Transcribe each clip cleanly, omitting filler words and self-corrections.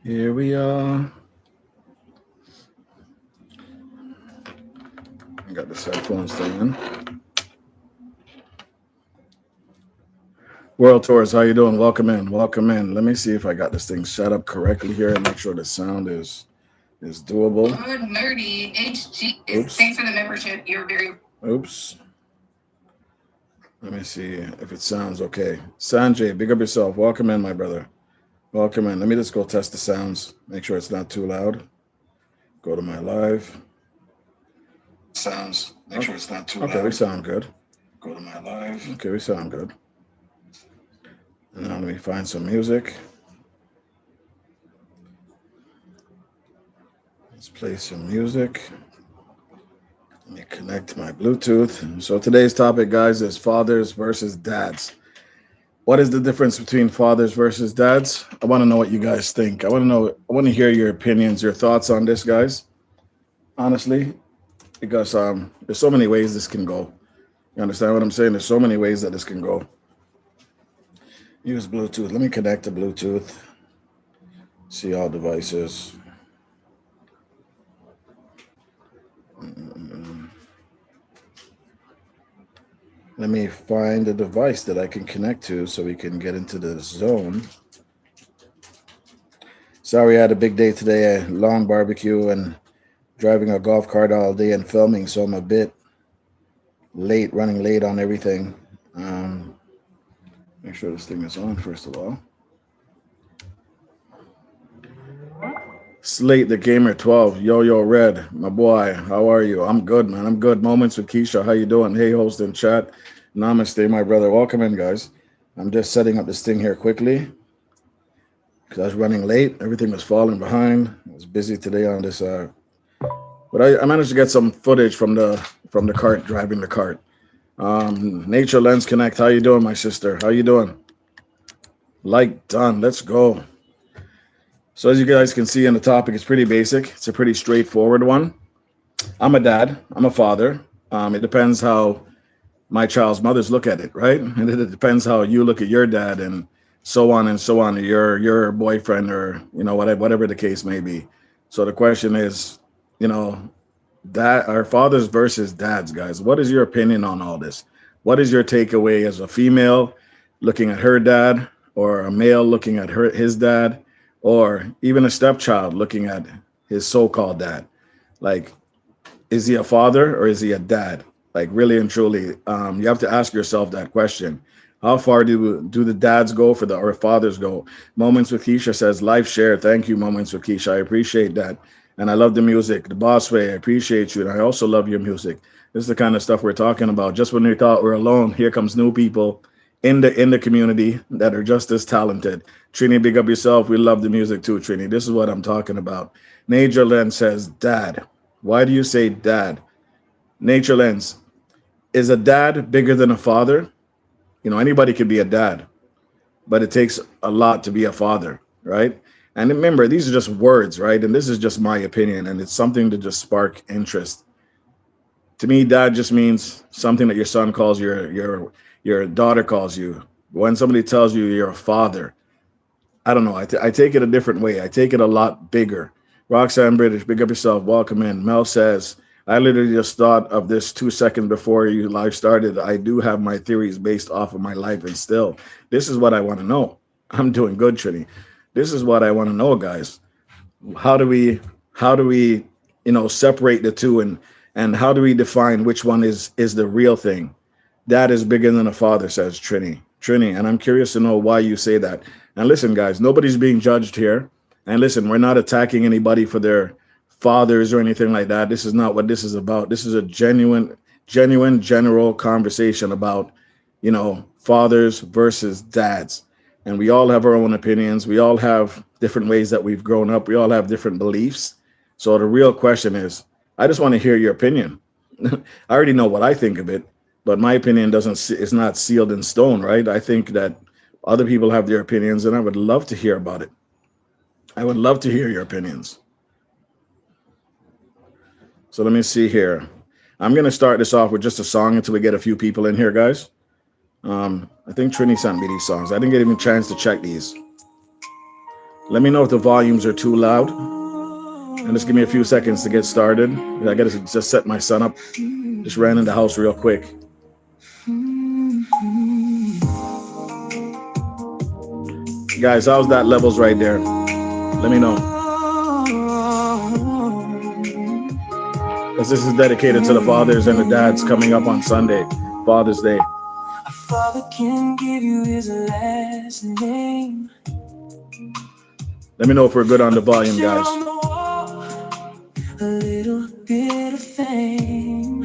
Here we are. I got this headphones thing in. World Tours, how you doing? Welcome in. Welcome in. Let me see if I got this thing set up correctly here and make sure the sound is doable. Good nerdy HG. Oops. Thanks for the membership. You're very. Oops. Let me see if it sounds okay. Sanjay, big up yourself. Welcome in, my brother. Welcome in. Let me just go test the sounds. Make sure it's not too loud. Go to my live. Sounds. Make sure it's not too loud. Okay, we sound good. Go to my live. Okay, we sound good. Now let me find some music. Let's play some music. Let me connect my Bluetooth. So today's topic, guys, is fathers versus dads. What is the difference between fathers versus dads? I want to know what you guys think. I want to hear your opinions, your thoughts on this, guys. Honestly, because there's so many ways this can go. You understand what I'm saying? There's so many ways that this can go. Use Bluetooth. Let me connect to Bluetooth. See all devices. Let me find a device that I can connect to so we can get into the zone. Sorry, I had a big day today, a long barbecue and driving a golf cart all day and filming, so I'm a bit late, running late on everything. Make sure this thing is on, first of all. Slate the Gamer 12, Yo Red, my boy, how are you? I'm good, man. I'm good. Moments with Keisha, how you doing? Hey, host in chat. Namaste, my brother. Welcome in, guys. I'm just setting up this thing here quickly because I was running late. Everything was falling behind. I was busy today on this, but I managed to get some footage from the cart, driving the cart. Nature Lens Connect, how you doing, my sister? How you doing? Like done. Let's go. So as you guys can see in the topic, it's pretty basic. It's a pretty straightforward one. I'm a dad. I'm a father. It depends how my child's mothers look at it, right? And it depends how you look at your dad, and so on and so on. Your boyfriend, or whatever the case may be. So the question is, that our fathers versus dads, guys. What is your opinion on all this? What is your takeaway as a female looking at her dad, or a male looking at his dad, or even a stepchild looking at his so-called dad? Like, is he a father or is he a dad? Like, really and truly, you have to ask yourself that question. How far do the dads go or fathers go? Moments with Keisha says, life share. Thank you, Moments with Keisha. I appreciate that. And I love the music. The Boss Way, I appreciate you. And I also love your music. This is the kind of stuff we're talking about. Just when we thought we're alone, here comes new people in the community that are just as talented. Trini, big up yourself. We love the music too, Trini. This is what I'm talking about. Nature Lens says, dad. Why do you say dad? Nature Lens, is a dad bigger than a father? Anybody could be a dad, but it takes a lot to be a father, right? And remember, these are just words, right? And this is just my opinion, and it's something to just spark interest. To me, dad just means something that your son calls your daughter calls you. When somebody tells you you're a father, I don't know. I take it a different way. I take it a lot bigger. Roxanne British, big up yourself. Welcome in. Mel says, I literally just thought of this 2 seconds before you live started. I do have my theories based off of my life, and still, this is what I want to know. I'm doing good, Trini. This is what I want to know, guys. How do we separate the two, and how do we define which one is the real thing? Dad is bigger than a father, says Trini. And I'm curious to know why you say that. And listen, guys, nobody's being judged here. And listen, we're not attacking anybody for their fathers or anything like that. This is not what this is about. This is a genuine, general conversation about, fathers versus dads. And we all have our own opinions. We all have different ways that we've grown up. We all have different beliefs. So the real question is, I just want to hear your opinion. I already know what I think of it, but my opinion is not sealed in stone, right? I think that other people have their opinions, and I would love to hear about it. I would love to hear your opinions. So let me see here. I'm going to start this off with just a song until we get a few people in here, guys. I think Trini sent me these songs. I didn't get even a chance to check these. Let me know if the volumes are too loud. And just give me a few seconds to get started. I gotta just set my son up. Just ran in the house real quick. Guys, how's that levels right there? Let me know. Because this is dedicated to the fathers and the dads coming up on Sunday, Father's Day. A father can give you his last name. Let me know if we're good on the volume, guys. A little bit of fame.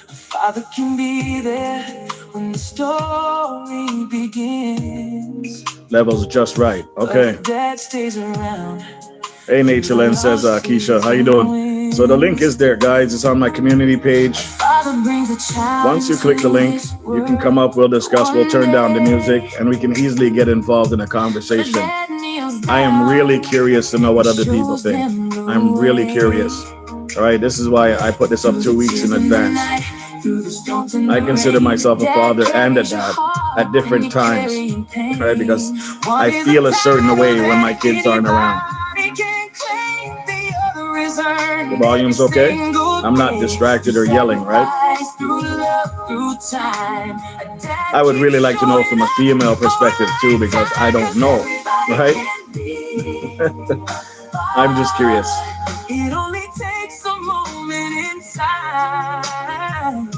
A father can be there when the story begins. Levels just right. Okay. Dad stays around. Hey, Natureland says, Keisha, how you doing? So the link is there, guys. It's on my community page. Once you click the link, you can come up, we'll discuss, we'll turn down the music, and we can easily get involved in a conversation. I am really curious to know what other people think. I'm really curious. All right, this is why I put this up 2 weeks in advance. I consider myself a father and a dad at different times, right? Because I feel a certain way when my kids aren't around. The volume's okay? I'm not distracted or yelling, right? I would really like to know from a female perspective too, because I don't know, right? I'm just curious. It only takes a moment in time,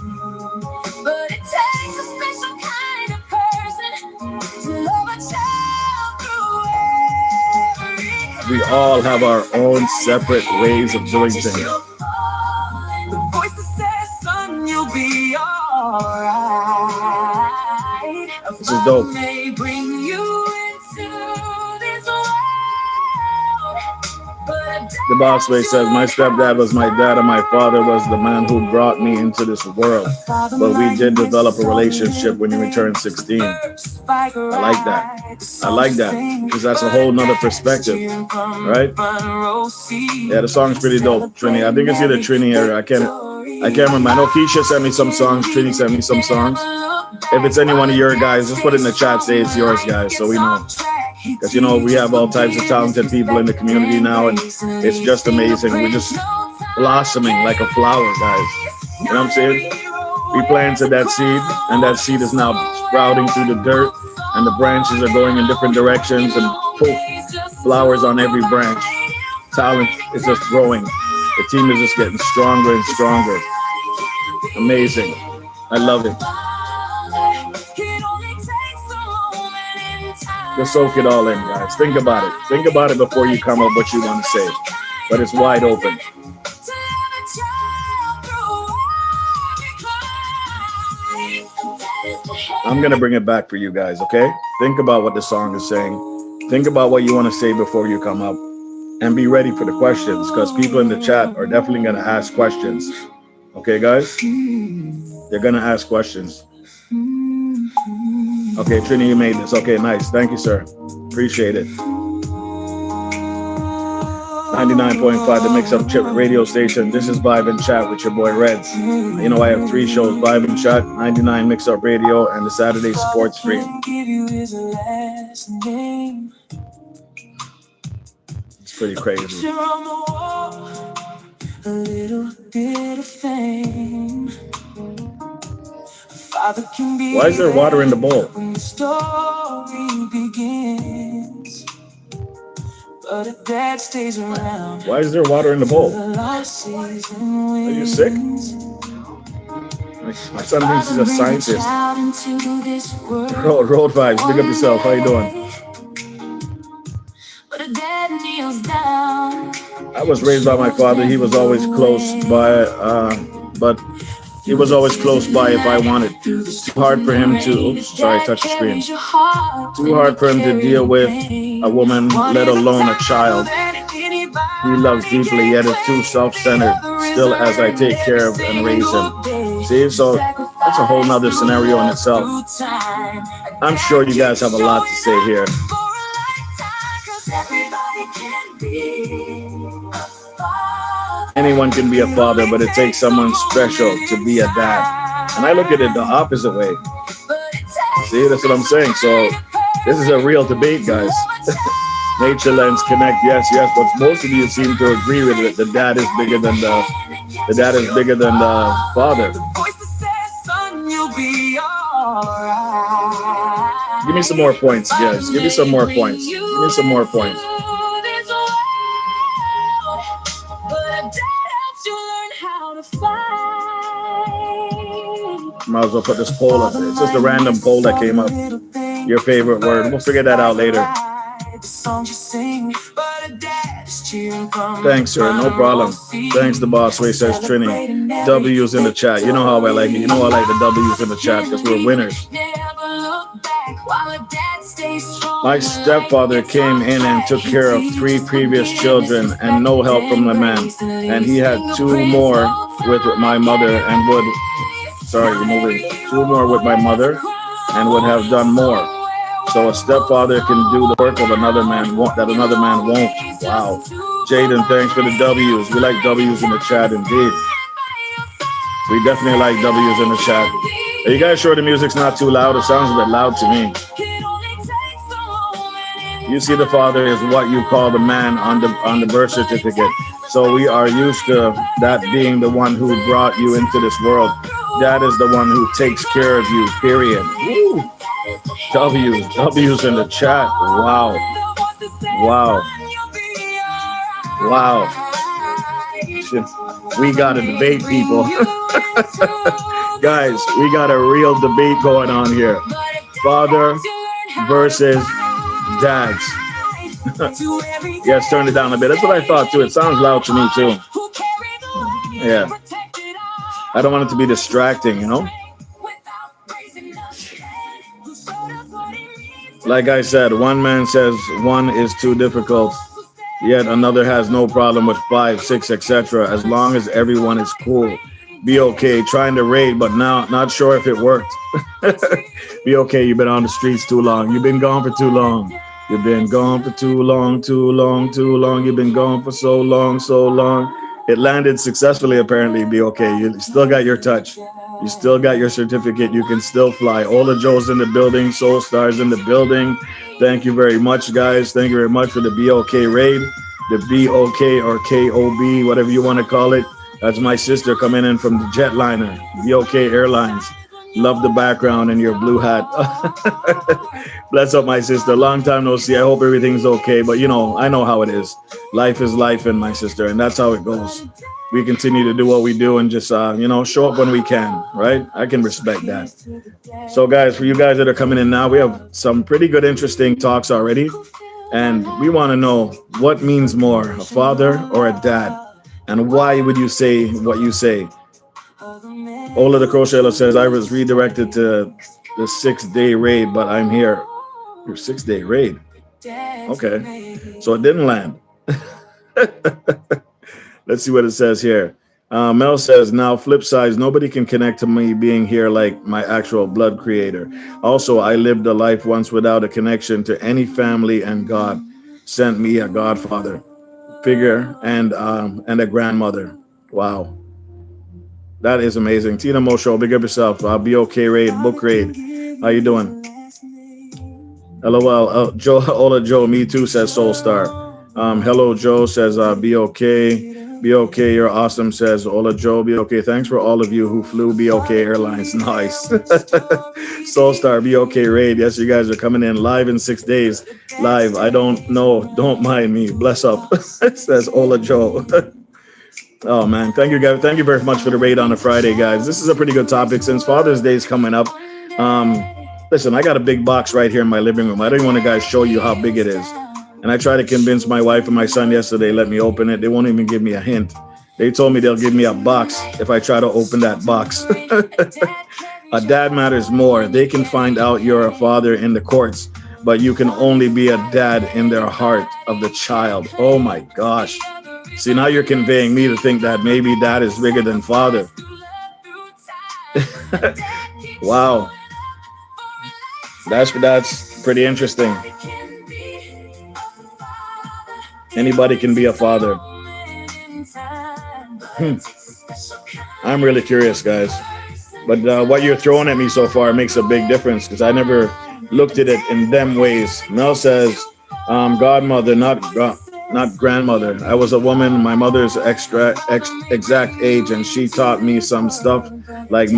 but it takes a special kind of person to love a child through every. We all have our own separate ways of doing things. The voice that says, "Son, you'll be alright." This is dope. May bring you into this world. The boss way says, my stepdad was my dad and my father was the man who brought me into this world. But we did develop a relationship when he turned 16. I like that. I like that because that's a whole nother perspective, right? Yeah, the song's pretty dope, Trini. I think it's either Trini or I can't remember. I know Keisha sent me some songs. Trini sent me some songs. If it's any one of your guys, just put it in the chat, say it's yours, guys, so we know. Because, you know, we have all types of talented people in the community now, and it's just amazing. We're just blossoming like a flower, guys. You know what I'm saying? We planted that seed, and that seed is now sprouting through the dirt, and the branches are going in different directions, and poof, flowers on every branch. Talent is just growing. The team is just getting stronger and stronger. Amazing. I love it. Just soak it all in, guys. Think about it. Think about it before you come up what you want to say. But it's wide open. I'm going to bring it back for you guys, okay? Think about what the song is saying. Think about what you want to say before you come up. And be ready for the questions, because people in the chat are definitely going to ask questions. Okay, guys? They're going to ask questions. Okay, Trini, you made this. Okay, nice. Thank you, sir. Appreciate it. 99.5, the mix-up chip radio station. This is Vibe and Chat with your boy Reds. You know, I have 3 shows, Vibe and Chat, 99 mix-up radio, and the Saturday sports stream. It's pretty crazy. A little bit of fame. Why is there water in the bowl? When the story begins, but a dad stays around. Why is there water in the bowl? Are you sick? My son thinks he's a scientist. Road vibes, big up yourself. How you doing? I was raised by my father. He was always close by, but he was always close by if I wanted. Too hard for him to, oops, sorry, touch the screen. Too hard for him to deal with a woman, let alone a child. He loves deeply, yet is too self-centered, still as I take care of and raise him. See, so that's a whole nother scenario in itself. I'm sure you guys have a lot to say here. Anyone can be a father, but it takes someone special to be a dad. And I look at it the opposite way. See, that's what I'm saying. So This is a real debate, guys. Nature lens connect, yes, yes, but most of you seem to agree with it. The dad is bigger than the dad is bigger than the father. Give me some more points, guys. Give me some more points. Give me some more points. Might as well put this poll up there. It's just a random poll that came up. Your favorite word. We'll figure that out later. Thanks, sir. No problem. Thanks, the boss. Way says Trini. W's in the chat. You know how I like it. You know I like the W's in the chat because we're winners. My stepfather came in and took care of 3 previous children and no help from the man. And he had 2 more with my mother and would, removing 2 more with my mother and would have done more. So a stepfather can do the work of another man that another man won't. Wow. Jaden, thanks for the W's. We like W's in the chat indeed. We definitely like W's in the chat. Are you guys sure the music's not too loud? It sounds a bit loud to me. You see, the father is what you call the man on the birth certificate. So we are used to that being the one who brought you into this world. Dad is the one who takes care of you, period. Woo. W's in the chat. Wow. Wow. Wow. We got a debate, people. Guys, we got a real debate going on here. Father versus dads. Yes, turn it down a bit. That's what I thought too. It sounds loud to me too. Yeah. I don't want it to be distracting, you know? Like I said, one man says 1 is too difficult, yet another has no problem with 5, 6, etc. As long as everyone is cool. Be okay. Trying to raid, but now not sure if it worked. Be okay. You've been on the streets too long. You've been gone for too long. You've been gone for too long, too long, too long. You've been gone for so long, so long. It landed successfully, apparently. Be okay. You still got your touch. You still got your certificate. You can still fly. Ola Joe's in the building. Soul Star's in the building. Thank you very much, guys. Thank you very much for the BOK raid. The BOK or KOB, whatever you want to call it. That's my sister coming in from the jetliner, BOK Airlines. Love the background and your blue hat. Bless up, my sister. Long time no see. I hope everything's okay. But, you know, I know how it is. Life is life, and my sister, and that's how it goes. We continue to do what we do and just, show up when we can, right? I can respect that. So, guys, for you guys that are coming in now, we have some pretty good, interesting talks already. And we want to know what means more, a father or a dad? And why would you say what you say? Ola the Crocheter says, I was redirected to the 6-day raid, but I'm here. Your 6-day raid? Okay. So it didn't land. Let's see what it says here. Mel says, now flip sides, nobody can connect to me being here like my actual blood creator. Also, I lived a life once without a connection to any family, and God sent me a godfather figure and a grandmother. Wow. That is amazing. Tina Mosho, big up yourself. Be okay raid, book raid. How you doing? LOL. Joe, Ola Joe, me too, says Soul Star. Hello, Joe, says be okay. Be okay, you're awesome, says Ola Joe. Be okay. Thanks for all of you who flew Be Okay Airlines. Nice. Soul Star, Be okay raid. Yes, you guys are coming in live in 6 days. Live. I don't know. Don't mind me. Bless up, says Ola Joe. Oh, man. Thank you, guys. Thank you very much for the raid on a Friday, guys. This is a pretty good topic since Father's Day is coming up. Listen, I got a big box right here in my living room. I don't want to guys show you how big it is. And I tried to convince my wife and my son yesterday, let me open it. They won't even give me a hint. They told me they'll give me a box if I try to open that box. A dad matters more. They can find out you're a father in the courts, but you can only be a dad in their heart of the child. Oh, my gosh. See, now you're conveying me to think that maybe dad is bigger than father. Wow. That's pretty interesting. Anybody can be a father. I'm really curious, guys. But what you're throwing at me so far makes a big difference because I never looked at it in them ways. Mel says, godmother, not grandmother. I was a woman, my mother's exact age, and she taught me some stuff like a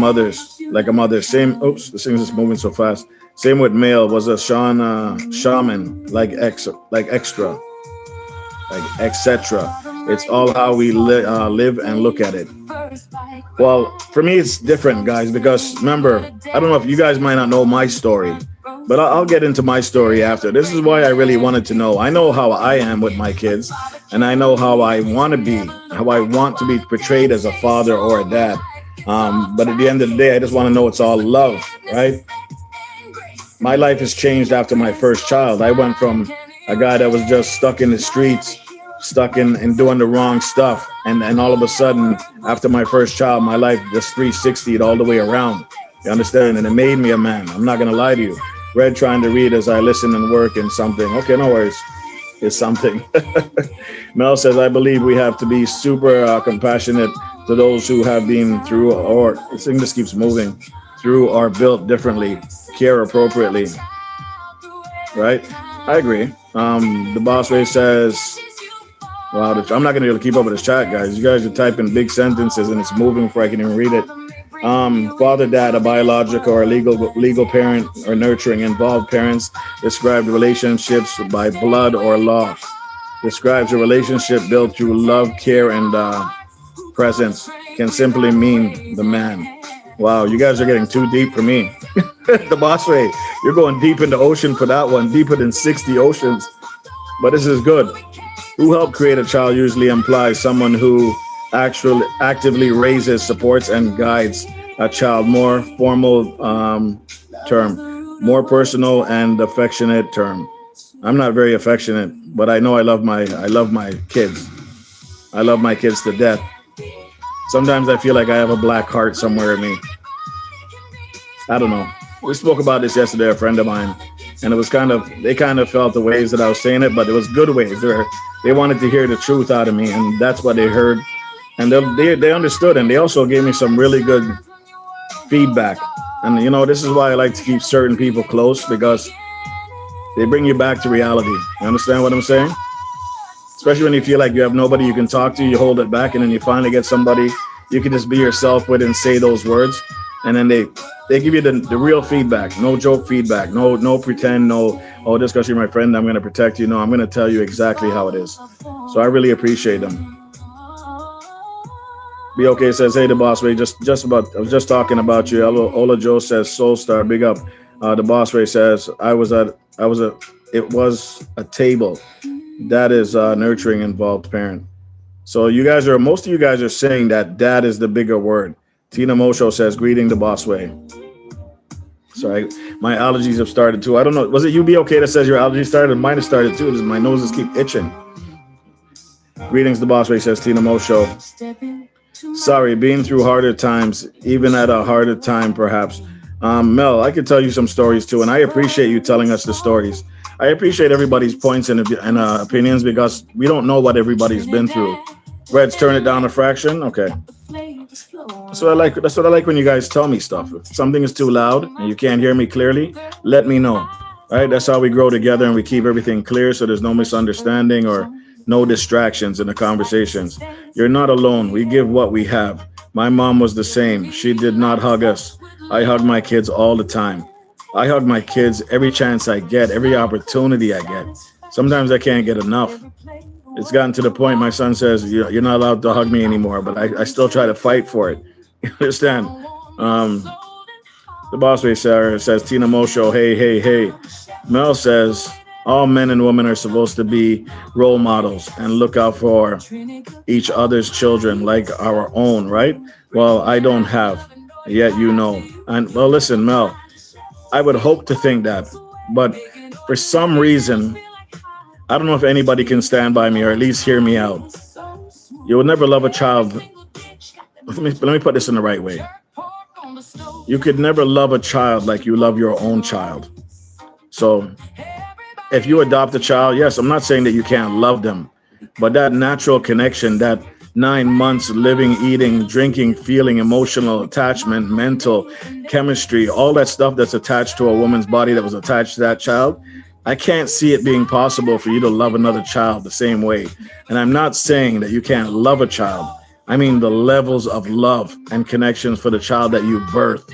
mother. Same, oops, the thing is moving so fast. Same with male, was a shaman, like extra, like etc. It's all how we live and look at it. Well, for me, it's different, guys, because remember, I don't know if you guys might not know my story, but I'll get into my story after. This is why I really wanted to know. I know how I am with my kids, and I know how I want to be, how I want to be portrayed as a father or a dad. But at the end of the day, I just want to know it's all love, right? My life has changed after my first child. I went from a guy that was just stuck in the streets, stuck in doing the wrong stuff. And all of a sudden, after my first child, my life just 360'd all the way around. You understand? And it made me a man. I'm not going to lie to you. Red trying to read as I listen and work in something. Okay, no worries. It's something. Mel says, I believe we have to be super compassionate to those who have been through, or this thing just keeps moving, through or built differently, care appropriately. Right? I agree. The boss race says, wow, I'm not going to be able to keep up with this chat, guys. You guys are typing big sentences and it's moving before I can even read it. Father, dad, a biological or legal parent or nurturing involved parents describe relationships by blood or law. Describes a relationship built through love, care, and presence. Can simply mean the man. Wow, you guys are getting too deep for me. The boss way, you're going deep in the ocean for that one, deeper than 60 oceans. But this is good. Who helped create a child usually implies someone who actually actively raises, supports, and guides a child. More formal term, more personal and affectionate term. I'm not very affectionate, but I know I love my kids. I love my kids to death. Sometimes I feel like I have a black heart somewhere in me. I don't know. We spoke about this yesterday, a friend of mine, and it was they kind of felt the ways that I was saying it, but it was good ways. They wanted to hear the truth out of me, and that's what they heard. And they understood, and they also gave me some really good feedback. And, you know, this is why I like to keep certain people close, because they bring you back to reality. You understand what I'm saying? Especially when you feel like you have nobody you can talk to, you hold it back, and then you finally get somebody you can just be yourself with and say those words. And then they give you the real feedback, no joke feedback, no pretend, no, oh, just because you're my friend, I'm going to protect you. No, I'm going to tell you exactly how it is. So I really appreciate them. Be okay says, hey, the boss Ray, I was just talking about you. Ola Joe says, Soul Star, big up. The boss Ray says, it was a table. That is nurturing involved parent. So most of you guys are saying that dad is the bigger word. Tina Mosho says, greeting the boss way. Sorry, my allergies have started too. I don't know. Was it you be okay that says your allergies started? Mine has started too. My noses keep itching. Greetings, the boss way says Tina Mosho. Sorry, being through harder times, even at a harder time, perhaps. Mel, I could tell you some stories too, and I appreciate you telling us the stories. I appreciate everybody's points and opinions, because we don't know what everybody's been through. Reds, turn it down a fraction. Okay. That's what I like when you guys tell me stuff. If something is too loud and you can't hear me clearly, let me know. All right, that's how we grow together and we keep everything clear, so there's no misunderstanding or no distractions in the conversations. You're not alone. We give what we have. My mom was the same. She did not hug us. I hug my kids all the time. I hug my kids every chance I get, every opportunity I get. Sometimes I can't get enough. It's gotten to the point my son says, you're not allowed to hug me anymore, but I still try to fight for it. You understand? The boss race says, Tina Mosho, hey. Mel says, all men and women are supposed to be role models and look out for each other's children like our own, right? Well, I don't have, yet you know. And well, listen, Mel, I would hope to think that, but for some reason, I don't know if anybody can stand by me or at least hear me out. You will never love a child. Let me put this in the right way. You could never love a child like you love your own child. So if you adopt a child, yes, I'm not saying that you can't love them, but that natural connection, that 9 months living, eating, drinking, feeling, emotional attachment, mental, chemistry, all that stuff that's attached to a woman's body that was attached to that child. I can't see it being possible for you to love another child the same way. And I'm not saying that you can't love a child. I mean, the levels of love and connections for the child that you birthed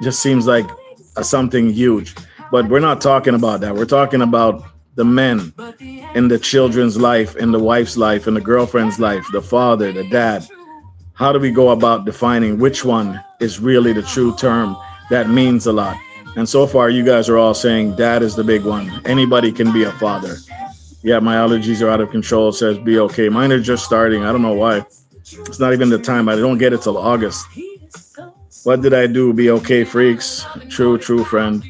just seems like something huge. But we're not talking about that. We're talking about the men in the children's life, in the wife's life, in the girlfriend's life, the father, the dad. How do we go about defining which one is really the true term that means a lot? And so far, you guys are all saying dad is the big one. Anybody can be a father. Yeah, my allergies are out of control, says be okay. Mine are just starting. I don't know why. It's not even the time. I don't get it till August. What did I do? Be okay, freaks. True, friend.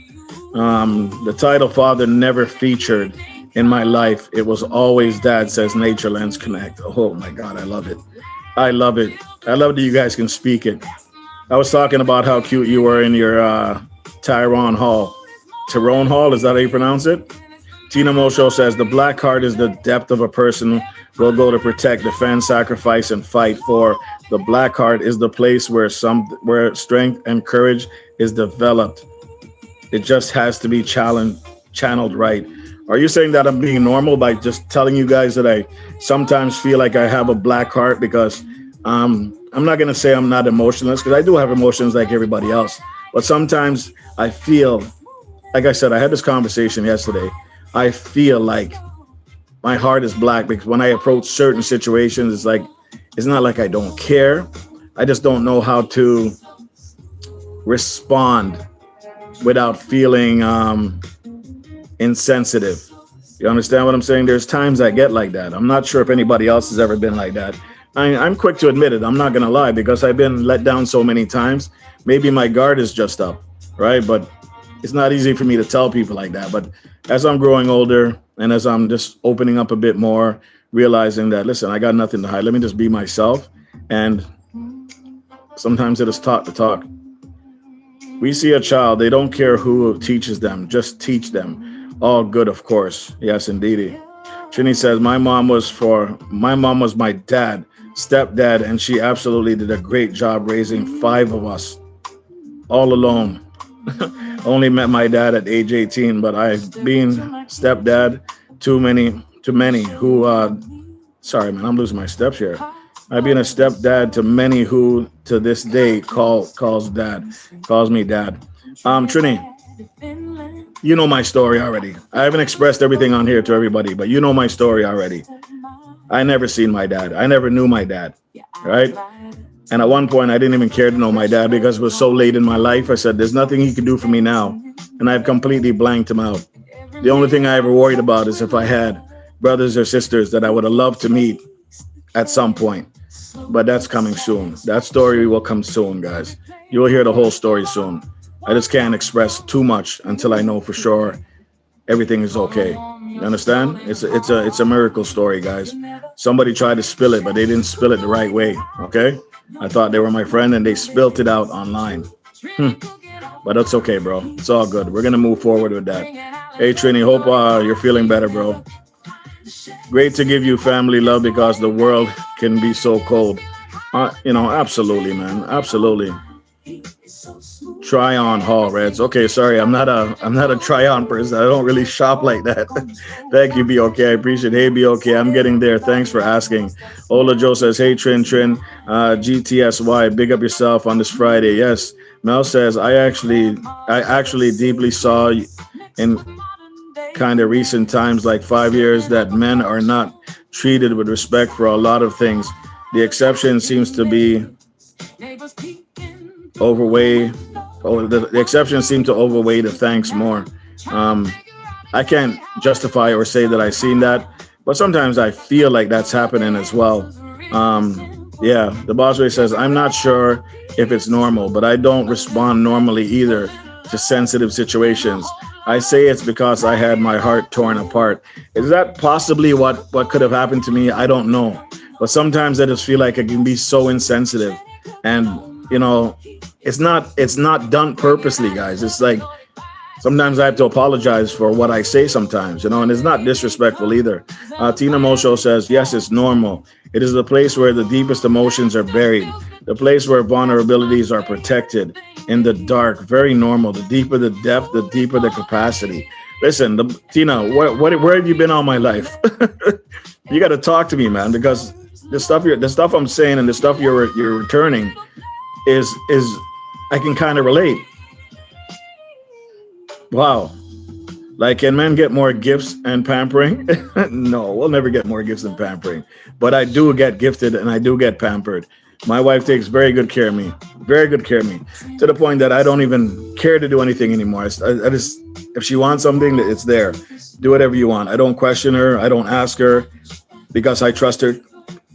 The title father never featured in my life. It was always dad, says Nature Lens Connect. Oh my God, I love it. I love it. I love that you guys can speak it. I was talking about how cute you were in your Tyrone Hall. Tyrone Hall, is that how you pronounce it? Tina Mosho says the black heart is the depth of a person will go to protect, defend, sacrifice, and fight for. The black heart is the place where strength and courage is developed. It just has to be channeled right. Are you saying that I'm being normal by just telling you guys that I sometimes feel like I have a black heart? Because I'm not going to say I'm not emotionless, because I do have emotions like everybody else. But sometimes I feel, like I said, I had this conversation yesterday. I feel like my heart is black because when I approach certain situations, it's not like I don't care. I just don't know how to respond without feeling insensitive. You understand what I'm saying? There's times I get like that. I'm not sure if anybody else has ever been like that. I'm quick to admit it. I'm not going to lie, because I've been let down so many times. Maybe my guard is just up, right? But it's not easy for me to tell people like that. But as I'm growing older and as I'm just opening up a bit more, realizing that, listen, I got nothing to hide. Let me just be myself. And sometimes it is taught to talk. We see a child, they don't care who teaches them, just teach them. All good, of course. Yes, indeedy. Trini says, my mom was my dad, stepdad, and she absolutely did a great job raising 5 of us all alone. Only met my dad at age 18, but I've been stepdad to many who, sorry, man, I'm losing my steps here. I've been a stepdad to many who to this day calls me dad. Trini, you know my story already. I haven't expressed everything on here to everybody, but you know my story already. I never seen my dad. I never knew my dad, right? And at one point, I didn't even care to know my dad because it was so late in my life. I said, there's nothing he could do for me now. And I've completely blanked him out. The only thing I ever worried about is if I had brothers or sisters that I would have loved to meet at some point. But that's coming soon. That story will come soon, guys. You will hear the whole story soon. I just can't express too much until I know for sure everything is okay. You understand? It's a miracle story, guys. Somebody tried to spill it, but they didn't spill it the right way. Okay? I thought they were my friend and they spilt it out online. But that's okay, bro. It's all good. We're gonna move forward with that. Hey, Trini, hope you're feeling better, bro. Great to give you family love because the world can be so cold. Absolutely, man. Absolutely. Try on Hall Reds. Okay, sorry, I'm not a try on person. I don't really shop like that. Thank you, Be Okay. I appreciate it. Hey, Be Okay. I'm getting there. Thanks for asking. Ola Joe says, hey, Trin, GTSY, big up yourself on this Friday. Yes. Mel says, I actually deeply saw in kind of recent times, like 5 years, that men are not treated with respect for a lot of things. The exception seems to be the exceptions seem to overweigh the thanks more. I can't justify or say that I've seen that, but sometimes I feel like that's happening as well. The Bossway says, I'm not sure if it's normal, but I don't respond normally either to sensitive situations. I say it's because I had my heart torn apart. Is that possibly what could have happened to me? I don't know. But sometimes I just feel like I can be so insensitive. And, it's not done purposely, guys. It's like Sometimes I have to apologize for what I say sometimes, and it's not disrespectful either. Tina Mosho says, yes, it's normal. It is the place where the deepest emotions are buried, the place where vulnerabilities are protected in the dark. Very normal. The deeper the depth, the deeper the capacity. Listen, Tina, where have you been all my life? You got to talk to me, man, because the stuff I'm saying and the stuff you're returning is I can kind of relate. Wow. Like, can men get more gifts and pampering? No, we'll never get more gifts and pampering. But I do get gifted and I do get pampered. My wife takes very good care of me, very good care of me, to the point that I don't even care to do anything anymore. I just, if she wants something, it's there. Do whatever you want. I don't question her. I don't ask her because I trust her.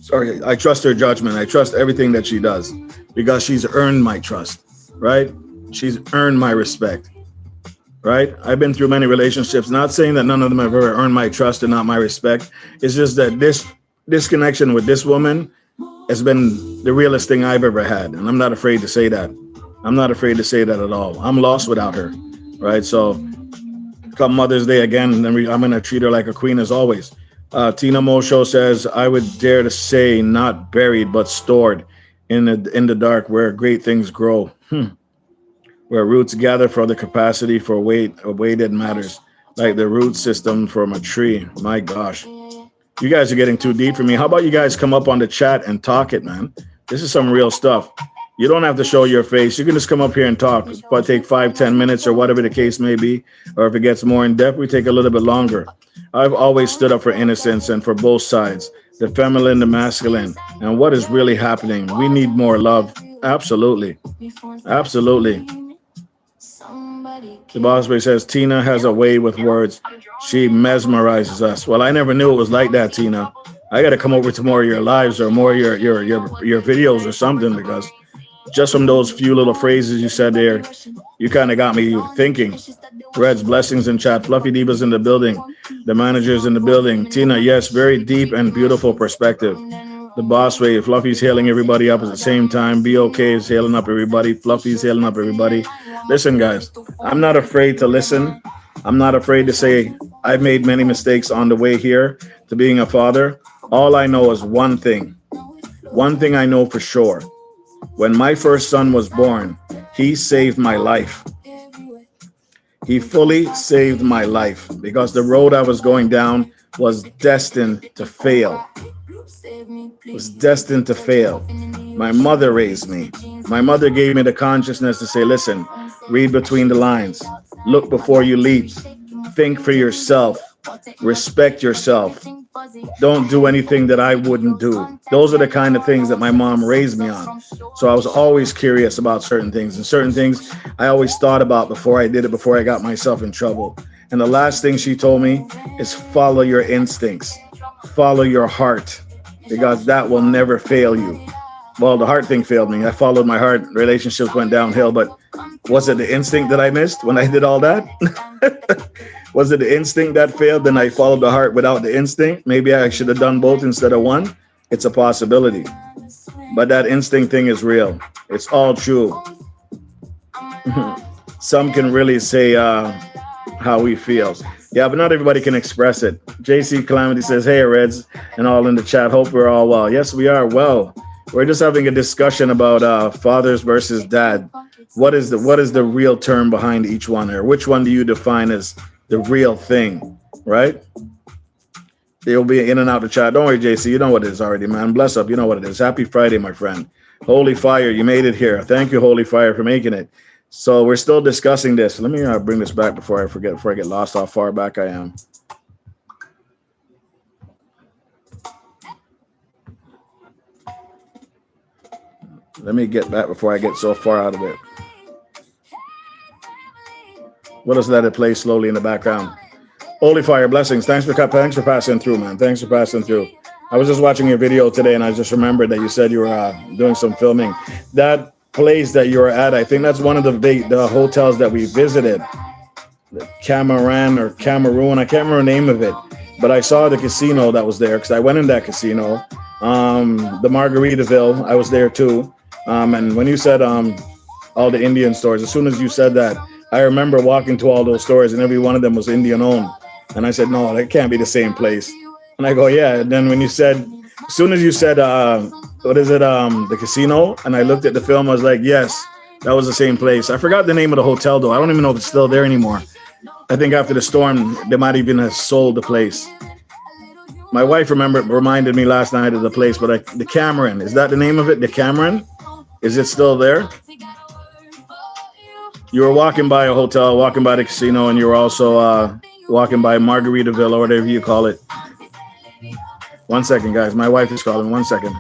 Sorry, I trust her judgment. I trust everything that she does because she's earned my trust, right? She's earned my respect. Right? I've been through many relationships, not saying that none of them have ever earned my trust and not my respect. It's just that this connection with this woman has been the realest thing I've ever had. And I'm not afraid to say that. I'm not afraid to say that at all. I'm lost without her. Right? So come Mother's Day again, I'm going to treat her like a queen as always. Tina Mosho says, I would dare to say not buried, but stored in the dark where great things grow. Where roots gather for the capacity for weight that matters, like the root system from a tree. My gosh. You guys are getting too deep for me. How about you guys come up on the chat and talk it, man? This is some real stuff. You don't have to show your face. You can just come up here and talk. But take 5-10 minutes or whatever the case may be. Or if it gets more in depth, we take a little bit longer. I've always stood up for innocence and for both sides, the feminine, the masculine, and what is really happening. We need more love. Absolutely. Absolutely. The boss boy says, Tina has a way with words. She mesmerizes us. Well, I never knew it was like that, Tina. I got to come over to more of your lives or more of your videos or something, because just from those few little phrases you said there, you kind of got me thinking. Red's blessings in chat. Fluffy Divas in the building. The managers in the building. Tina, yes, very deep and beautiful perspective. The boss way. Fluffy's hailing everybody up at the same time. BOK is hailing up everybody. Fluffy's hailing up everybody. Listen, guys, I'm not afraid to listen. I'm not afraid to say I've made many mistakes on the way here to being a father. All I know is one thing. One thing I know for sure. When my first son was born, he saved my life. He fully saved my life because the road I was going down was destined to fail. Was destined to fail. My mother raised me. My mother gave me the consciousness to say, listen, read between the lines. Look before you leap. Think for yourself. Respect yourself. Don't do anything that I wouldn't do. Those are the kind of things that my mom raised me on. So I was always curious about certain things. And certain things I always thought about before I did it, before I got myself in trouble. And the last thing she told me is follow your instincts. Follow your heart. Because that will never fail you. Well, the heart thing failed me. I followed my heart. Relationships went downhill. But was it the instinct that I missed when I did all that? Was it the instinct that failed? Then I followed the heart without the instinct. Maybe I should have done both instead of one. It's a possibility. But that instinct thing is real. It's all true. Some can really say how we feel. Yeah, but not everybody can express it. JC Calamity says, hey, Reds, and all in the chat. Hope we're all well. Yes, we are well. We're just having a discussion about fathers versus dad. What is the real term behind each one, or which one do you define as the real thing, right? They'll be in and out the chat. Don't worry, JC. You know what it is already, man. Bless up. You know what it is. Happy Friday, my friend. Holy Fire, you made it here. Thank you, Holy Fire, for making it. So we're still discussing this. Let me bring this back before I forget, before I get lost how far back I am. Let me get back before I get so far out of it. We'll just let it play slowly in the background. Holy Fire, blessings. Thanks for passing through, man. Thanks for passing through. I was just watching your video today, and I just remembered that you said you were doing some filming. That place that you were at, I think that's one of the hotels that we visited. The Cameroon, I can't remember the name of it, but I saw the casino that was there because I went in that casino. The Margaritaville, I was there too. And when you said all the Indian stores, as soon as you said that, I remember walking to all those stores and every one of them was Indian owned. And I said, no, that can't be the same place. And I go, yeah. And then when you said, as soon as you said, what is it, the casino? And I looked at the film, I was like, yes, that was the same place. I forgot the name of the hotel though. I don't even know if it's still there anymore. I think after the storm, they might even have sold the place. My wife reminded me last night of the place, but the Cameron, is that the name of it? The Cameron? Is it still there? You were walking by a hotel, walking by the casino, and you were also walking by Margaritaville or whatever you call it. 1 second, guys. My wife is calling. 1 second.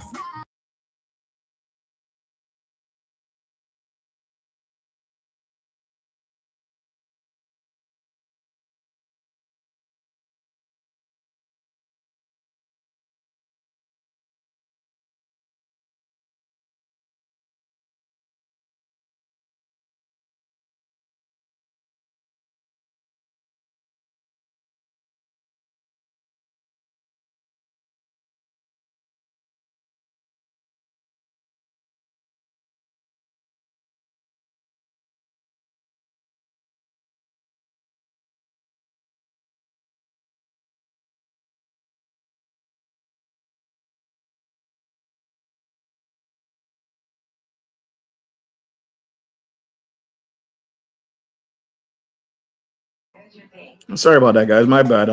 Sorry about that, guys. My bad.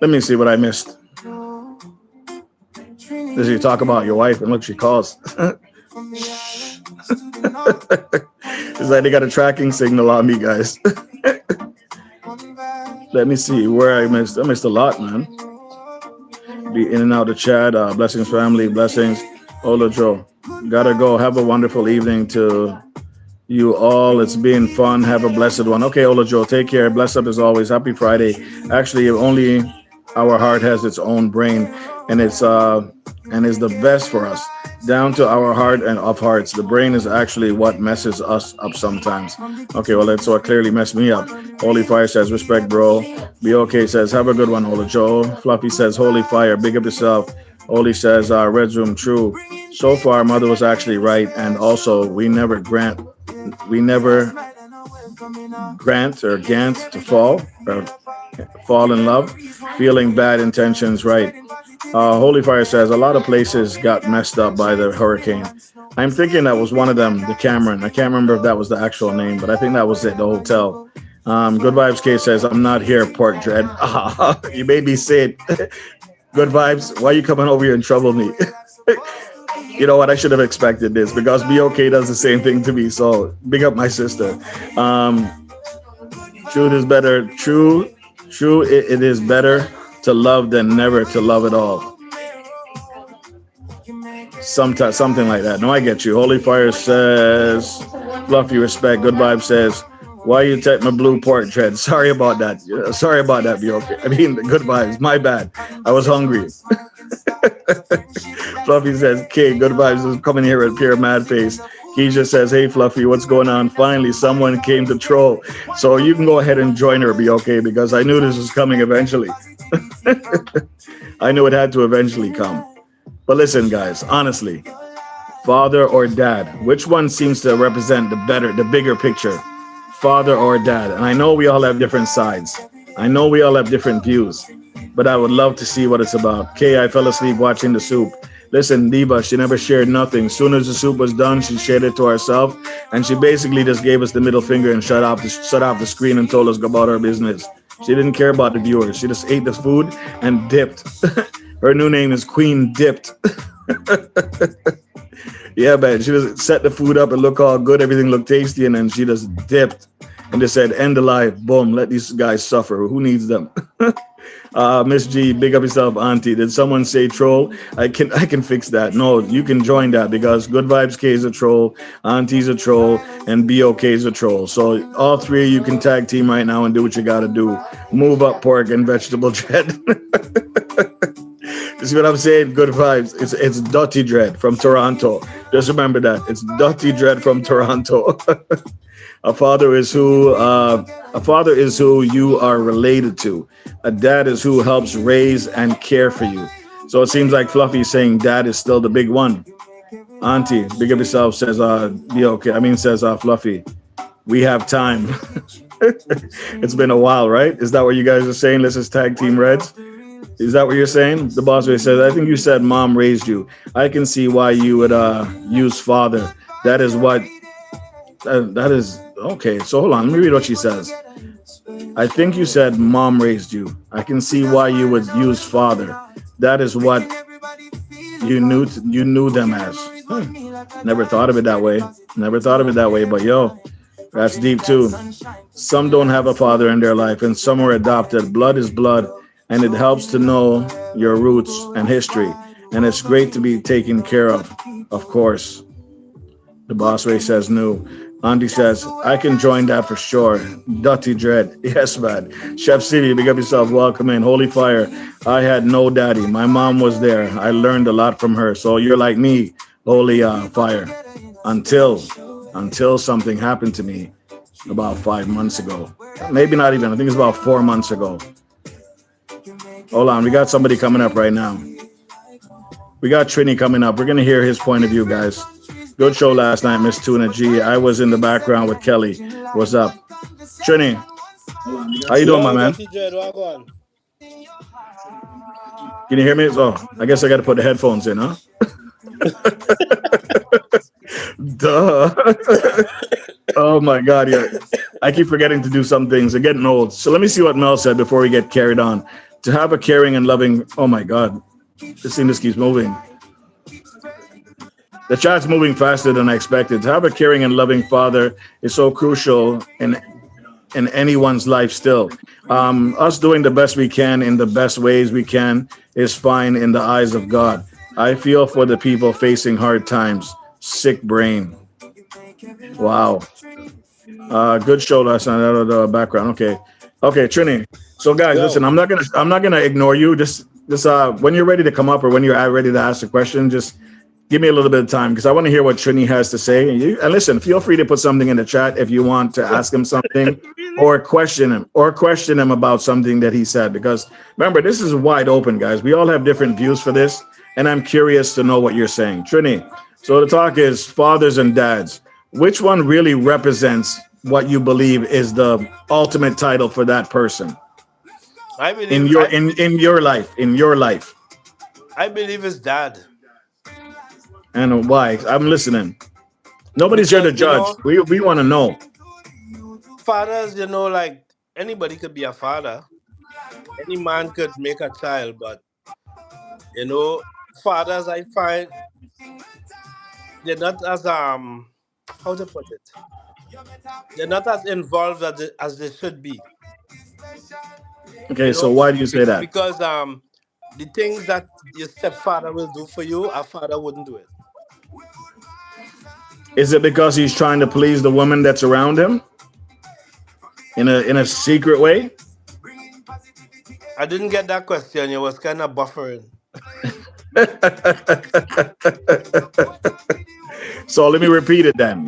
Let me see what I missed. Does you talk about your wife and look, she calls. It's like they got a tracking signal on me, guys. Let me see where I missed. I missed a lot, man. Be in and out of chat. Blessings, family. Blessings. Hola, Joe. Gotta go. Have a wonderful evening to you all. It's been fun. Have a blessed one. Okay, Ola Joe. Take care. Bless up as always. Happy Friday. Actually, only our heart has its own brain, and it's the best for us. Down to our heart and of hearts. The brain is actually what messes us up sometimes. Okay, well, so it clearly messed me up. Holy Fire says, respect, bro. Be okay says, have a good one, Ola Joe. Fluffy says, Holy Fire, big up yourself. Holy says, Red Room, true. So far, Mother was actually right. And also, we never grant or gant to fall or fall in love. Feeling bad intentions, right. Holy Fire says a lot of places got messed up by the hurricane. I'm thinking that was one of them, the Cameron. I can't remember if that was the actual name, but I think that was it, the hotel. Good Vibes K says, I'm not here, Pork Dread. You made me say it. Good Vibes, why are you coming over here and trouble me? You know what? I should have expected this because BOK does the same thing to me. So big up my sister. Truth is better. True. It is better to love than never to love at all. Something like that. No, I get you. Holy Fire says, Fluffy respect. Good Vibe says, why you take my blue pork tread? Sorry about that. Sorry about that, BOK. I mean, Good Vibes. My bad. I was hungry. Fluffy says, okay, Good Vibes is coming here with pure mad face. Keisha says, hey, Fluffy, what's going on? Finally, someone came to troll. So you can go ahead and join her, BOK, because I knew this was coming eventually. I knew it had to eventually come. But listen, guys, honestly, father or dad, which one seems to represent the bigger picture? Father or dad? And I know we all have different sides. I know we all have different views. But I would love to see what it's about. Kay, I fell asleep watching the soup. Listen, Diva, she never shared nothing. Soon as the soup was done, she shared it to herself. And she basically just gave us the middle finger and shut off the screen and told us about her business. She didn't care about the viewers. She just ate the food and dipped. Her new name is Queen Dipped. Yeah, man. She just set the food up and look all good. Everything looked tasty. And then she just dipped and just said, end the life. Boom. Let these guys suffer. Who needs them? Miss G, big up yourself, Auntie. Did someone say troll? I can fix that. No, you can join that because Good Vibes K is a troll, Auntie's a troll, and BOK is a troll. So all three of you can tag team right now and do what you got to do. Move up, Pork and Vegetable Dread. You see what I'm saying? Good Vibes. It's Dotty Dread from Toronto. Just remember that. It's Dotty Dread from Toronto. A father is who you are related to. A dad is who helps raise and care for you. So it seems like Fluffy is saying dad is still the big one. Auntie, big up yourself, says be okay. Says Fluffy. We have time. It's been a while, right? Is that what you guys are saying? This is tag team Reds. Is that what you're saying? The boss lady says, I think you said mom raised you. I can see why you would use father. That is what that is okay. So hold on, let me read what she says. I think you said mom raised you. I can see why you would use father. That is what you knew them as. Never thought of it that way. Never thought of it that way. But yo, that's deep too. Some don't have a father in their life, and some are adopted. Blood is blood, and it helps to know your roots and history. And it's great to be taken care of course. The boss Ray says no. Andy says, I can join that for sure. Dutty Dread. Yes, man. Chef City, big up yourself. Welcome in. Holy Fire. I had no daddy. My mom was there. I learned a lot from her. So you're like me, Holy Fire. Until something happened to me about 5 months ago. Maybe not even. I think it's about 4 months ago. Hold on. We got somebody coming up right now. We got Trini coming up. We're going to hear his point of view, guys. Good show last night, Miss Tuna G. I was in the background with Kelly. What's up? Trini, how you doing, my man? Can you hear me? Oh, I guess I got to put the headphones in, huh? Duh. Oh, my God. Yeah. I keep forgetting to do some things. I'm getting old. So let me see what Mel said before we get carried on. To have a caring and loving... Oh, my God. This thing just keeps moving. The chat's moving faster than I expected. To have a caring and loving father is so crucial in anyone's life still. Us doing the best we can in the best ways we can is fine in the eyes of God. I feel for the people facing hard times. Sick brain. Wow. Good show last night out of the background. Okay, Trini. So guys, listen, I'm not gonna ignore you. Just when you're ready to come up or when you're ready to ask a question, just give me a little bit of time because I want to hear what Trini has to say. And listen, feel free to put something in the chat if you want to ask him something or question him about something that he said. Because remember, this is wide open, guys. We all have different views for this, and I'm curious to know what you're saying. Trini, so the talk is fathers and dads. Which one really represents what you believe is the ultimate title for that person? I believe in your life. I believe it's dad. And why? I'm listening. Nobody's here to judge. We want to know. Fathers, like anybody could be a father. Any man could make a child, but fathers, I find they're not as how to put it. They're not as involved as they should be. Okay, so why do you say that? Because the things that your stepfather will do for you, a father wouldn't do it. Is it because he's trying to please the woman that's around him in a secret way? I didn't get that question. You was kind of buffering. So let me repeat it then.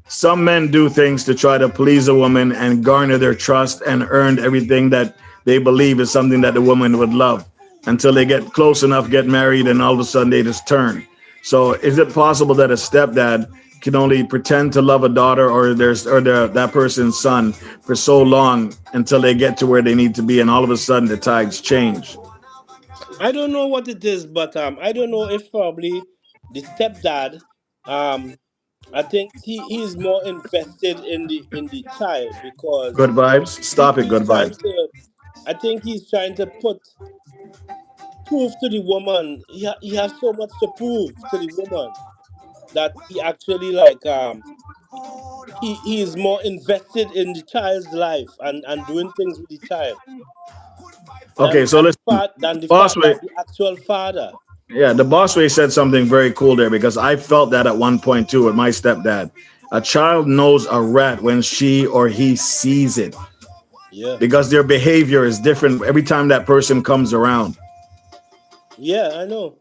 Some men do things to try to please a woman and garner their trust and earn everything that they believe is something that the woman would love until they get close enough, get married, and all of a sudden they just turn. So is it possible that a stepdad can only pretend to love a daughter or that person's son for so long until they get to where they need to be, and all of a sudden the tides change? I don't know what it is, but I don't know if probably the stepdad, I think he is more invested in the child because good vibes. Stop it, good vibes. I think he's trying to prove to the woman. He has so much to prove to the woman that he actually he is more invested in the child's life and doing things with the child. Okay, so listen, than the actual father. Yeah, the boss way said something very cool there because I felt that at one point too with my stepdad. A child knows a rat when she or he sees it. Yeah. Because their behavior is different every time that person comes around. Yeah, I know.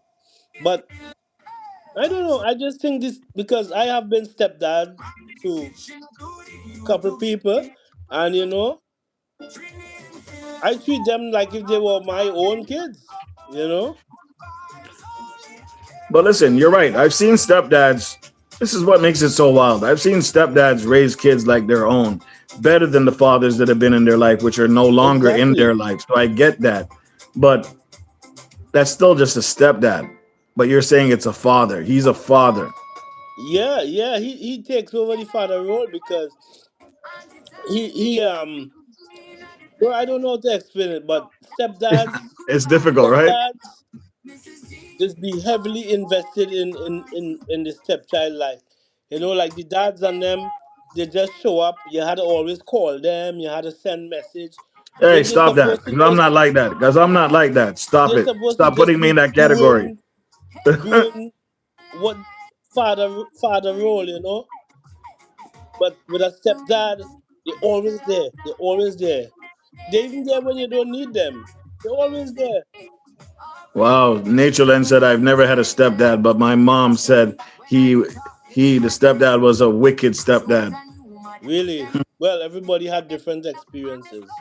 But I don't know. I just think this because I have been stepdad to a couple people and I treat them like if they were my own kids. But listen, you're right. I've seen stepdads This is what makes it so wild. I've seen stepdads raise kids like their own, better than the fathers that have been in their life, which are no longer in their Exactly. life. So I get that. But that's still just a stepdad. But you're saying it's a father. He's a father. Yeah, yeah. He takes over the father role because he. Well, I don't know how to explain it, but It's difficult, right? stepdads just be heavily invested in the stepchild life. You know, like the dads and them, they just show up. You had to always call them. You had to send message. Hey, When they're stop that. supposed to Because I'm just not like that. Because I'm not like that. Stop they're it. supposed to Stop just putting me in be that category. doing what father role, you know. But with a stepdad, they're always there. They're always there. They're even there when you don't need them. They're always there. Wow. Natureland said, I've never had a stepdad, but my mom said he, the stepdad was a wicked stepdad. Really. Well, everybody had different experiences.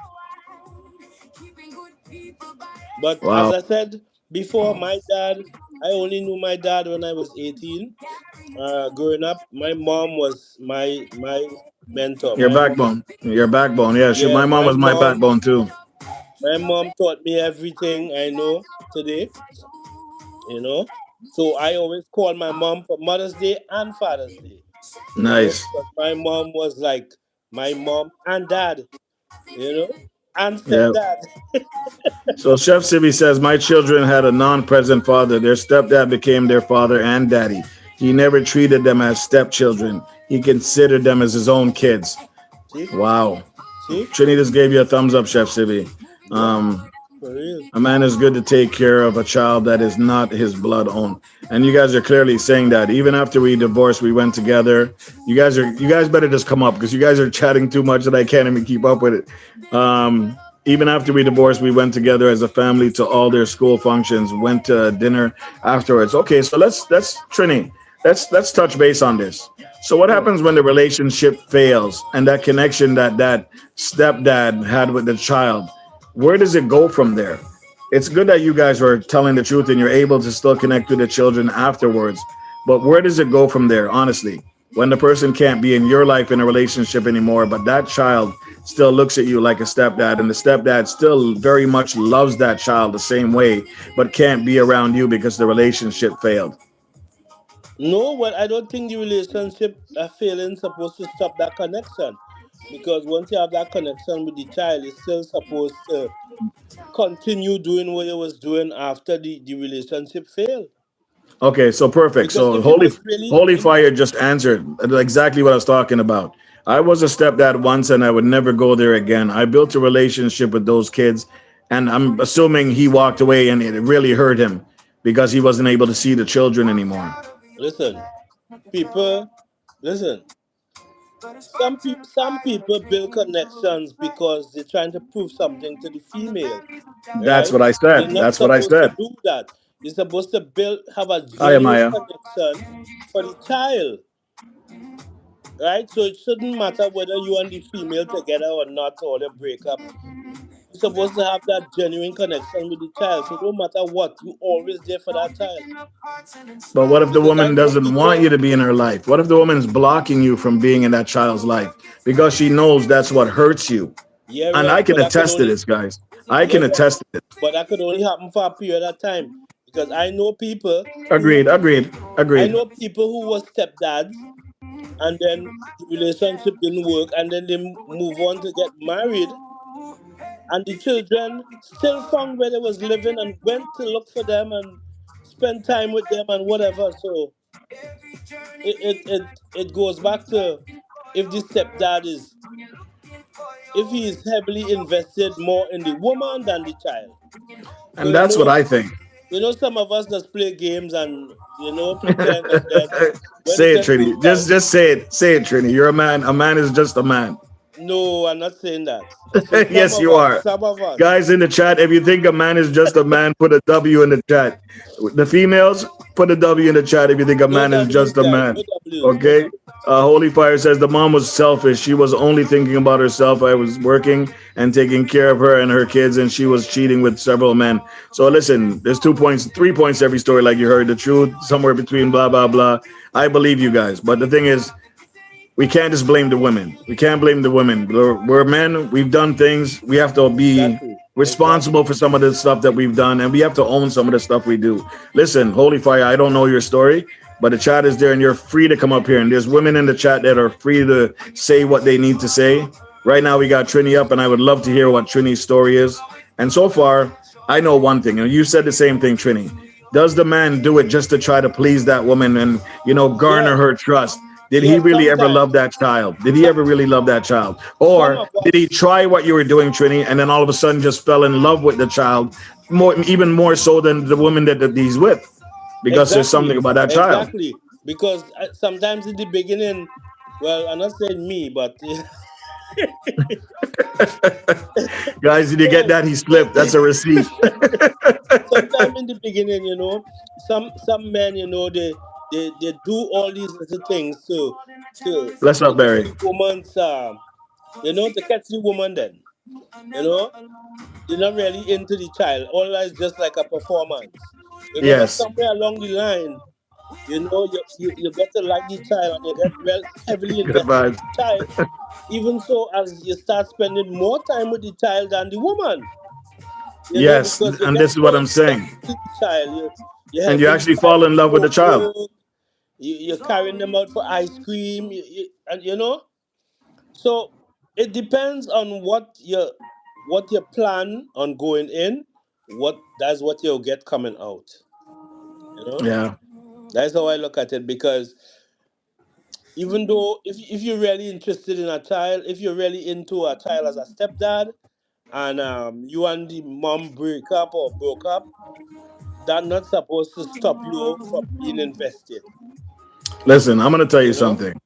But as Wow. I said before, my dad, I only knew my dad when I was 18. Growing up, my mom was my mentor. Your backbone. Your backbone. Yeah, shoot. Yeah, My mom was my backbone too. my mom taught me everything I know today, you know. So I always call my mom for Mother's Day and Father's Day, you know, Nice. because my mom was like my mom and dad, you know, and Yeah. stepdad. So Chef Sibi says, my children had a non-present father. Their stepdad became their father and daddy. He never treated them as stepchildren. He considered them as his own kids. See, Wow. see, Trini just gave you a thumbs up, Chef Sibi. yeah, Um, for real. a man is good to take care of a child that is not his blood own. And you guys are clearly saying that. Even after we divorced, we went together. You guys better just come up because you guys are chatting too much and I can't even keep up with it. Even after we divorced, we went together as a family to all their school functions, went to dinner afterwards. Okay, so let's Trini, let's touch base on this. So what Hmm. happens when the relationship fails and that connection that stepdad had with the child? Where does it go from there? It's good that you guys are telling the truth and you're able to still connect with the children afterwards. But where does it go from there, honestly? When the person can't be in your life in a relationship anymore, but that child still looks at you like a stepdad, and the stepdad still very much loves that child the same way, but can't be around you because the relationship failed. No, well, I don't think the relationship failing supposed to stop that connection, because once you have that connection with the child, it's still supposed to continue doing what it was doing after the relationship failed. Okay, so perfect. Because So if it was Holy Fire just answered exactly what I was talking about. I was a stepdad once and I would never go there again. I built a relationship with those kids and I'm assuming he walked away and it really hurt him because he wasn't able to see the children anymore. listen, people, listen. Some people build connections because they're trying to prove something to the female, That's right? what I You're said. not That's what I supposed to said. do that. You're supposed to have a Aya genuine Maya. connection for the child, right? So it shouldn't matter whether you and the female together or not, or they break up. You're supposed to have that genuine connection with the child. So no matter what, you always there for that child. But what if the Because I woman know doesn't want people. you to be in her life? What if the woman's blocking you from being in that child's life because she knows that's what hurts you? Yeah, And I Red, can but that could attest to only this, guys. I yeah, can Red, attest to this. but that could only happen for a period of time. Because Agreed, agreed, I agreed. know people who were stepdads, and then the relationship didn't work, and then they move on to get married, and the children still found where they was living and went to look for them and spend time with them and whatever. So it goes back to if the stepdad is if he is heavily invested more in the woman than the child. So And that's what I think. some of us just play games and pretend, and then when it Say it, just Trini. goes down. Just say it. Say it, Trini. You're a man. A man is just a man. No, I'm not saying that. I say some Yes, of you us, are. some of us. Guys in the chat, if you think a man is just a man, put a W in the chat. The females, Put a W in the chat if you think a No man is W's, just a guys. man. No W's. No Okay. W's. Holy Fire says the mom was selfish. She was only thinking about herself. I was working and taking care of her and her kids, and she was cheating with several men. So listen, there's 2 points, 3 points every story, like you heard. The truth somewhere between blah blah blah. I believe you guys, but the thing is, we can't just blame the women. We can't blame the women. We're men. We've done things. We have to be Exactly. responsible Exactly. for some of the stuff that we've done, and we have to own some of the stuff we do. Listen, Holy Fire, I don't know your story, but the chat is there, and you're free to come up here. And there's women in the chat that are free to say what they need to say. Right now, we got Trini up, and I would love to hear what Trini's story is. And so far, I know one thing, and you said the same thing, Trini. Does the man do it just to try to please that woman and garner Yes. her trust? Did he Yes. really ever love Sometimes. that child? Did he Some ever really love that child? some Or of did he us. try what you were doing, Trini, and then all of a sudden just fell in love with the child, even more so than the woman that he's with? Because there's something Exactly. about that child. Exactly. Because sometimes in the beginning, well, I'm not saying me, but Guys, did you get well, that? He slipped. That's a receipt. sometime in the beginning, some men, they do all these little things to Bless up, for Barry. the woman's to catch the woman. Then you know they're not really into the child. All that is just like a performance. But Yes. somewhere along the line, you get to like the child and you get well heavily Good invested in vibes. the child. Even so, as you start spending more time with the child than the woman, Yes. because you And get this is what so I'm saying. invested in the child, you're And you helping the actually child fall with in love with the child. homework, you're carrying them out for ice cream, and so it depends on what you plan on going in, that's what you'll get coming out. You know, Yeah. that's how I look at it because even though if you're really interested in a child, if you're really into a child as a stepdad, and you and the mom break up or broke up, that's not supposed to stop you from being invested. Listen, I'm going to tell you You know? something.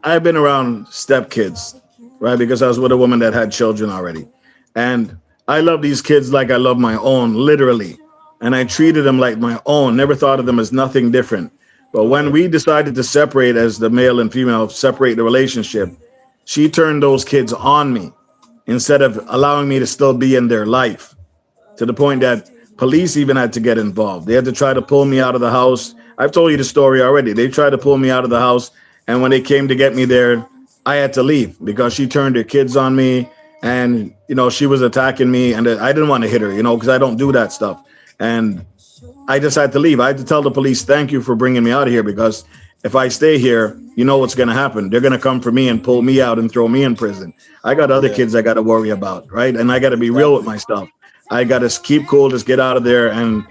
I've been around stepkids, right? Because I was with a woman that had children already. And I love these kids like I love my own, literally. And I treated them like my own, never thought of them as nothing different. But when Uh-huh. we decided to separate as the male and female, separate the relationship, she turned those kids on me instead of allowing me to still be in their life, to the point that police even had to get involved. They had to try to pull me out of the house. I've told you the story already. They tried to pull me out of the house, and when they came to get me there, I had to leave because she turned her kids on me, and she was attacking me, and I didn't want to hit her, because I don't do that stuff. And I just had to leave. I had to tell the police, "Thank you for bringing me out of here," because if I stay here, you know what's going to happen. They're going to come for me and pull me out and throw me in prison. I got other Yeah, kids I got to worry about, right? And I got to be real with exactly. myself. I got to keep cool, just get out of there. And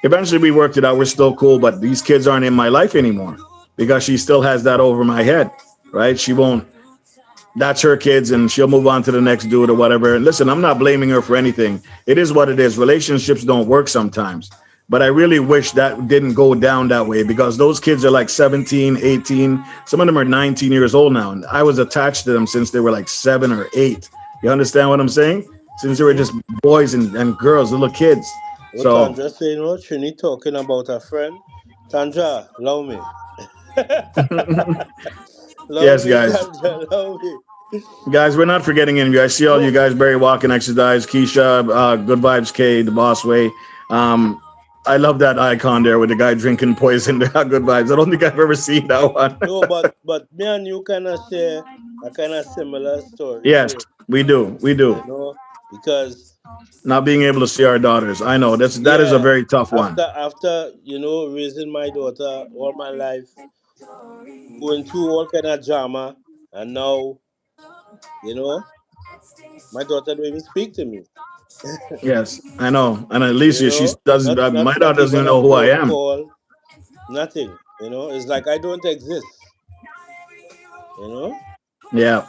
eventually we worked it out. We're still cool, but these kids aren't in my life anymore because she still has that over my head, right? She won't, that's her kids, and she'll move on to the next dude or whatever. And listen, I'm not blaming her for anything. It is what it is. Relationships don't work sometimes. But I really wish that didn't go down that way because those kids are like 17, 18. Some of them are 19 years old now. And I was attached to them since they were like 7 or 8. You understand what I'm saying? Since they were just boys and girls, little kids. What So, Tandra saying, Trini talking about her friend. Tandra, love me. Love yes, me, guys. Tandra, love me. Guys, we're not forgetting any of you. I see all you No, guys, Barry Walking Exercise, Keisha, Good Vibes K, The Boss Way. Um, I love that icon there with the guy drinking poison. Good Vibes. I don't think I've ever seen that one. no, but me and you kind of share a kind of similar story Yes, too. we do. We You do. know, because Not being able to see our daughters. I know that is a yeah, very tough one. after raising my daughter all my life, going through all kind of drama, and now you know my daughter don't even speak to me. Yes, I know. And at least she does. Not My not daughter not doesn't even even a know who I phone am. call, nothing. It's like I don't exist. You know, Yeah.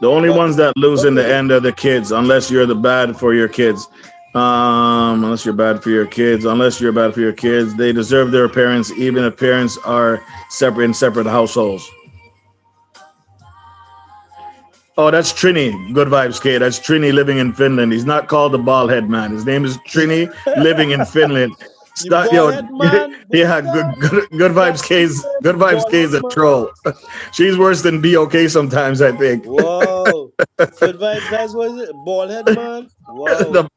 The only but ones that lose in the luckily, end are the kids, unless you're the bad for your kids. Unless you're bad for your kids, unless you're bad for your kids, they deserve their parents, even if parents are separate in separate households. Oh, that's Trini. Good vibes, K. That's Trini living in Finland. He's not called the bald head man. His name is Trini living in Finland. The Stop, bald yo, head man, this yeah, guy, good vibes, that's his K's. name, Good vibes, bald K's head a man. troll. She's worse than BOK sometimes, I think. Whoa. Good vibes, that's what is it? Bald head man? Wow. The-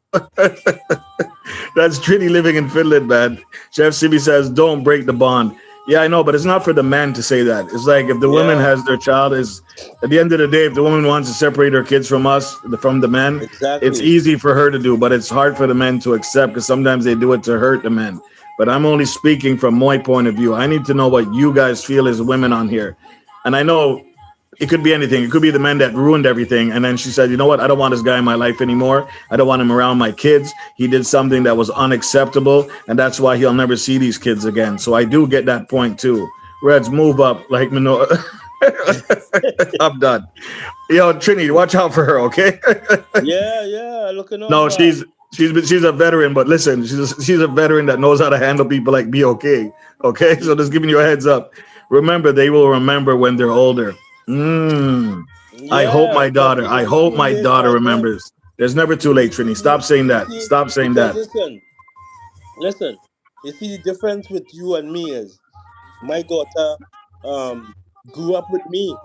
That's Trini living in Finland, man. Chef CB says, "Don't break the bond." Yeah, I know, but it's not for the man to say that. It's like if the woman Yeah, has their child, is at the end of the day, if the woman wants to separate her kids from us, from the men, it's exactly. easy for her to do, but it's hard for the men to accept because sometimes they do it to hurt the men. But I'm only speaking from my point of view. I need to know what you guys feel as women on here, and I know it could be anything. It could be the man that ruined everything. And then she said, you know what? I don't want this guy in my life anymore. I don't want him around my kids. He did something that was unacceptable. And that's why he'll never see these kids again. So I do get that point too. Reds, move up. Like, I'm done. Yo, Trini, watch out for her, okay? Yeah, yeah, looking out No, for her. she's a veteran, but listen, she's a veteran that knows how to handle people like BOK. Okay, so just giving you a heads up. Remember, they will remember when they're older. Mm. I hope Yeah, my but daughter. it I ain't hope too my late daughter right now. remembers. There's never too late, Trini. Stop saying You that. see, Stop saying because that. listen, you see the difference with you and me is my daughter um grew up with me,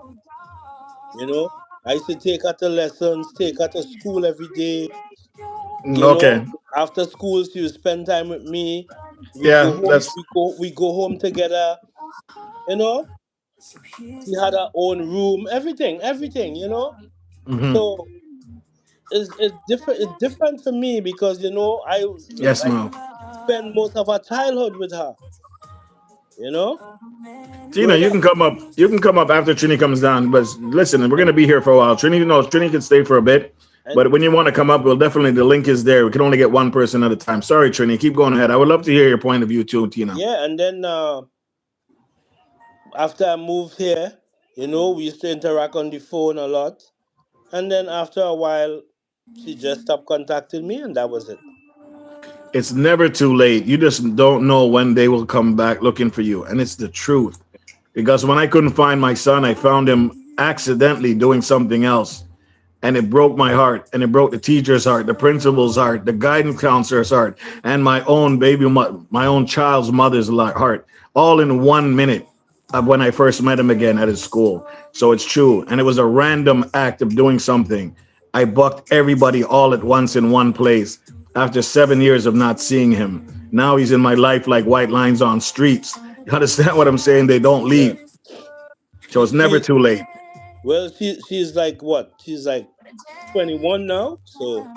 you know. I used to take her to lessons, take her to school every day, you know. Okay. After school she would spend time with me. We go Yeah, home, that's. we go home together, you know. She had her own room, everything, you know. Mhm. So it's different for me because I Yes, like ma'am. spend most of our childhood with her, you know. Tina, Growing you up, can come up. You can come up after Trini comes down. But listen, we're gonna be here for a while. Trini knows. Trini can stay for a bit. and But when you want to come up, we'll definitely. The link is there. We can only get one person at a time. Sorry, Trini. Keep going ahead. I would love to hear your point of view too, Tina. yeah, and then after I moved here, we used to interact on the phone a lot, and then after a while, she just stopped contacting me, and that was it. It's never too late. You just don't know when they will come back looking for you, and it's the truth. Because when I couldn't find my son, I found him accidentally doing something else. And it broke my heart. And it broke the teacher's heart, the principal's heart, the guidance counselor's heart, and my own my own child's mother's heart, all in 1 minute of when I first met him again at his school. So it's true. And it was a random act of doing something. I bucked everybody all at once in one place after 7 years of not seeing him. Now he's in my life like white lines on streets. You understand what I'm saying? They don't Yeah, leave. So it's never she too late. well, she's like what? She's like 21 now, so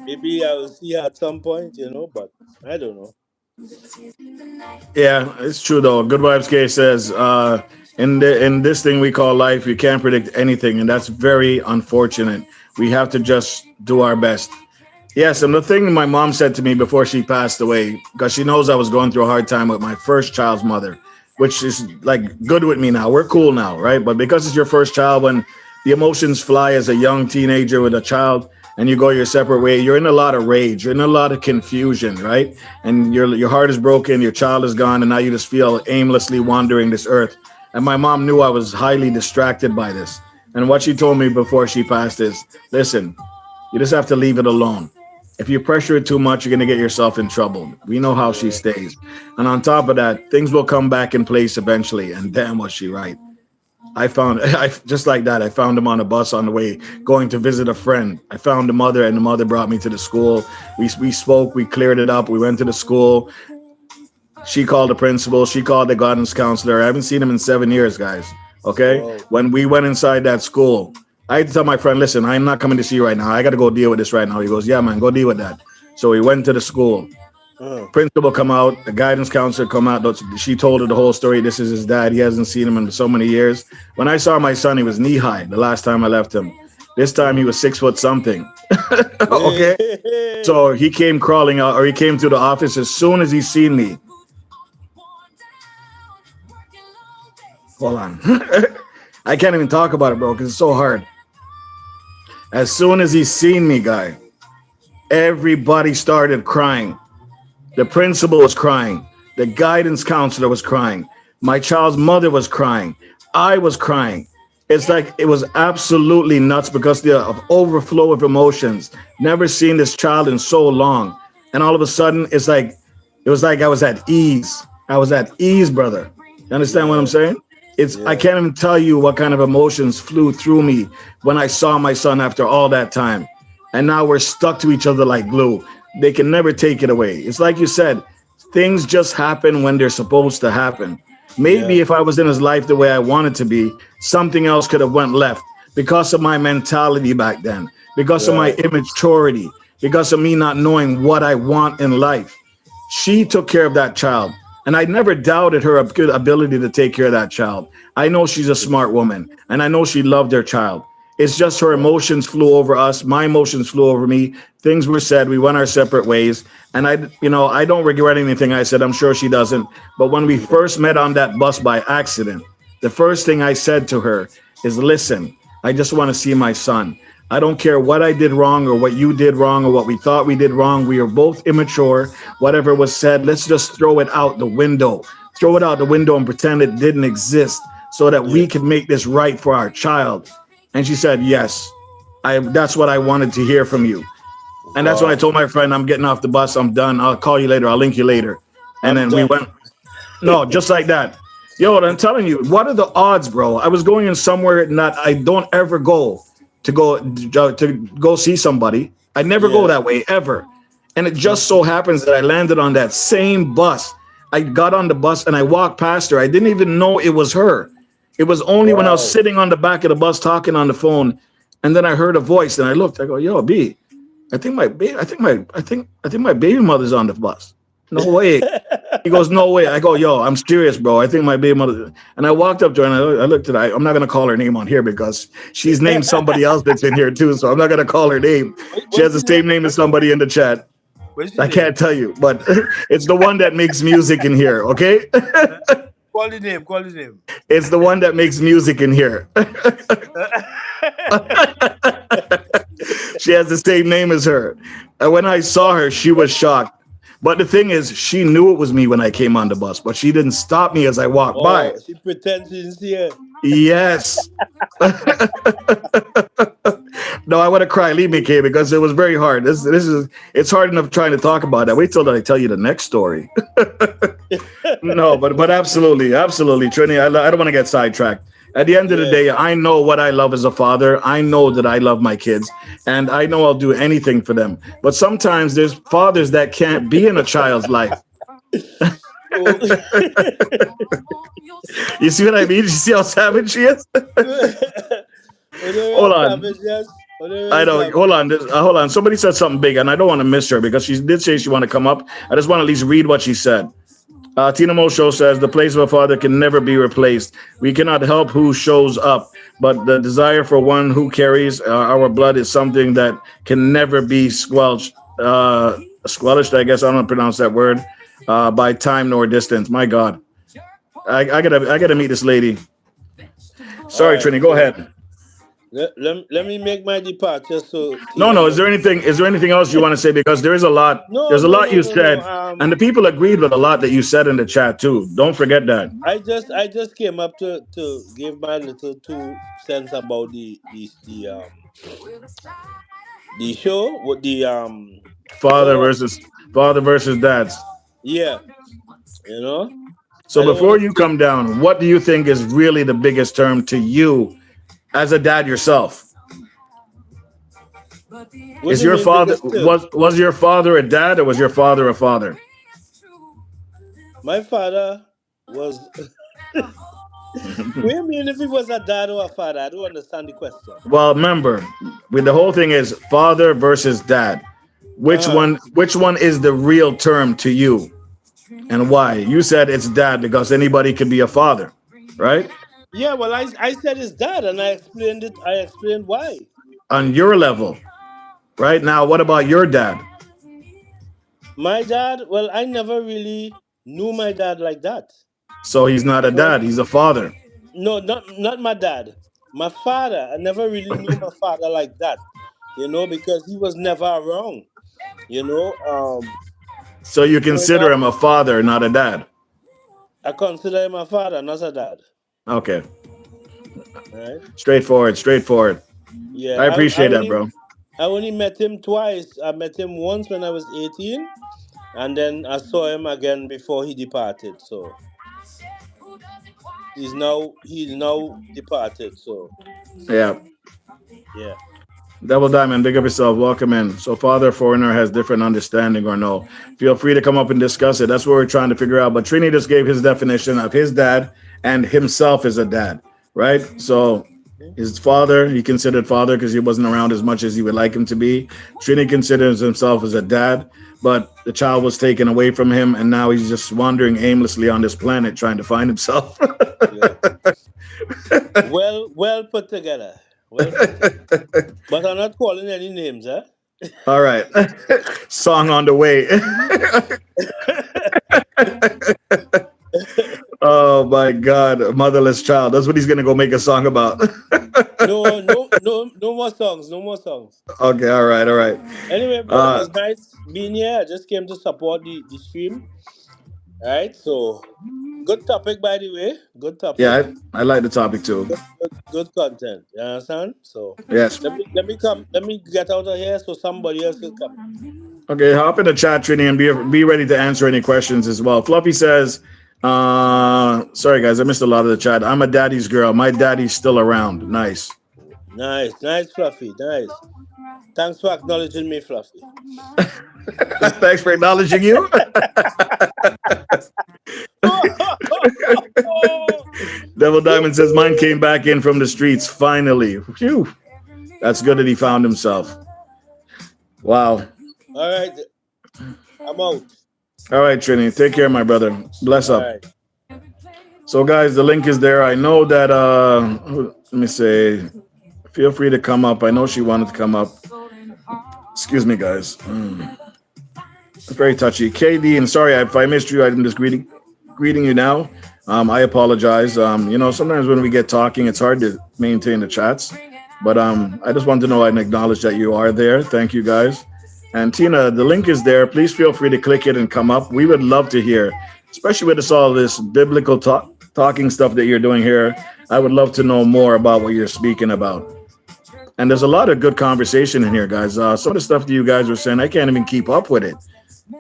maybe I will see her at some point, but I don't know. Yeah, it's true though. Good Vibes K says, in this thing we call life, you can't predict anything, and that's very unfortunate. We have to just do our best. Yes, and the thing my mom said to me before she passed away, because she knows I was going through a hard time with my first child's mother, which is like good with me now. We're cool now, right? But because it's your first child, when the emotions fly as a young teenager with a child and you go your separate way, you're in a lot of rage, you're in a lot of confusion, right? And your heart is broken, your child is gone, and now you just feel aimlessly wandering this earth. And my mom knew I was highly distracted by this. And what she told me before she passed is, listen, you just have to leave it alone. If you pressure it too much, you're going to get yourself in trouble. We know how she Yeah. stays. And on top of that, things will come back in place eventually. And damn, was she right. I found, I just like that, I found him on a bus on the way going to visit a friend. I found the mother, and the mother brought me to the school. We spoke, we cleared it up. We went to the school. She called the principal. She called the guidance counselor. I haven't seen him in 7 years, guys. Okay. Wow. When we went inside that school, I had to tell my friend, listen, I'm not coming to see you right now. I got to go deal with this right now. He goes, yeah, man, go deal with that. So we went to the school. Uh, Principal come out, the guidance counselor come out. She told her the whole story. This is his dad. He hasn't seen him in so many years. When I saw my son, he was knee high the last time I left him. This time he was 6 foot something. Okay. So he came crawling out, or he came to the office as soon as he seen me. Hold on. I can't even talk about it, bro, because it's so hard. As soon as he seen me, guy, everybody started crying. The principal was crying. The guidance counselor was crying. My child's mother was crying. I was crying. It's like it was absolutely nuts because of overflow of emotions. Never seen this child in so long, and all of a sudden, it was like I was at ease. I was at ease, brother. You understand what I'm Yeah, saying? It's I yeah, can't even tell you what kind of emotions flew through me when I saw my son after all that time, and now we're stuck to each other like glue. They can never take it away. It's like you said, things just happen when they're supposed to happen. yeah, Maybe if I was in his life the way I wanted to be, something else could have went left because of my mentality back then, because of my right. immaturity, because of me not knowing what I want in life. She took care of that child. And I never doubted her good ability to take care of that child. I know she's a smart woman and I know she loved her child. It's just her Yeah, emotions flew over us. My emotions flew over me. Things were said. We went our separate ways. And I don't regret anything I said. I'm sure she doesn't. But when we yeah, first met on that bus by accident, the first thing I said to her is, listen, I just want to see my son. I don't care what I did wrong or what you did wrong or what we thought we did wrong. We are both immature. Whatever was said, let's just throw it out the window. Throw it out the window and pretend it didn't exist so that yeah. we can make this right for our child. And she said, yes, that's what I wanted to hear from you. And that's when I Wow. told my friend, I'm getting off the bus. I'm done. I'll call you later. I'll link you later. And I'm then we done. went, no, just like that. Yo, I'm telling you, what are the odds, bro? I was going in somewhere that I don't ever go to go see somebody. I never go Yeah. that way ever. And it just Mhm. so happens that I landed on that same bus. I got on the bus and I walked past her. I didn't even know it was her. It was only when I was Wow. sitting on the back of the bus talking on the phone, and then I heard a voice and I looked. I go, "Yo, B, I think my baby mother's on the bus." No way. He goes, no way. I go, yo, I'm serious, bro. I think my baby mother. And I walked up to her and I looked at her. I'm not going to call her name on here because she's named somebody else that's in here too. So I'm not going to call her name. She has What's the the name? same name as somebody in the chat. What's the I name? can't tell you, but it's the one that makes music in here. Okay. Call the name. Call the name. It's the one that makes music in here. She has the same name as her. And when I saw her, she was shocked. But the thing is, she knew it was me when I came on the bus, but she didn't stop me as I walked by. Oh, she pretends she's here. Yes. No, I want to cry. Leave me, Kay, because it was very hard. This is it's hard enough trying to talk about that. Wait till I tell you the next story. No, but absolutely, absolutely, Trini. I don't want to get sidetracked. At the end of the Yeah. day, I know what I love as a father. I know that I love my kids, and I know I'll do anything for them. But sometimes there's fathers that can't be in a child's life. Oh. You see what I mean? You see how savage she is? Honorary Hold on. savage, yes. I Honorary know. savage. Hold on. Hold on. Somebody said something big, and I don't want to miss her because she did say she want to come up. I just want to at least read what she said. Tina Mosho says the place of a father can never be replaced. We cannot help who shows up, but the desire for one who carries our blood is something that can never be squelched. Squelched, I guess I don't pronounce that word. By time nor distance. My God, I gotta meet this lady. All Sorry, right. Trini. Go So ahead. let me make my departure so No, Tina no. Is can. there anything? Is there anything else you want to say? Because there is a lot. No, There's a no, lot no, you no, no. said, and the people agreed with a lot that you said in the chat too. Don't forget that. I just came up to give my little 2 cents about the show with the Father so versus father versus dads. yeah, you know. So I don't before want you to take. come down, what do you think is really the biggest term to you as a dad yourself? What do Is you your mean father biggest term? was your father a dad or was your father a father? My father was. What do you mean if he was a dad or a father? I don't understand the question. Well, remember, with the whole thing is father versus dad. Uh Which huh. one is the real term to you and why? You said it's dad because anybody could be a father, right? Yeah, well, I said his dad, and I explained it. I explained why. On your level, right? Now, what about your dad? My dad. Well, I never really knew my dad like that. So he's not a You know. dad, he's a father. No, not my dad. My father. I never really knew my father like that. Because he was never around. You know. So you Growing consider up, him a father, not a dad. I consider him my father, not a dad. Okay. Right? Straightforward. Yeah, I appreciate that, bro. I only met him twice. I met him once when I was 18, and then I saw him again before he departed. So he's now departed. So Yeah. yeah. Double Diamond, big up yourself. Welcome in. So, father, foreigner has different understanding or no? Feel free to come up and discuss it. That's what we're trying to figure out. But Trini just gave his definition of his dad and himself as a dad, right? So, his father, he considered father because he wasn't around as much as he would like him to be. Trini considers himself as a dad, but the child was taken away from him, and now he's just wandering aimlessly on this planet trying to find himself. Yeah. Well put together. Well put together. But I'm not calling any names, huh? All right. Song on the way. Oh my God, motherless child. That's what he's gonna go make a song about. No more songs. No more songs. Okay, all right. Anyway, bro, it was nice being here. I just came to support the stream. All right, so good topic, by the way. Good topic. Yeah, I like the topic too. Good content. You understand? So Yes. let me get out of here so somebody else can come. Okay, hop in the chat, Trini, and be ready to answer any questions as well. Fluffy says, sorry guys, I missed a lot of the chat. I'm a daddy's girl. My daddy's still around. Nice. Nice, Fluffy. Nice. Thanks for acknowledging me, Fluffy. Thanks for acknowledging you. Devil Diamond says mine came back in from the streets finally. Phew. That's good that he found himself. Wow. All right. I'm out. All right, Trini. Take care, my brother. Bless up. Right. So, guys, the link is there. I know that, let me say, feel free to come up. I know she wanted to come up. Excuse me, guys. It's very touchy. KD, and sorry if I missed you. I'm just greeting you now. I apologize. Sometimes when we get talking, it's hard to maintain the chats. But I just want to know and acknowledge that you are there. Thank you, guys. And Tina, the link is there. Please feel free to click it and come up. We would love to hear, especially with all this biblical talking stuff that you're doing here. I would love to know more about what you're speaking about. And there's a lot of good conversation in here, guys. Some of the stuff that you guys were saying, I can't even keep up with it.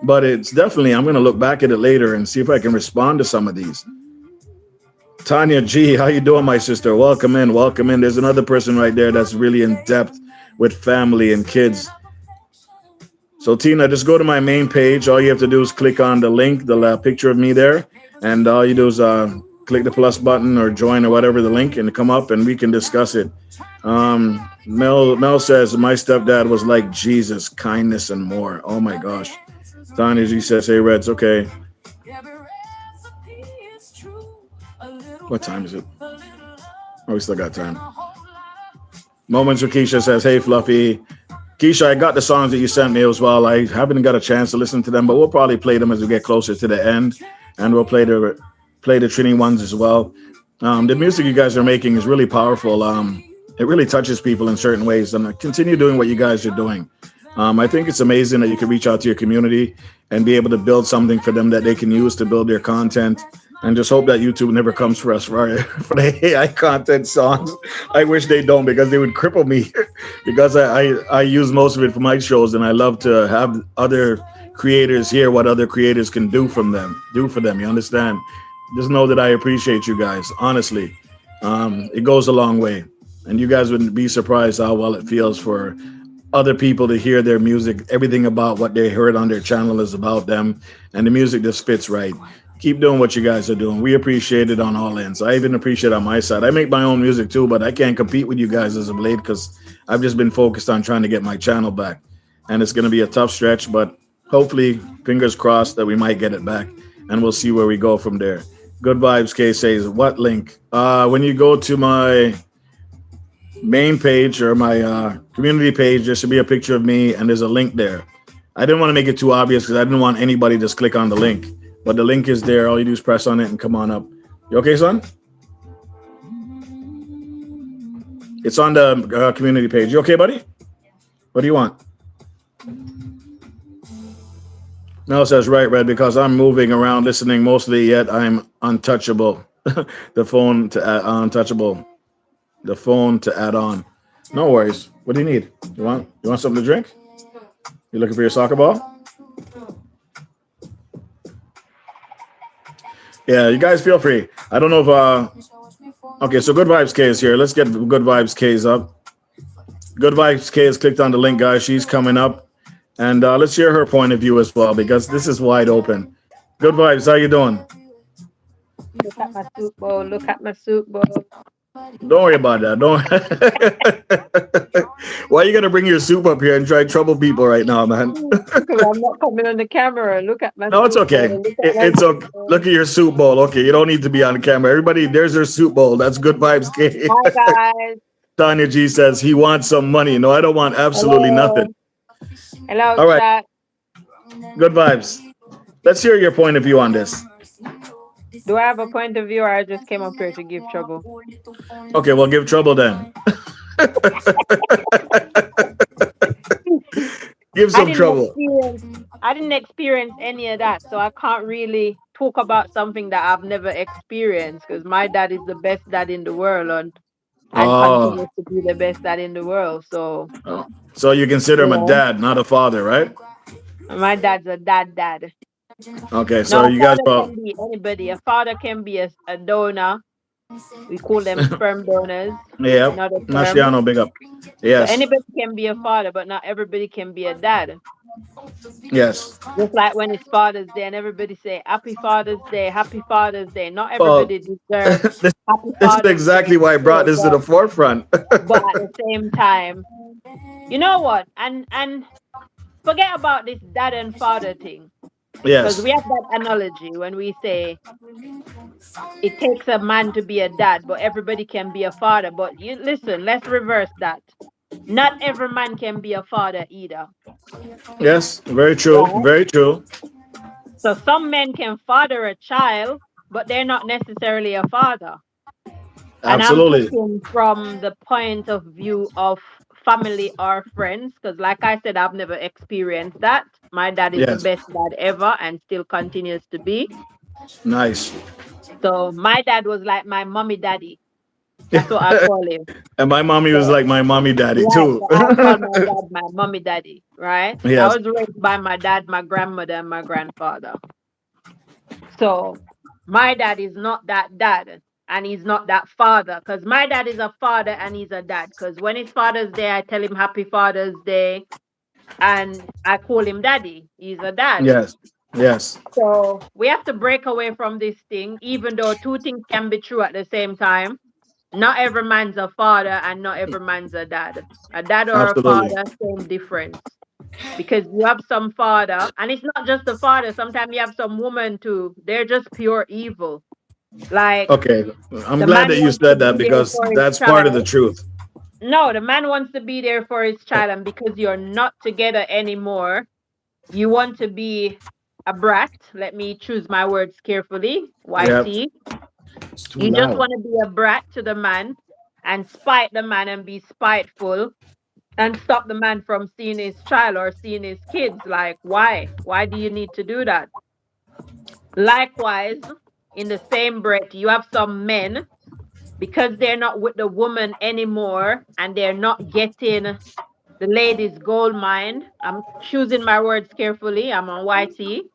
But it's definitely, I'm going to look back at it later and see if I can respond to some of these. Tanya G, how you doing, my sister? Welcome in. There's another person right there that's really in depth with family and kids. So Tina, just go to my main page. All you have to do is click on the link, the picture of me there. And all you do is click the plus button or join or whatever the link and come up and we can discuss it. Mel says, my stepdad was like Jesus, kindness and more. Oh my gosh. Tanya G says, hey, Reds, okay. What time is it? Oh, we still got time. Moments with Keisha says, hey, Fluffy. Keisha, I got the songs that you sent me as well. I haven't got a chance to listen to them, but we'll probably play them as we get closer to the end. And we'll play the Trini ones as well. The music you guys are making is really powerful. It really touches people in certain ways. And continue doing what you guys are doing. I think it's amazing that you can reach out to your community and be able to build something for them that they can use to build their content. And just hope that YouTube never comes for us for the AI content songs. I wish they don't, because they would cripple me because I use most of it for my shows, and I love to have other creators hear what other creators can do for them. You understand? Just know that I appreciate you guys. Honestly, it goes a long way, and you guys wouldn't be surprised how well it feels for other people to hear their music. Everything about what they heard on their channel is about them, and the music just fits right. Keep doing what you guys are doing. We appreciate it on all ends. I even appreciate it on my side. I make my own music too, but I can't compete with you guys as of late because I've just been focused on trying to get my channel back. And it's going to be a tough stretch, but hopefully, fingers crossed that we might get it back. And we'll see where we go from there. Good Vibes K says, what link? When you go to my main page or my community page, there should be a picture of me and there's a link there. I didn't want to make it too obvious because I didn't want anybody to just click on the link. But the link is there. All you do is press on it and come on up. You okay, son? It's on the community page. You okay, buddy? What do you want? Mel says, right, Red, because I'm moving around listening mostly, yet I'm untouchable. The phone to untouchable. the phone to add on. No worries. What do you need? You want something to drink? You looking for your soccer ball? Yeah, you guys feel free. I don't know if okay, so Good Vibes K is here. Let's get Good Vibes K's up. Good Vibes K has clicked on the link, guys. She's coming up. And let's hear her point of view as well, because this is wide open. Good Vibes, how you doing? Look at my soup bowl. Look at my soup bowl. Don't worry about that. Don't. Why are you gonna bring your soup up here and try to trouble people right now, man? Because I'm not coming on the camera. Look at my No, it's soup okay. bowl. Look at my It's soup okay. bowl. Look at your soup bowl. Okay, you don't need to be on camera. Everybody, there's their soup bowl. That's Good Vibes K. Hi, guys. Tanya G says he wants some money. No, I don't want absolutely Hello. nothing. Hello, All right. chat. Good Vibes. Let's hear your point of view on this. Do I have a point of view or I just came up here to give trouble? Okay, well, give trouble then. Give some trouble. I didn't experience any of that, so I can't really talk about something that I've never experienced because my dad is the best dad in the world and continues to be the best dad in the world. So you consider him a dad, not a father, right? my dad's a dad. Okay, so No, you guys father can be anybody. A father can be a donor. We call them sperm donors. yeah, Not a sperm. Nasciano, big up. So Yes, anybody can be a father, but not everybody can be a dad. yes. Just like when it's Father's Day and everybody say Happy Father's Day, Happy Father's Day. Not Well, everybody deserves this, Happy this is Father's exactly Day. why I brought this to the forefront. But at the same time, you know what? And forget about this dad and father thing. Because Yes, we have that analogy when we say it takes a man to be a dad, but everybody can be a father. But you listen, let's reverse that. Not every man can be a father either. yes. Very true. Right? Very true. So some men can father a child, but they're not necessarily a father. And I'm Absolutely. talking from the point of view of family or friends, because like I said, I've never experienced that. My dad is the Yes. best dad ever and still continues to be. Nice. So my dad was like my mommy daddy. That's what I call him. And my mommy was like my mommy daddy Yeah, too. so I call my dad my mommy daddy, right? I Yes. was raised by my dad, my grandmother, and my grandfather. So my dad is not that dad and he's not that father because my dad is a father and he's a dad because when it's Father's Day, I tell him Happy Father's Day and I call him daddy. He's a dad. Yes. Yes. So we have to break away from this thing, even though two things can be true at the same time. Not every man's a father and not every man's a dad. A dad or Absolutely. a father, same difference. Because you have some father, and it's not just the father. Sometimes you have some woman too. They're just pure evil. Like Okay. I'm the glad man that you wants to said be that there because for his that's part of the child. truth. No, the man wants to be there for his child, and because you're not together anymore, you want to be a brat. Let me choose my words carefully. Yeah. YT. It's too You just loud. want to be a brat to the man and spite the man and be spiteful and stop the man from seeing his child or seeing his kids. Like, why? Why do you need to do that? Likewise, in the same breath, you have some men because they're not with the woman anymore and they're not getting the lady's gold mine. I'm choosing my words carefully. I'm on YT.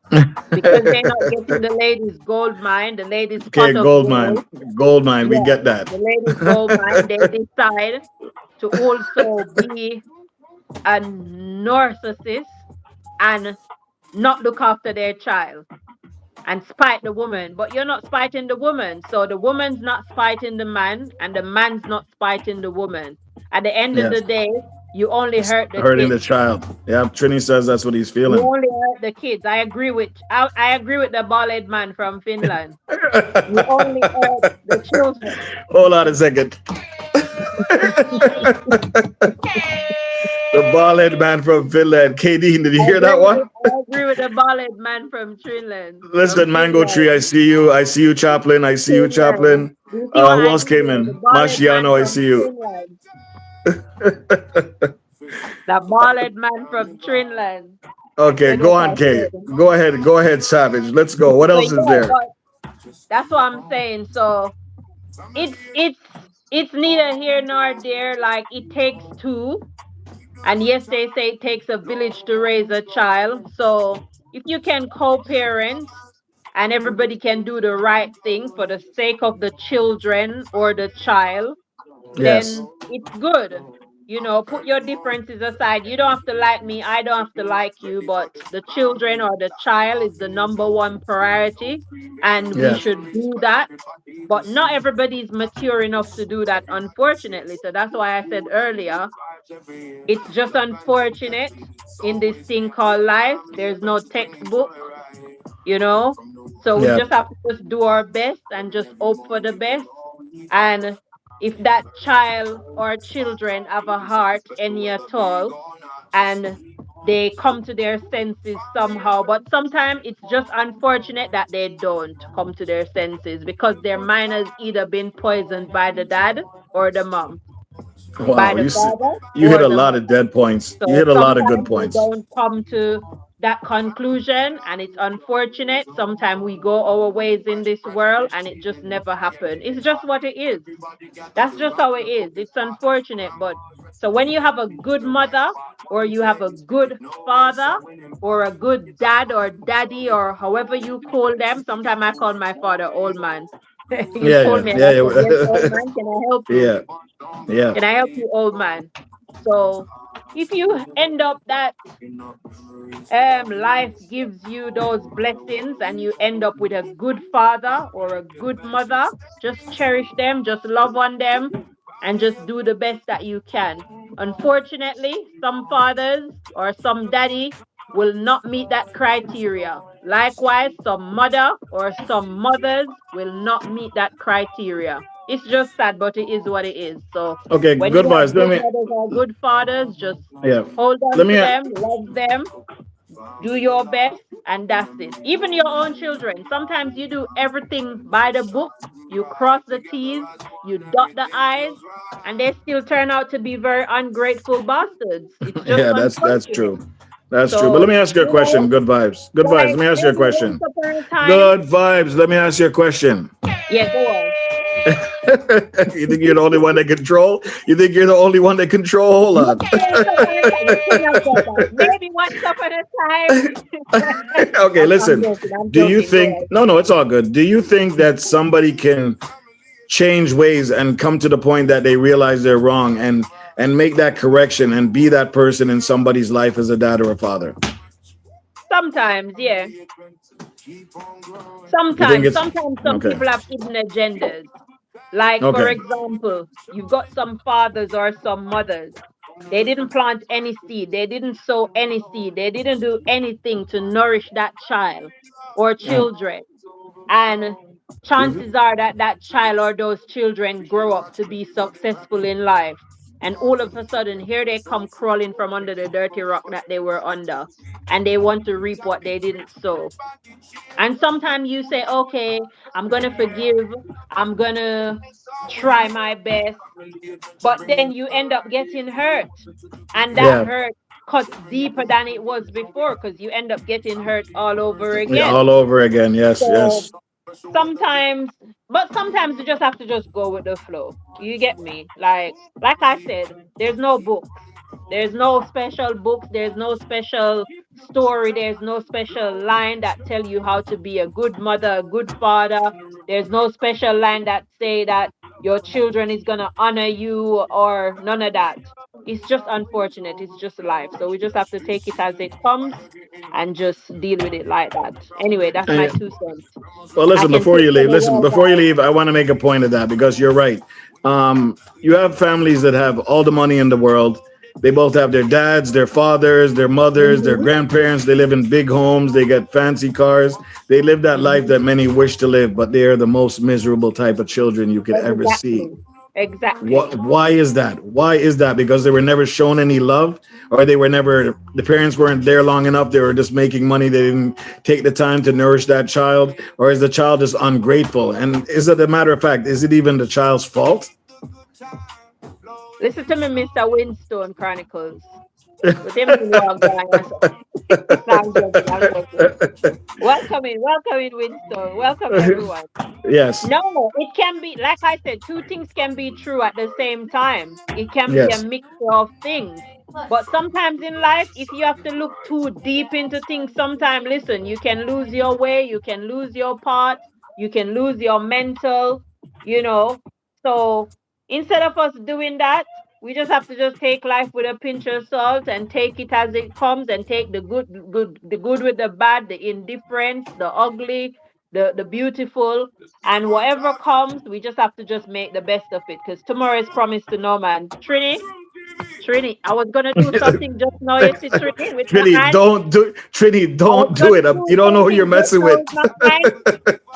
Because they're not getting the lady's gold mine, the lady's pot Okay, of gold mine. gold. Gold mine. We Yeah, get that. the lady's gold mine. They decide to also be a narcissist and not look after their child and spite the woman. But you're not spiting the woman. So the woman's not spiting the man and the man's not spiting the woman. At the end of Yes. the day, you only hurt the Hurting the kids. child. Yeah, Trini says that's what he's You feeling. only hurt the kids. I agree with the bald-headed man from Finland. You only hurt the children. Hold on a second. The bald-headed man from Finland. KD, did you hear that one? I agree with the bald-headed man from Trinland. Listen, Mango Tree, I see you. I see you, Chaplin. I see you, Chaplin. You see what Who I else came mean? in? The bald-headed man Marciano, I from see you. Trinland. The bald-headed man from Trinland. Okay, That's go what I on, Kay. said. Go ahead, Savage. Let's go. What So else is yeah, there? but that's what I'm saying. So it's it's neither here nor there. Like it takes two. And yes, they say it takes a village to raise a child. So if you can co-parent and everybody can do the right thing for the sake of the children or the child, Yes. then it's good. You know, put your differences aside. You don't have to like me, I don't have to like you, but the children or the child is the number one priority, and we Yes. should do that. But not everybody is mature enough to do that, unfortunately. So that's why I said earlier, it's just unfortunate in this thing called life. There's no textbook, you know. So we Yeah. just have to just do our best and just hope for the best. And if that child or children have a heart any at all, and they come to their senses somehow, but sometimes it's just unfortunate that they don't come to their senses because their mind has either been poisoned by the dad or the mom, by Wow. the You see, father you hit or a the lot mother. of dead points. You So hit a lot of good sometimes we points. don't come to that conclusion, and it's unfortunate. Sometimes we go our ways in this world and it just never happened. It's just what it is. That's just how it is. It's unfortunate. But so when you have a good mother or you have a good father or a good dad or daddy or however you call them, sometimes I call my father old man. You Yeah. call Yeah. me and Yeah. I said, yes, old Yeah. man, can I help you? Yeah. Yeah. Can I help you, old man? So if you end up that life gives you those blessings and you end up with a good father or a good mother, just cherish them, just love on them, and just do the best that you can. Unfortunately, some fathers or some daddy will not meet that criteria. Likewise, some mother or some mothers will not meet that criteria. It's just sad, but it is what it is. So Okay. when Good you have vibes. Let good me. mothers or good fathers, just Yeah. hold on Let to me. them, love them, do your best, and that's it. Even your own children, sometimes you do everything by the book, you cross the t's, you dot the i's, and they still turn out to be very ungrateful bastards. It's just Yeah. That's unfortunate. true. That's true. But let So me ask you a you question. know, Good vibes. Good vibes. Let like me ask you a maybe once question. upon a time. Good vibes. Let me ask you a question. Yeah, go on. You think you're the only one that control? You think you're the only one that control? Hold on. Maybe once upon a time, you couldn't have said that. Maybe once upon a time. Okay, I'm listen. joking, I'm Do you joking, go think? on. No, no, it's all good. Do you think that somebody can change ways and come to the point that they realize they're wrong and make that correction and be that person in somebody's life as a dad or a father? Sometimes, yeah. You think it's Sometimes some okay? people have hidden agendas. Like, for Okay. example, you've got some fathers or some mothers. They didn't plant any seed. They didn't sow any seed. They didn't do anything to nourish that child or Mm. children. And chances are that that child or those children grow up to be successful in life. And all of a sudden, here they come crawling from under the dirty rock that they were under. And they want to reap what they didn't sow. And sometimes you say, okay, I'm going to forgive, I'm going to try my best. But then you end up getting hurt. And that Yeah. hurt cuts deeper than it was before because you end up getting hurt all over Yeah. again. All over again. Yes. So Yes. sometimes, but sometimes you just have to just go with the flow. You get me? Like I said, there's no books. There's no special books. There's no special story. There's no special line that tell you how to be a good mother, a good father. There's no special line that say that your children is gonna honor you or none of that. It's just unfortunate. It's just life. So we just have to take it as it comes and just deal with it like that. Anyway, that's my And 2 cents. well, I listen, can before take you leave, any listen, more, before you guys. leave, I want to make a point of that because you're right. You have families that have all the money in the world. They both have their dads, their fathers, their mothers, their Mm-hmm. grandparents. They live in big homes. They get fancy cars. They live that life Mm-hmm. that many wish to live, but they are the most miserable type of children you could ever see. Exactly. Exactly. What? Why is that? Why is that? Because they were never shown any love, or they were never. The parents weren't there long enough. They were just making money. They didn't take the time to nourish that child, or is the child just ungrateful? And is it a matter of fact? Is it even the child's fault? Listen to me, Mr. Winstone Chronicles. With him to walk down and so, no, I'm joking, I'm joking. Welcome in, Winston. Welcome everyone. Yes. No, it can be, like I said, two things can be true at the same time. It can be a Yes. mixture of things. But sometimes in life, if you have to look too deep into things, sometimes, listen, you can lose your way, you can lose your part, you can lose your mental, you know. So instead of us doing that, we just have to just take life with a pinch of salt and take it as it comes and take the good with the bad, the indifference, the ugly, the beautiful, and whatever comes, we just have to just make the best of it. Because tomorrow is promised to no man. Trini, I was gonna do something just now, you see, Trini, with my Trini, hand. don't do Trini, I was don't do gonna it. do You don't know who you're something just messing now with.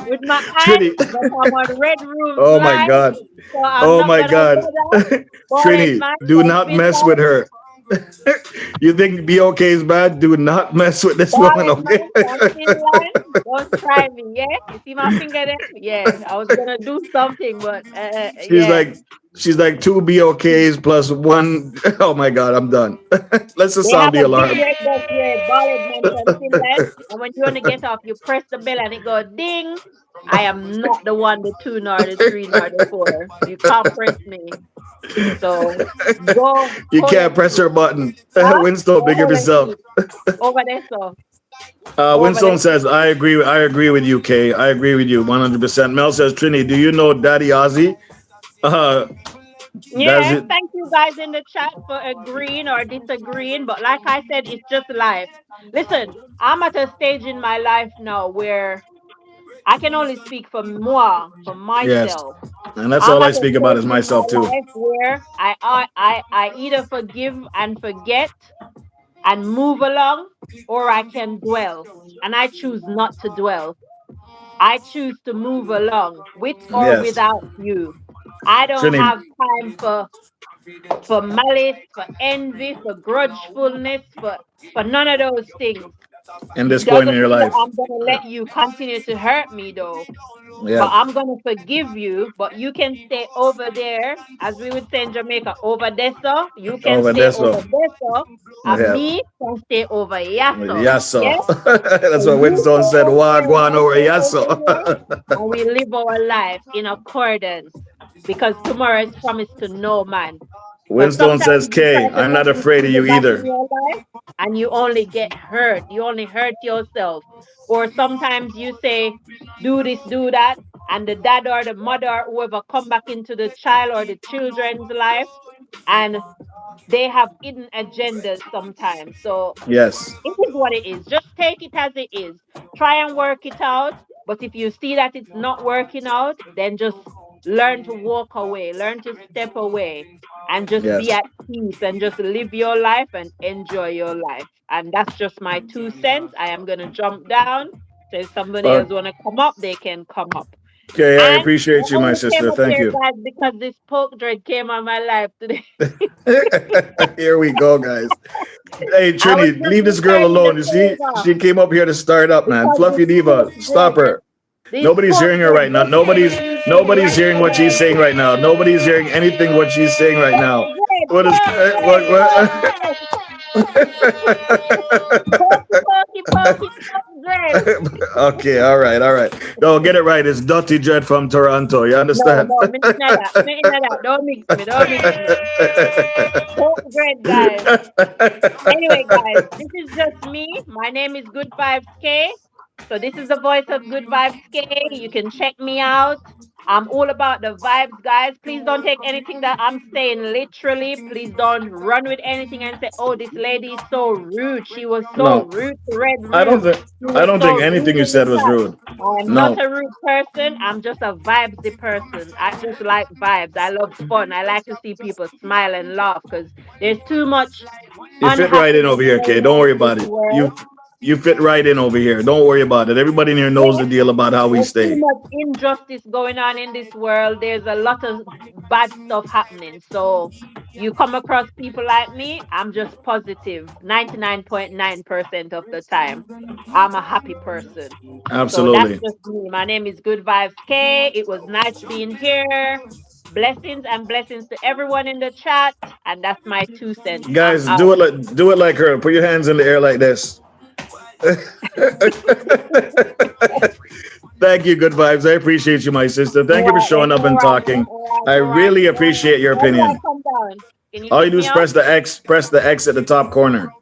with my hand, Trini. but I'm on Red Rooms Oh my Live, God. so I'm Oh not my gonna do God. that. But it Trini, might do just not be mess with like, her. You think BOK is bad? Do not mess with this woman, darling okay? man from Finland, don't try me, yeah? You see my finger there? Yeah, I was gonna do something, but She's yeah. like she's like two BOKs plus one. Oh my God, I'm done. Let's just They sound have the a big alarm. red bus here, bald man from Finland. And when you want to get off, you press the bell and it goes ding. I am not the one, the two, nor the three, nor the four. You can't press me. So go You hold your can't press peace. her button. Huh? Winston, Go big up hold your yourself. peace. Over there, so. Over there. Winstone says, I agree. I agree with you, Kay. I agree with you 100%. Mel says, Trini, do you know Daddy Ozzy? Uh, does Yeah, it? thank you guys in the chat for agreeing or disagreeing. But like I said, it's just life. Listen, I'm at a stage in my life now where I can only speak for moi, for Yes. myself. And that's I'm all at I a speak about is stage in my myself, too. life where I either forgive and forget and move along, or I can dwell. And I choose not to dwell. I choose to move along with or Yes. without you. I don't Trini, have time for malice, for envy, for grudgefulness, for none of those things. in this It point in doesn't your mean that life. I'm gonna let you continue to hurt me though. But Yeah. I'm gonna forgive you, but you can stay over there, as we would say in Jamaica, over there, so you can Over stay there, over so. there, so and Yeah. me can stay over here, so Yes, sir. yes. That's So what you Winston stay said. over there and Wagwan I over. stay Yes, over sir. here, and we live our life in accordance because tomorrow is promised to no man. Because Winston sometimes says, you try Kay, to I'm let not these afraid of people you back in either. your life and you only get hurt. You only hurt yourself. Or sometimes you say, do this, do that, and the dad or the mother or whoever come back into the child or the children's life and they have hidden agendas sometimes. So Yes. it is what it is. Just take it as it is. Try and work it out. But if you see that it's not working out, then just learn to walk away, learn to step away, and just be Yes. at peace and just live your life and enjoy your life. And that's just my 2 cents. I am going to jump down. So if somebody else want to come up, they can come up. Okay, I And I appreciate you, my only came sister. up Thank here, you. guys, because this poke dread came on my life today. Here we go, guys. Hey, I was Trini, just leave this girl returning the alone. You see, favor. she came up here to start up, man. Because Fluffy Diva, stop her. this Nobody's pork hearing her bread right now. just came in Nobody's right hearing what she's away. saying right now. Nobody's hearing anything what she's saying right Pork now. bread, What is pork bread, what? pork bread. Pork bread. Okay, all right, all right. No, get it right. It's Dutty Dread from Toronto. You No, understand? no, me not that. Me not that. Don't mix me. Don't mix me. Pork bread, guys. Anyway, guys, this is just me. My name is Good Vibes K. So this is the voice of Good Vibes K. You can check me out. I'm all about the vibes, guys. Please don't take anything that I'm saying literally. Please don't run with anything and say, "Oh, this lady is so rude. She was so No, rude to Red I don't Room. think She was so anything rude you in the said was chat." rude. I'm not No, a rude person. I'm just a vibesy person. I just like vibes. I love fun. I like to see people smile and laugh because there's too much you fit right in unhappiness over here, Kay. going Don't on worry in this about it. world. You fit right in over here. Don't worry about it. Everybody in here knows Yeah, the deal about how we there's too stay. much injustice going on in this world. There's a lot of bad stuff happening. So you come across people like me, I'm just positive 99.9% of the time. I'm a happy person. So that's Absolutely. just me. My name is Good Vibes K. It was nice being here. Blessings and blessings to everyone in the chat. And that's my 2 cents. I'm Guys, out. do it like her. Put your hands in the air like this. Thank you, good vibes. I appreciate you, my sister. All Thank you for right, showing then. up All and right, then. talking. All right, I all right. really All right. appreciate your How do I opinion. come down? Can you All you kick do me is out? press the X at the top corner.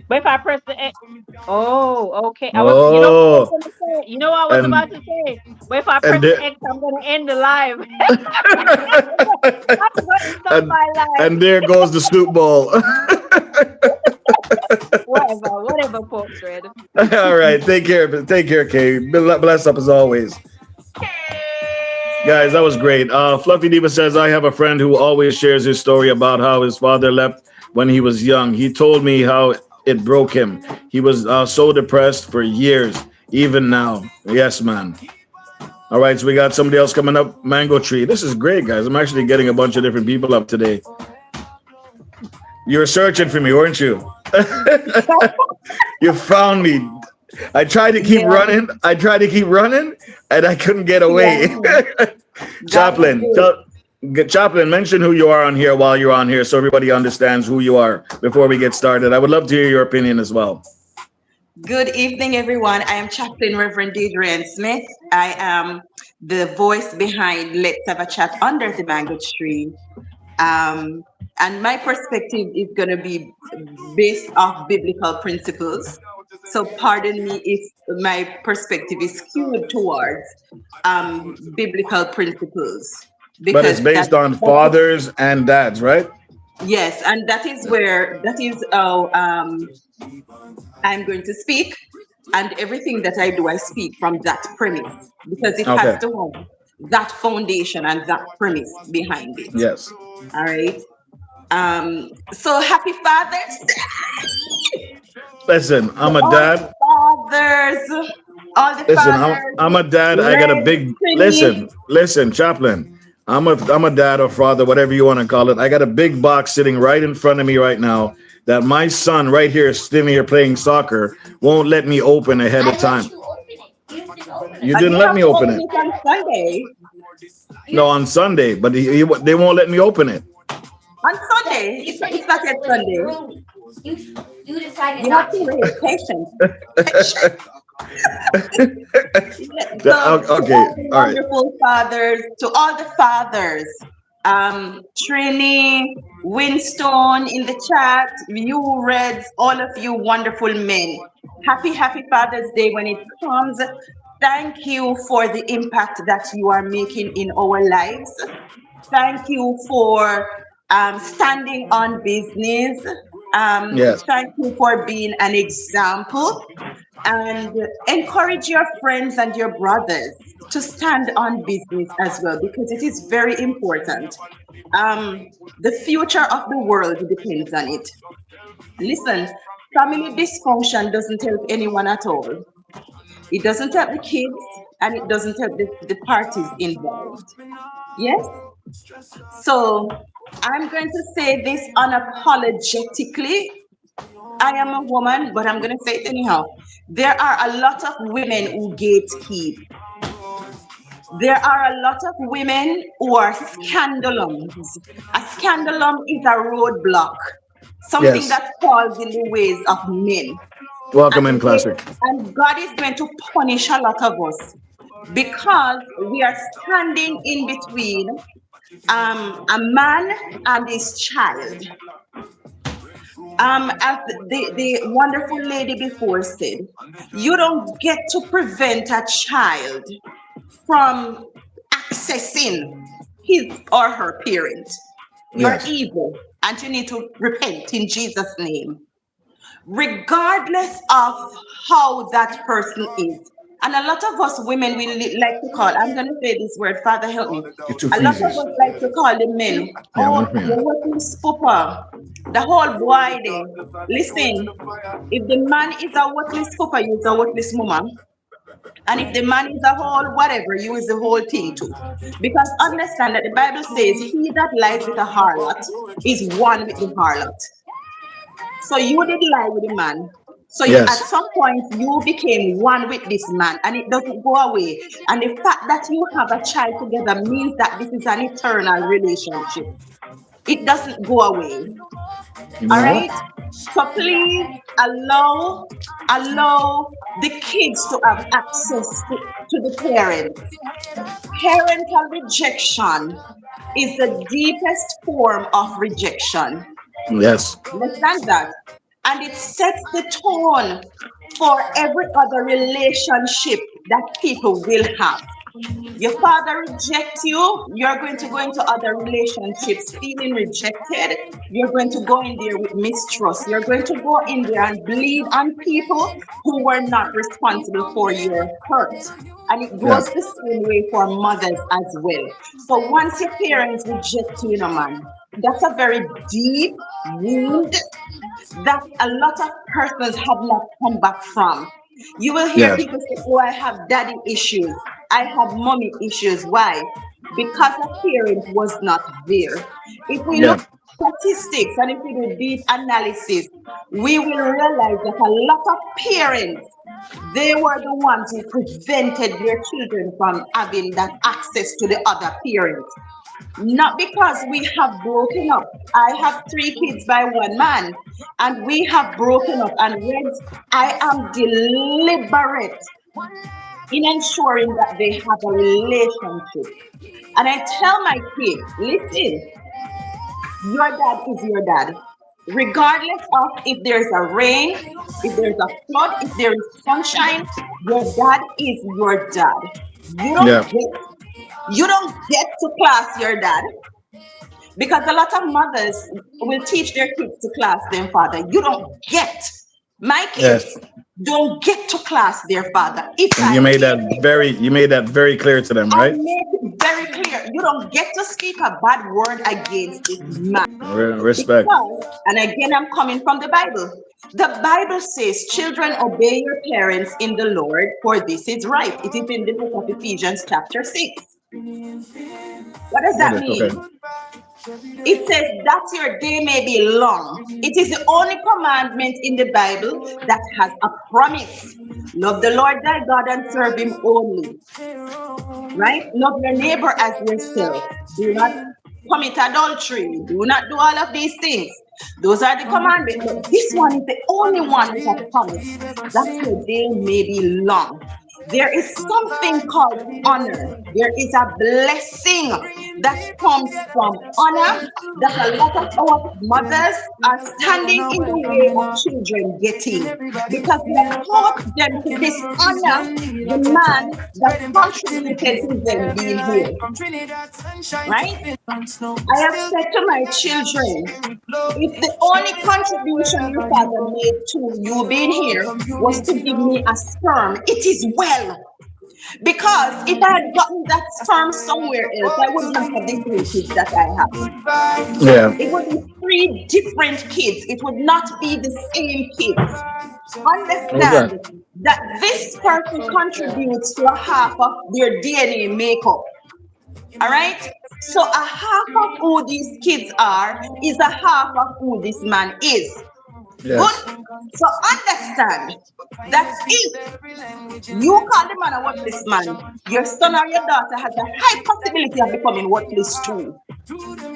But if I press the oh, okay. You know what I was Oh, gonna say. You know what I was and about to say. But if I press and the there, X, I'm gonna end the live. I'm gonna stop and my live. and there goes the snoop ball. Whatever, Pope Dread. All right, take care, Kay. Bless up as always. Guys, that was great. Fluffy Diva says, I have a friend who always shares his story about how his father left when he was young. He told me how it broke him. He was so depressed for years, even now. Yes, man. All right, so we got somebody else coming up. Mango Tree. This is great, guys. I'm actually getting a bunch of different people up today. You were searching for me, weren't you? You found me. I tried to keep Yeah, running. And I couldn't get yeah, away. that was Chaplain, it. Chaplain, mention who you are on here while you're on here, so everybody understands who you are before we get started. I would love to hear your opinion as well. Good evening, everyone. I am Chaplain Reverend Adrian Smith. I am the voice behind Let's Have a Chat Under the Mango Tree. Um, and my perspective is going to be based off biblical principles. So, pardon me if my perspective is skewed towards biblical principles, But it's because based on that is, fathers and dads, right? yes, and that is how I'm going to speak, and everything that I do, I speak from that premise because it has Okay. to have that foundation and that premise behind it. Yes. All right. So happy Father's Day Listen, to I'm a all the dad. fathers, all the Listen, I'm fathers. a dad. I got a Red, big Trini, listen, Chaplain. I'm a dad or father, whatever you want to call it. I got a big box sitting right in front of me right now that my son right here sitting here playing soccer won't let me open ahead of time. You and didn't you let have me to open open it. it on Sunday. No, on Sunday, but they won't let me open it. On Sunday, it's not yet Sunday. You have to wait. Patience. Patience. So to Okay, all the all right. wonderful fathers, to all the fathers, Trini, Winstone in the chat, you Reds, all of you wonderful men. Happy Father's Day when it comes. Thank you for the impact that you are making in our lives. Thank you for standing on business. Yes. Thank you for being an example, and encourage your friends and your brothers to stand on business as well, because it is very important. The future of the world depends on it. Listen, family dysfunction doesn't help anyone at all. It doesn't help the kids, and it doesn't help the parties involved. Yes? So I'm going to say this unapologetically. I am a woman, but I'm going to say it anyhow. There are a lot of women who gatekeep. There are a lot of women who are scandalums. A scandalum is a roadblock, something Yes. that falls in the ways of men. Welcome in, And, they, Classic. and God is going to punish a lot of us because we are standing in between a man and his child. As the wonderful lady before said, you don't get to prevent a child from accessing his or her parent. You're Yes. evil and you need to repent in Jesus' name, regardless of how that person is. And a lot of us women will like to call, I'm going to say this word, Father help me. Get two A lot of freezies. us like to call the men, Yeah, oh, one for the you. worthless pooper, the whole boy there. Listen, if the man is a worthless pooper, you is a worthless woman. And if the man is a whole whatever, you is the whole thing too. Because understand that the Bible says, he that lies with a harlot is one with the harlot. So you did lie with the man. So you, at Yes. some point, you became one with this man, and it doesn't go away. And the fact that you have a child together means that this is an eternal relationship. It doesn't go away. All No. right. So please allow the kids to have access to the parents. Parental rejection is the deepest form of rejection. Yes. Understand that? And it sets the tone for every other relationship that people will have. Your father rejects you, you're going to go into other relationships feeling rejected. You're going to go in there with mistrust. You're going to go in there and bleed on people who were not responsible for your hurt. And it Yeah. goes the same way for mothers as well. So once your parents reject you, man, that's a very deep wound that a lot of persons have not come back from. You will hear Yes. people say, oh, I have daddy issues. I have mommy issues. Why? Because a parent was not there. If we look Yeah. at statistics and if we do deep analysis, we will realize that a lot of parents, they were the ones who prevented their children from having that access to the other parents. Not because we have broken up. I have three kids by one man, and we have broken up. And when I am deliberate in ensuring that they have a relationship. And I tell my kids, listen, your dad is your dad. Regardless of if there's a rain, if there's a flood, if there is sunshine, your dad is your dad. You don't Yeah. get you don't get to class your dad. Because a lot of mothers will teach their kids to class their father. You don't get. My kids Yes. don't get to class their father. If And I hear you made that very clear to them, I right? make it very clear. You don't get to speak a bad word against this man. Respect. Because, and again, I'm coming from the Bible. The Bible says, children, obey your parents in the Lord, for this is right. It is in the book of Ephesians, chapter 6. What does What that is okay? mean? It says that your day may be long. It is the only commandment in the Bible that has a promise. Love the Lord thy God and serve him only. Right? Love your neighbor as yourself. Do not commit adultery. Do not do all of these things. Those are the commandments. But this one is the only one with a promise. That your day may be long. There is something called honor. There is a blessing that comes from honor that a lot of our mothers are standing in the way of children getting because we have taught them to dishonor the man that contributed to them being here. Right? I have said to my children, if the only contribution your father made to you being here was to give me a sperm, it is well. Because if I had gotten that sperm somewhere else, I would not have the three kids that I have. Yeah. It would be three different kids. It would not be the same kids. Okay. Understand that this person contributes to a half of their DNA makeup. All right? So a half of who these kids are is a half of who this man is. Yes. Good. So understand that if you call the man a worthless man, your son or your daughter has a high possibility of becoming worthless too.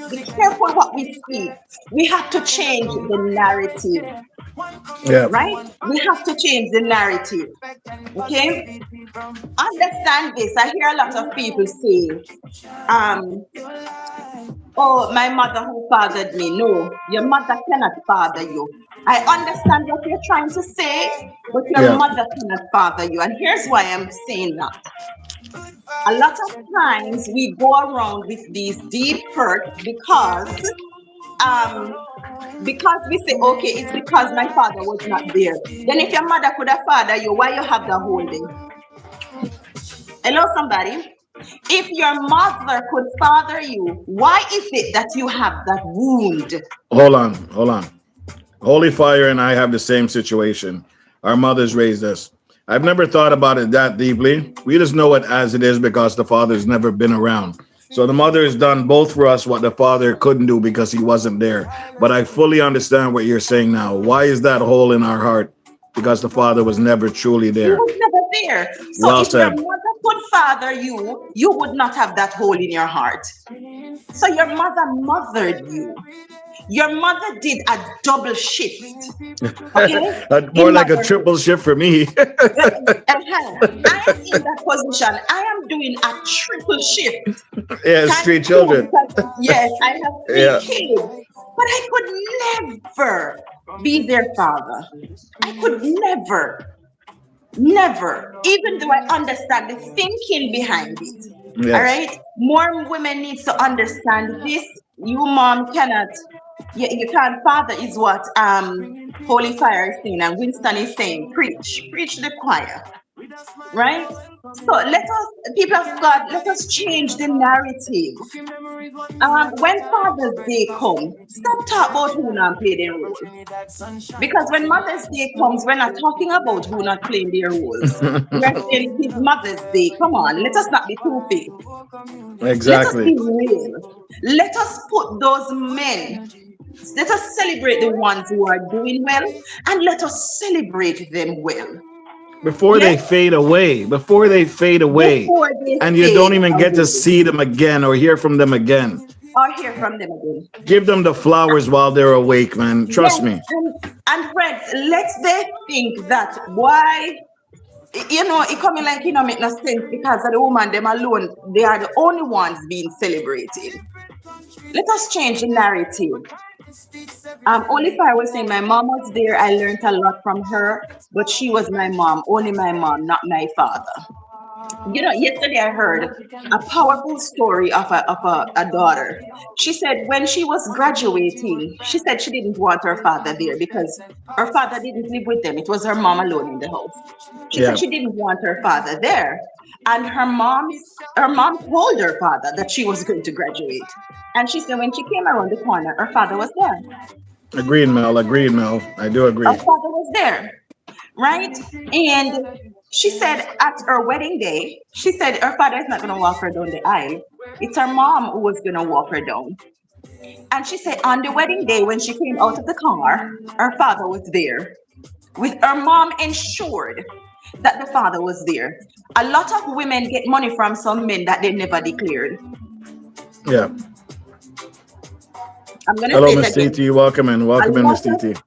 Be careful what we speak. We have to change the narrative, Yeah. right? We have to change the narrative. Okay? Understand this. I hear a lot of people say, oh, my mother who fathered me. No, your mother cannot father you. I understand what you're trying to say, but your Yeah. mother cannot father you. And here's why I'm saying that. A lot of times we go around with these deep hurts because we say, okay, it's because my father was not there. Then if your mother could have fathered you, why you have the holding? Hello, somebody. If your mother could father you, why is it that you have that wound? Hold on. Hold on. Holy Fire and I have the same situation. Our mothers raised us. I've never thought about it that deeply. We just know it as it is because the father's never been around. So the mother has done both for us what the father couldn't do because he wasn't there. But I fully understand what you're saying now. Why is that hole in our heart? because the father was never truly He there. was never there. So Well if your said. mother could father you, you would not have that hole in your heart. So your mother mothered you. Your mother did a double shift, okay, More in like a motherhood. triple shift for me. I am in that position. I am doing a triple shift Yes, times three two children. because, yes, I have three Yeah. kids, but I could never be their father. I could never, never, even though I understand the thinking behind it. All Yes. right. More women needs to understand this. You mom cannot, you can't father is what Holy Fire is saying and Winston is saying. Preach the choir. Right? So let us, people of God, let us change the narrative. When Father's Day comes, stop talking about who not play their role. Because when Mother's Day comes, we're not talking about who not playing their roles. We're saying it is Mother's Day. Come on, let us not be two-faced. Let us Exactly. be real. Let us put those men. Let us celebrate the ones who are doing well, and let us celebrate them well. Before Yes, they fade away, before they fade away, before they and you don't fade even get to away see them again or hear from them again. or hear from them again. Give them the flowers while they're awake, man. Trust Yes, me. and friends, let they think that why it coming like make no sense because of the woman them alone, they are the only ones being celebrated. Let us change the narrative. Only if I was saying my mom was there, I learned a lot from her, but she was my mom, only my mom, not my father. Yesterday I heard a powerful story of a daughter. She said when she was graduating, she said she didn't want her father there because her father didn't live with them. It was her mom alone in the house. She said Yeah. she didn't want her father there. And her mom told her father that she was going to graduate. And she said when she came around the corner, her father was there. Agreed, Mel. Agreed, Mel. I do Her agree. father was there, right? And she said at her wedding day, she said her father is not going to walk her down the aisle. It's her mom who was going to walk her down. And she said on the wedding day, when she came out of the car, her father was there. With her mom ensured that the father was there. A lot of women get money from some men that they never declared. Yeah. I'm going to Hello, say it Miss again. TT. Welcome in. A Welcome in, lot Miss of TT.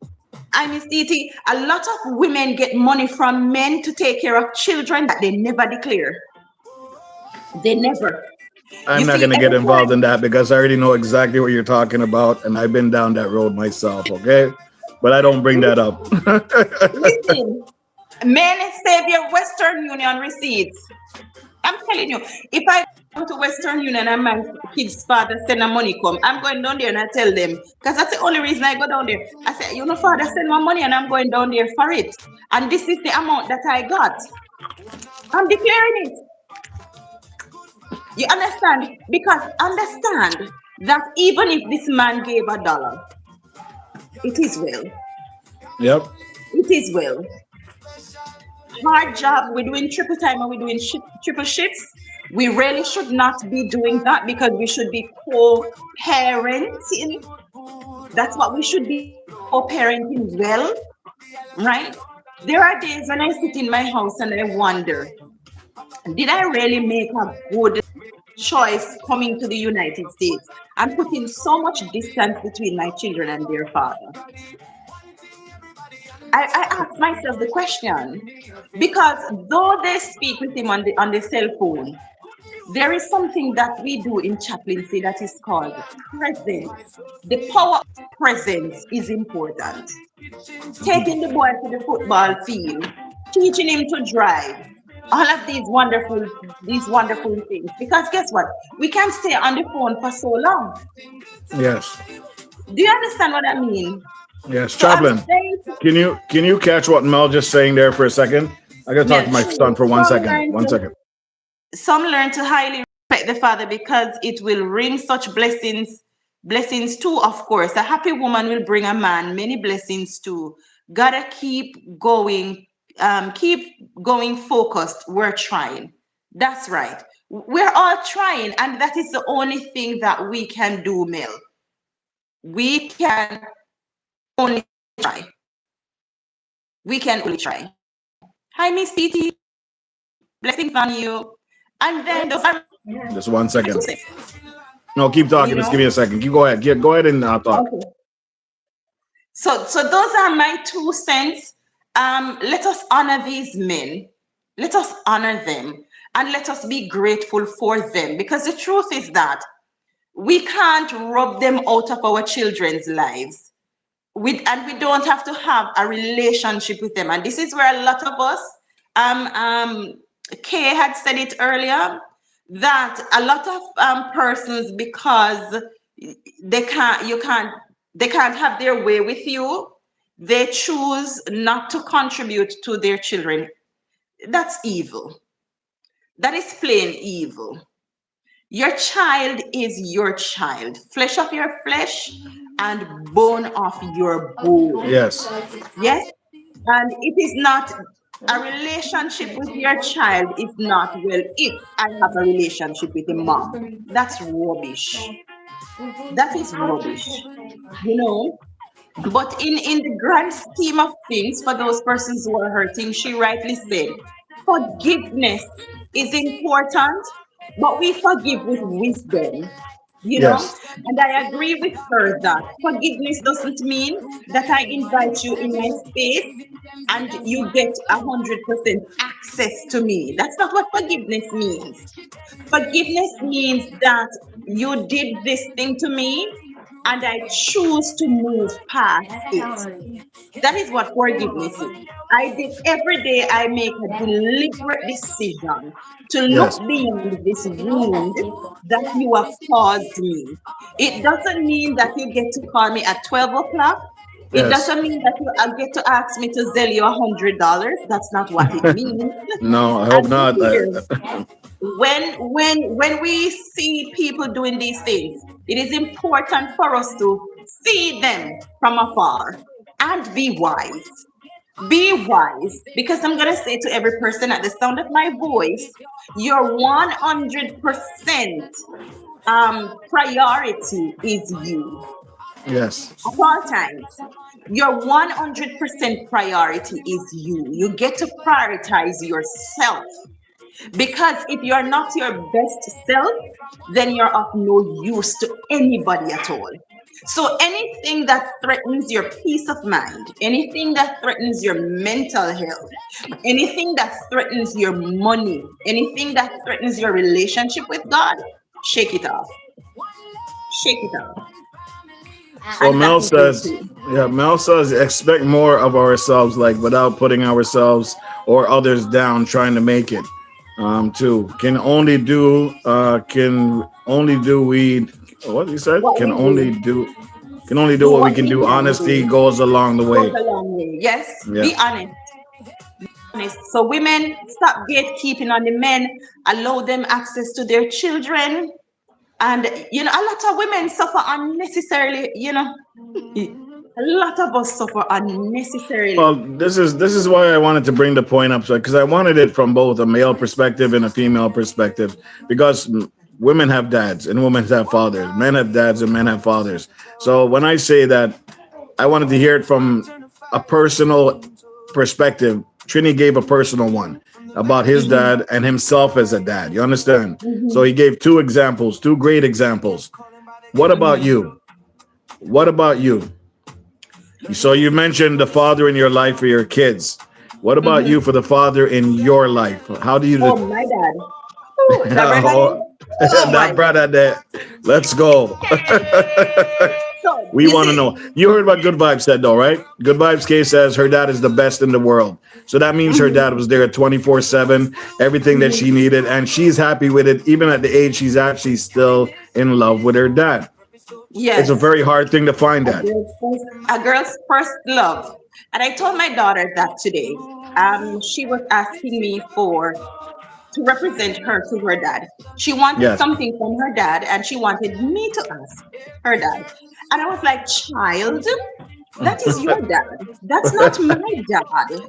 I Miss DT, a lot of women get money from men to take care of children that they never declare. They never. I'm You not going see, to get every involved in time, that because I already know exactly what you're talking about, and I've been down that road myself, okay? But I don't bring that up. listen, men save your Western Union receipts. I'm telling you, if I go to Western Union and my kid's father send a money come, I'm going down there and I tell them, because that's the only reason I go down there. I say, father, send my money and I'm going down there for it. And this is the amount that I got. I'm declaring it. You understand? Because understand that even if this man gave $1, it is well. Yep. It is well. Hard job. We're doing triple time and we're doing triple shifts. We really should not be doing that because we should be co-parenting. That's what we should be co-parenting well, right? There are days when I sit in my house and I wonder, did I really make a good choice coming to the United States and putting so much distance between my children and their father? I ask myself the question because though they speak with him on the cell phone, there is something that we do in chaplaincy that is called presence. The power of presence is important. Taking the boy to the football field, teaching him to drive, all of these wonderful things. Because guess what? We can't stay on the phone for so long. Yes. Do you understand what I mean? Yes. So I'm Chaplain, saying, can you catch what Mel just saying there for a second? I got to talk Mel, to my son true. for 1 second. 1 second. Some learn to highly respect the father because it will bring such blessings too, of course. A happy woman will bring a man many blessings too. Gotta keep going focused. We're trying. That's right. We're all trying, and that is the only thing that we can do, Mel. We can only try. we can only try. Hi, Miss TT. Blessings on you. And then those are Just 1 second. my 2 cents. No, keep talking. You Just give know. me a second. You go ahead. Go ahead and talk. Okay. So those are my 2 cents. Let us honor these men. Let us honor them, and let us be grateful for them, because the truth is that we can't rob them out of our children's lives. We don't have to have a relationship with them, and this is where a lot of us, um um Kay had said it earlier, that a lot of persons, because they can't you can't they can't have their way with you, they choose not to contribute to their children. That's evil. That is plain evil. Your child is your child, flesh of your flesh and bone of your bone. Yes. Yes. And it is not a relationship with your child is not, well, if I have a relationship with a mom. That's rubbish. That is rubbish. You know, but in the grand scheme of things, for those persons who are hurting, she rightly said, forgiveness is important, but we forgive with wisdom. You know, Yes. and I agree with her that forgiveness doesn't mean that I invite you in my space and you get 100% access to me. That's not what forgiveness means. Forgiveness means that you did this thing to me and I choose to move past it. That is what forgiveness is. I did every day, I make a deliberate decision to look Yes. beyond this wound that you have caused me. It doesn't mean that you get to call me at 12 o'clock. It Yes. doesn't mean that you get to ask me to sell you $100. That's not what it means. No, I hope And not. here, when we see people doing these things, it is important for us to see them from afar and be wise. Be wise, because I'm gonna say to every person at the sound of my voice, your 100% priority is you Yes. at all times. Your 100% priority is you. You get to prioritize yourself, because if you're not your best self, then you're of no use to anybody at all. So anything that threatens your peace of mind, anything that threatens your mental health, anything that threatens your money, anything that threatens your relationship with God, shake it off. Shake it off. So And that Mel is it says, too. yeah, Mel says expect more of ourselves, like without putting ourselves or others down, trying to make it. Too can only do we what he said What we do, can only do do what we what can we do. can Honesty do, goes along the goes way. a long way. Yes, Yeah. be honest. Honest. So women, stop gatekeeping on the men, allow them access to their children. And a lot of women suffer unnecessarily, a lot of us suffer Well, unnecessarily. this is why I wanted to bring the point up, because I wanted it from both a male perspective and a female perspective. Because women have dads and women have fathers, men have dads and men have fathers. So when I say that, I wanted to hear it from a personal perspective. Trini gave a personal one about his Mhm, dad and himself as a dad. You understand? So mhm, he gave two examples, two great examples. What about mhm, you? What about you? So you mentioned the father in your life for your kids. What about mhm. you for the father in your life? How do you? Oh, my dad. Ooh, that brother, oh my That God. brother there. Let's go. So, We you want to see, know. You heard what Good Vibes said, though, right? Good Vibes K says her dad is the best in the world. So that means her mhm, dad was there 24/7, everything that she mhm. needed, and she's happy with it. Even at the age she's at, she's still in love with her dad. It's a Yes, very hard thing to find a that. girl's first love. And I told my daughter that today. She was asking me to represent her to her dad. She wanted Yes. something from her dad and she wanted me to ask her dad. And I was like, child, that is your dad. That's not my dad.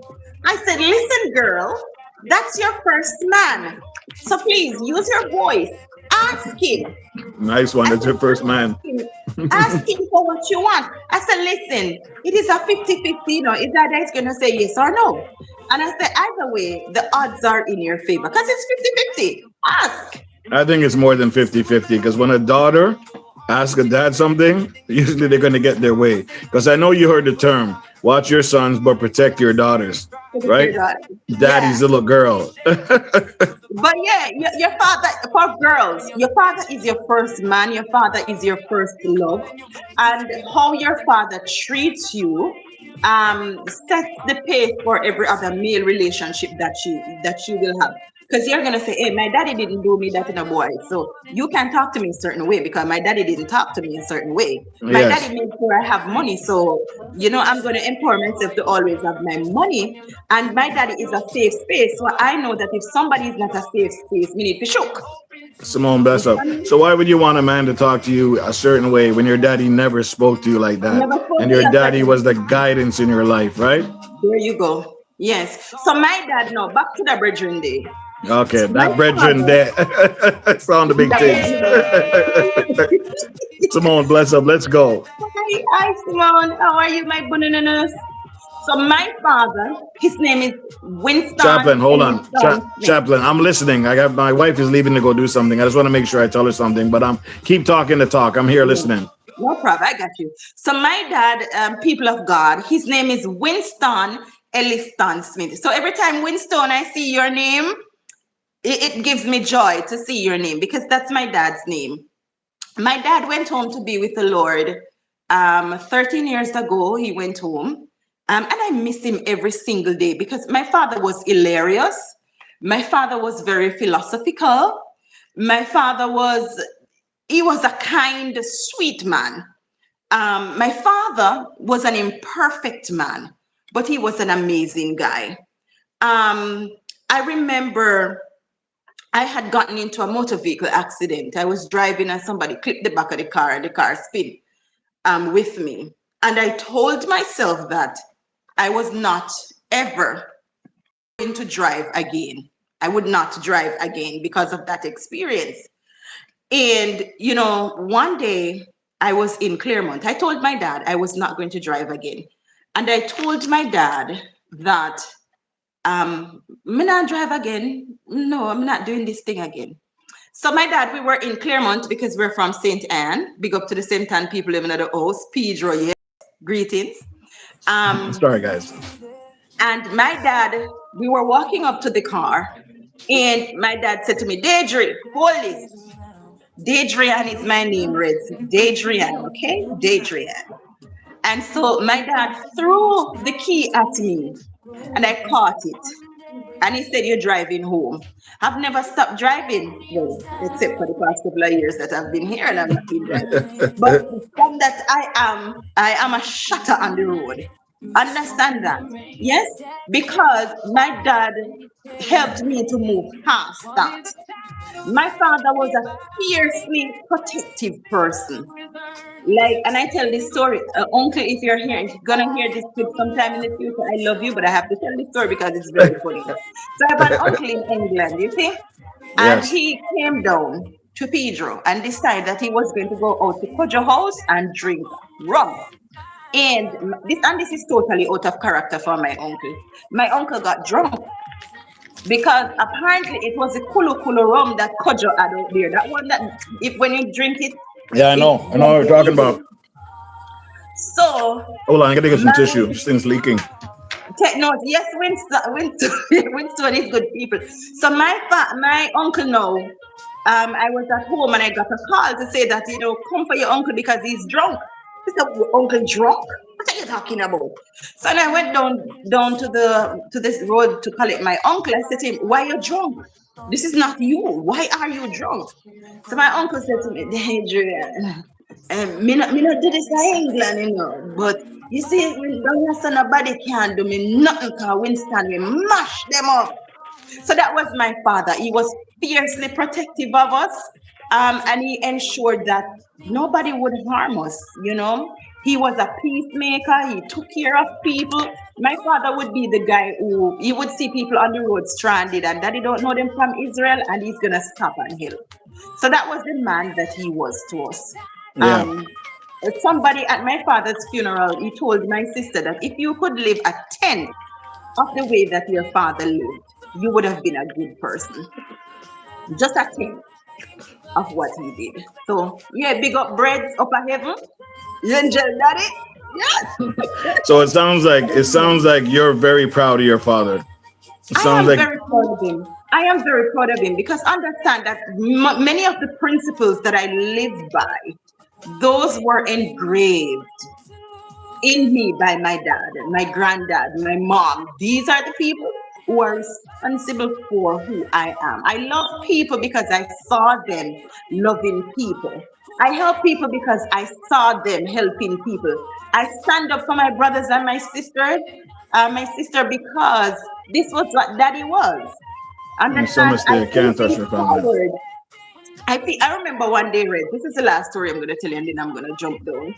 I said, listen, girl, that's your first man. So please use your voice. Ask him. Nice one. I That's said, her first ask man. him. Ask him for what you want. I said, listen, it is a 50-50, Is that is going to say yes or no? And I said, either way, the odds are in your favor because it's 50-50. Ask. I think it's more than 50-50 because when a daughter asks a dad something, usually they're going to get their way. Because I know you heard the term, watch your sons, but protect your daughters, right? Yeah. Daddy's little girl. But yeah, your father, for girls, your father is your first man, your father is your first love. And how your father treats you sets the pace for every other male relationship that you will have. Because you're gonna say, hey, my daddy didn't do me that in a boy. So you can talk to me a certain way because my daddy didn't talk to me a certain way. My Yes. daddy made sure I have money. So, I'm gonna empower myself to always have my money. And my daddy is a safe space. So I know that if somebody is not a safe space, we need to shook. Simone, bless up. So why would you want a man to talk to you a certain way when your daddy never spoke to you like that? Never told And me your a daddy certain. was the guidance in your life, right? There you go. Yes. So my dad, no, back to the brethren day. Okay, My that brethren father, there. Sound the big the things. brethren. Simone, bless up. Let's go. Hi, Simone. How are you, my bananas? So my father, his name is Winston Chaplain, hold on. Elliston Smith. Chaplain, I'm listening. I got my wife is leaving to go do something. I just want to make sure I tell her something, but I'm keep talking the talk. I'm here Yeah, listening. no problem. I got you. So my dad, people of God, his name is Winston Elliston Smith. So every time Winston, I see your name, it gives me joy to see your name because that's my dad's name. My dad went home to be with the Lord 13 years ago. He went home. And I miss him every single day because my father was hilarious. My father was very philosophical. My father he was a kind, sweet man. My father was an imperfect man, but he was an amazing guy. Um, I remember I had gotten into a motor vehicle accident. I was driving and somebody clipped the back of the car spin with me. And I told myself that I was not ever going to drive again. I would not drive again because of that experience. And, one day I was in Claremont. I told my dad I was not going to drive again. And I told my dad that I'm not drive again. No, I'm not doing this thing again. So my dad, we were in Claremont because we're from St. Anne. Big up to the St. Anne people living at the house. Pedro, yes. Greetings. Um, Sorry, guys. and my dad, we were walking up to the car, and my dad said to me, Deidre, hold this. Deidrian is my name, Reds. Deidrian, okay? Deidrian. And so my dad threw the key at me, and I caught it. And he said, you're driving home. I've never stopped driving, well, except for the past couple of years that I've been here and I've not been driving. But from that, I am a shutter on the road. Understand that? Yes? Because my dad helped me to move past that. My father was a fiercely protective person. Like, and I tell this story, uncle, if you're here, if you're gonna hear this clip sometime in the future, I love you, but I have to tell this story because it's very funny. So I have an uncle in England, you see, and Yes. he came down to Pedro and decided that he was going to go out to Kojo House and drink rum. And this is totally out of character for my uncle. My uncle got drunk because apparently it was the Kulu Kulu rum that Kojo had out there. That one that if when you drink it, Yeah, I it know. I know jumps what you you're talking easily. about. So Hold on, I gotta get some my tissue. This thing's leaking. take note, yes, Winston, Winston is good people. So my uncle now, I was at home and I got a call to say that come for your uncle because he's drunk. I said, uncle drunk? What are you talking about? So then I went down to this road to collect my uncle. I said to him, why you drunk? This is not you. Why are you drunk? So my uncle said to me, Adrian, me not do this in England, but you see, when don't say nobody can do me nothing because Winston we mash them up. So that was my father. He was fiercely protective of us, and he ensured that nobody would harm us. He was a peacemaker. He took care of people. My father would be the guy who he would see people on the road stranded and daddy don't know them from Israel and he's gonna stop and help. So that was the man that he was to us. Yeah. Um, somebody at my father's funeral, he told my sister that if you could live a tenth of the way that your father lived, you would have been a good person. Just a tenth of what he did. So yeah, big up breads up at heaven. You enjoy daddy? Yes. So it sounds like you're very proud of your father. It I sounds am like very proud of him. I am very proud of him because understand that many of the principles that I live by, those were engraved in me by my dad, my granddad, my mom. These are the people who are responsible for who I am. I love people because I saw them loving people. I help people because I saw them helping people. I stand up for my brothers and my sister because this was what daddy was. some Understand? I mistake can't touch think your family. forward. I remember one day, Red. This is the last story I'm going to tell you, and then I'm going to jump down.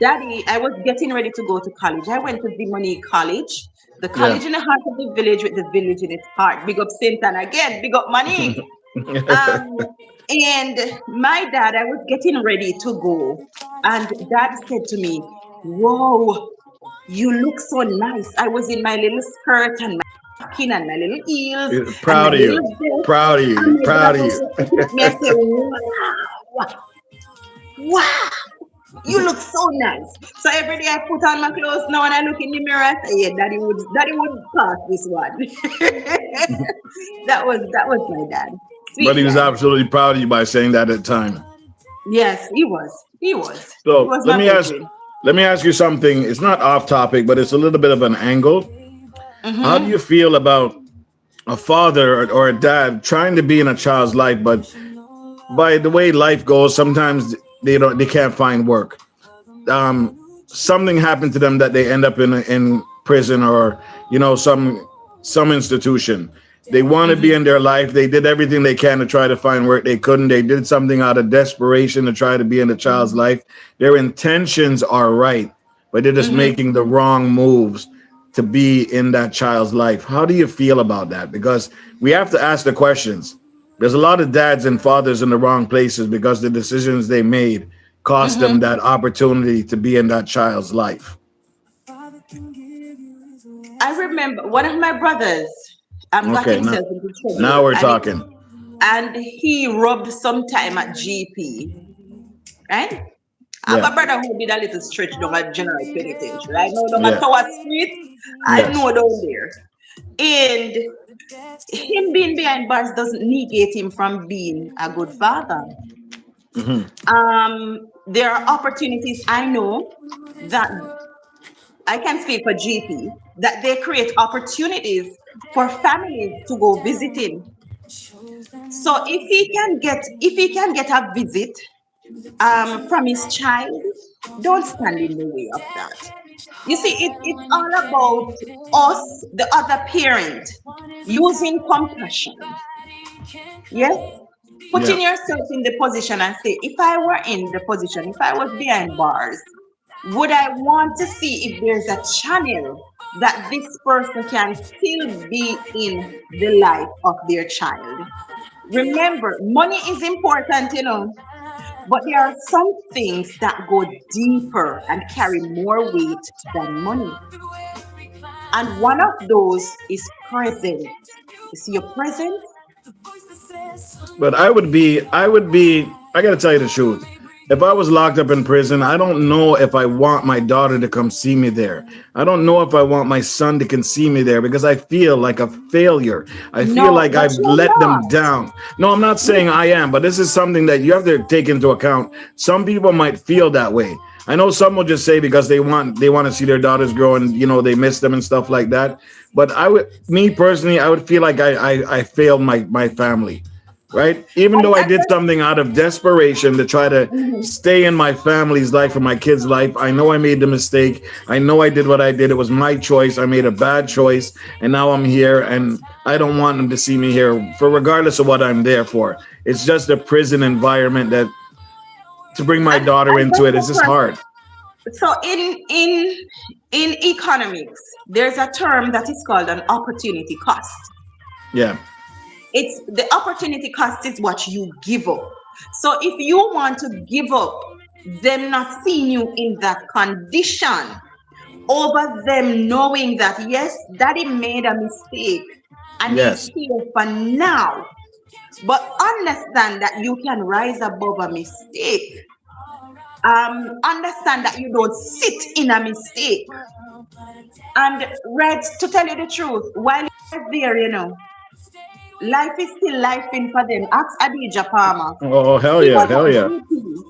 Daddy, I was getting ready to go to college. I went to Dimoni College, the Yeah. college in the heart of the village with the village in its heart. Big up Saint Anne again, big up Monique. Um, and my dad, I was getting ready to go, and dad said to me, "Whoa, you look so nice." I was in my little skirt and my skin and my little heels and my Proud of you. little belt. Proud of you. And my Proud dad of was you. looking at me and said, "Wow, wow, you look so nice." So every day I put on my clothes now and I look in the mirror, I say, yeah, daddy would pass this one. that was my dad. But Sweet he was dad. absolutely proud of you by saying that at the time. Yes, he was. He was. He So was my bedroom. let me ask you something. It's not off topic, but it's a little bit of an angle. How do Mm-hmm. you feel about a father or a dad trying to be in a child's life, but by the way life goes, sometimes they can't find work. Something happened to them that they end up in prison or some institution. They want to be Mm-hmm. in their life. They did everything they can to try to find work. They couldn't. They did something out of desperation to try to be in the child's Mm-hmm. life. Their intentions are right, but they're just Mm-hmm. making the wrong moves to be in that child's life. How do you feel about that? Because we have to ask the questions. There's a lot of dads and fathers in the wrong places because the decisions they made cost them Mm-hmm. that opportunity to be in that child's life. I remember one of my brothers got Okay, himself into now trouble we're talking. and he robbed some time at GP, right? I have Yeah, a brother who did a little stretch down at General Penitentiary. I know down at yeah, Tower Street. I yes, know down there. And him being behind bars doesn't negate him from being a good father. hmm There are opportunities I know that I can speak for GP that they create opportunities for families to go visiting. So if he can get a visit from his child, don't stand in the way of that. You see, it's all about us, the other parent, using compassion. Yes, yeah. putting yourself in the position and say, if I were in the position, if I was behind bars, would I want to see if there's a channel that this person can still be in the life of their child? Remember, money is important, but there are some things that go deeper and carry more weight than money. And one of those is presence. You see, your presence. But I gotta tell you the truth. If I was locked up in prison, I don't know if I want my daughter to come see me there. I don't know if I want my son to come see me there because I feel like a failure. I feel No, like but I've you're let them not. down. No, I'm not saying I am, but this is something that you have to take into account. Some people might feel that way. I know some will just say because they want to see their daughters grow and they miss them and stuff like that. But me personally, I would feel like I failed my family, right? Even though I I did just, something out of desperation to try to mhm. stay in my family's life or my kids' life, I know I made the mistake. I know I did what I did. It was my choice. I made a bad choice, and now I'm here, and I don't want them to see me here for regardless of what I'm there for. It's just a prison environment that to bring my daughter And into that's it the is just hard. first. So in economics, there's a term that is called an opportunity cost. Yeah. It's the opportunity cost is what you give up. So if you want to give up them not seeing you in that condition, over them knowing that yes, daddy made a mistake and he's Yes. here for now. But understand that you can rise above a mistake. Understand that you don't sit in a mistake. And Red, to tell you the truth, while you're there, life is still life in for them. Ask Adija Palmer. Oh, hell She yeah, was hell a yeah. GP,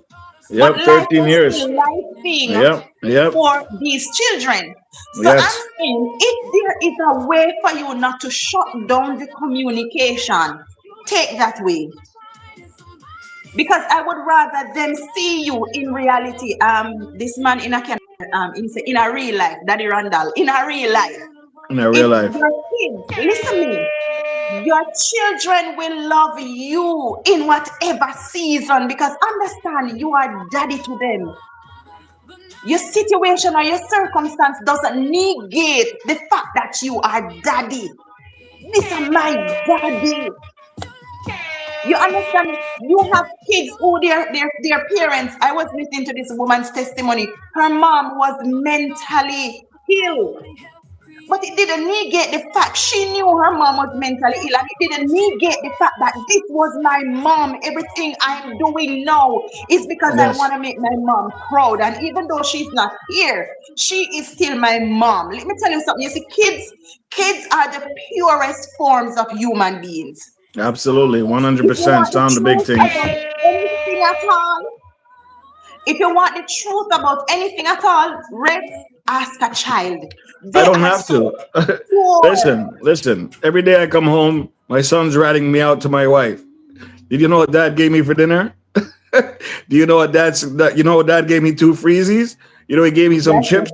but Yep, life 13 was years. still life thing Yep, yep, for these children. So I'm yes. saying if there is a way for you not to shut down the communication, take that way. Because I would rather them see you in reality. This man in a in a real life, Daddy Randall, in a real life. In a real If life. your kids, listen me, your children will love you in whatever season because understand you are daddy to them. Your situation or your circumstance doesn't negate the fact that you are daddy. This is my daddy. You understand? You have kids who their parents. I was listening to this woman's testimony. Her mom was mentally ill. But it didn't negate the fact she knew her mom was mentally ill, and it didn't negate the fact that this was my mom. Everything I'm doing now is because I Yes. want to make my mom proud. And even though she's not here, she is still my mom. Let me tell you something. You see, kids are the purest forms of human beings. Absolutely. If you 100%. want the Sound the big truth things. about anything at all, if you want the truth about anything at all, Red, ask a child. I They don't are have so to. pure. Listen. Every day I come home, my son's ratting me out to my wife. Did you know what dad gave me for dinner? Do you know what you know what dad gave me 2 freezies? You know he gave me some That's chips.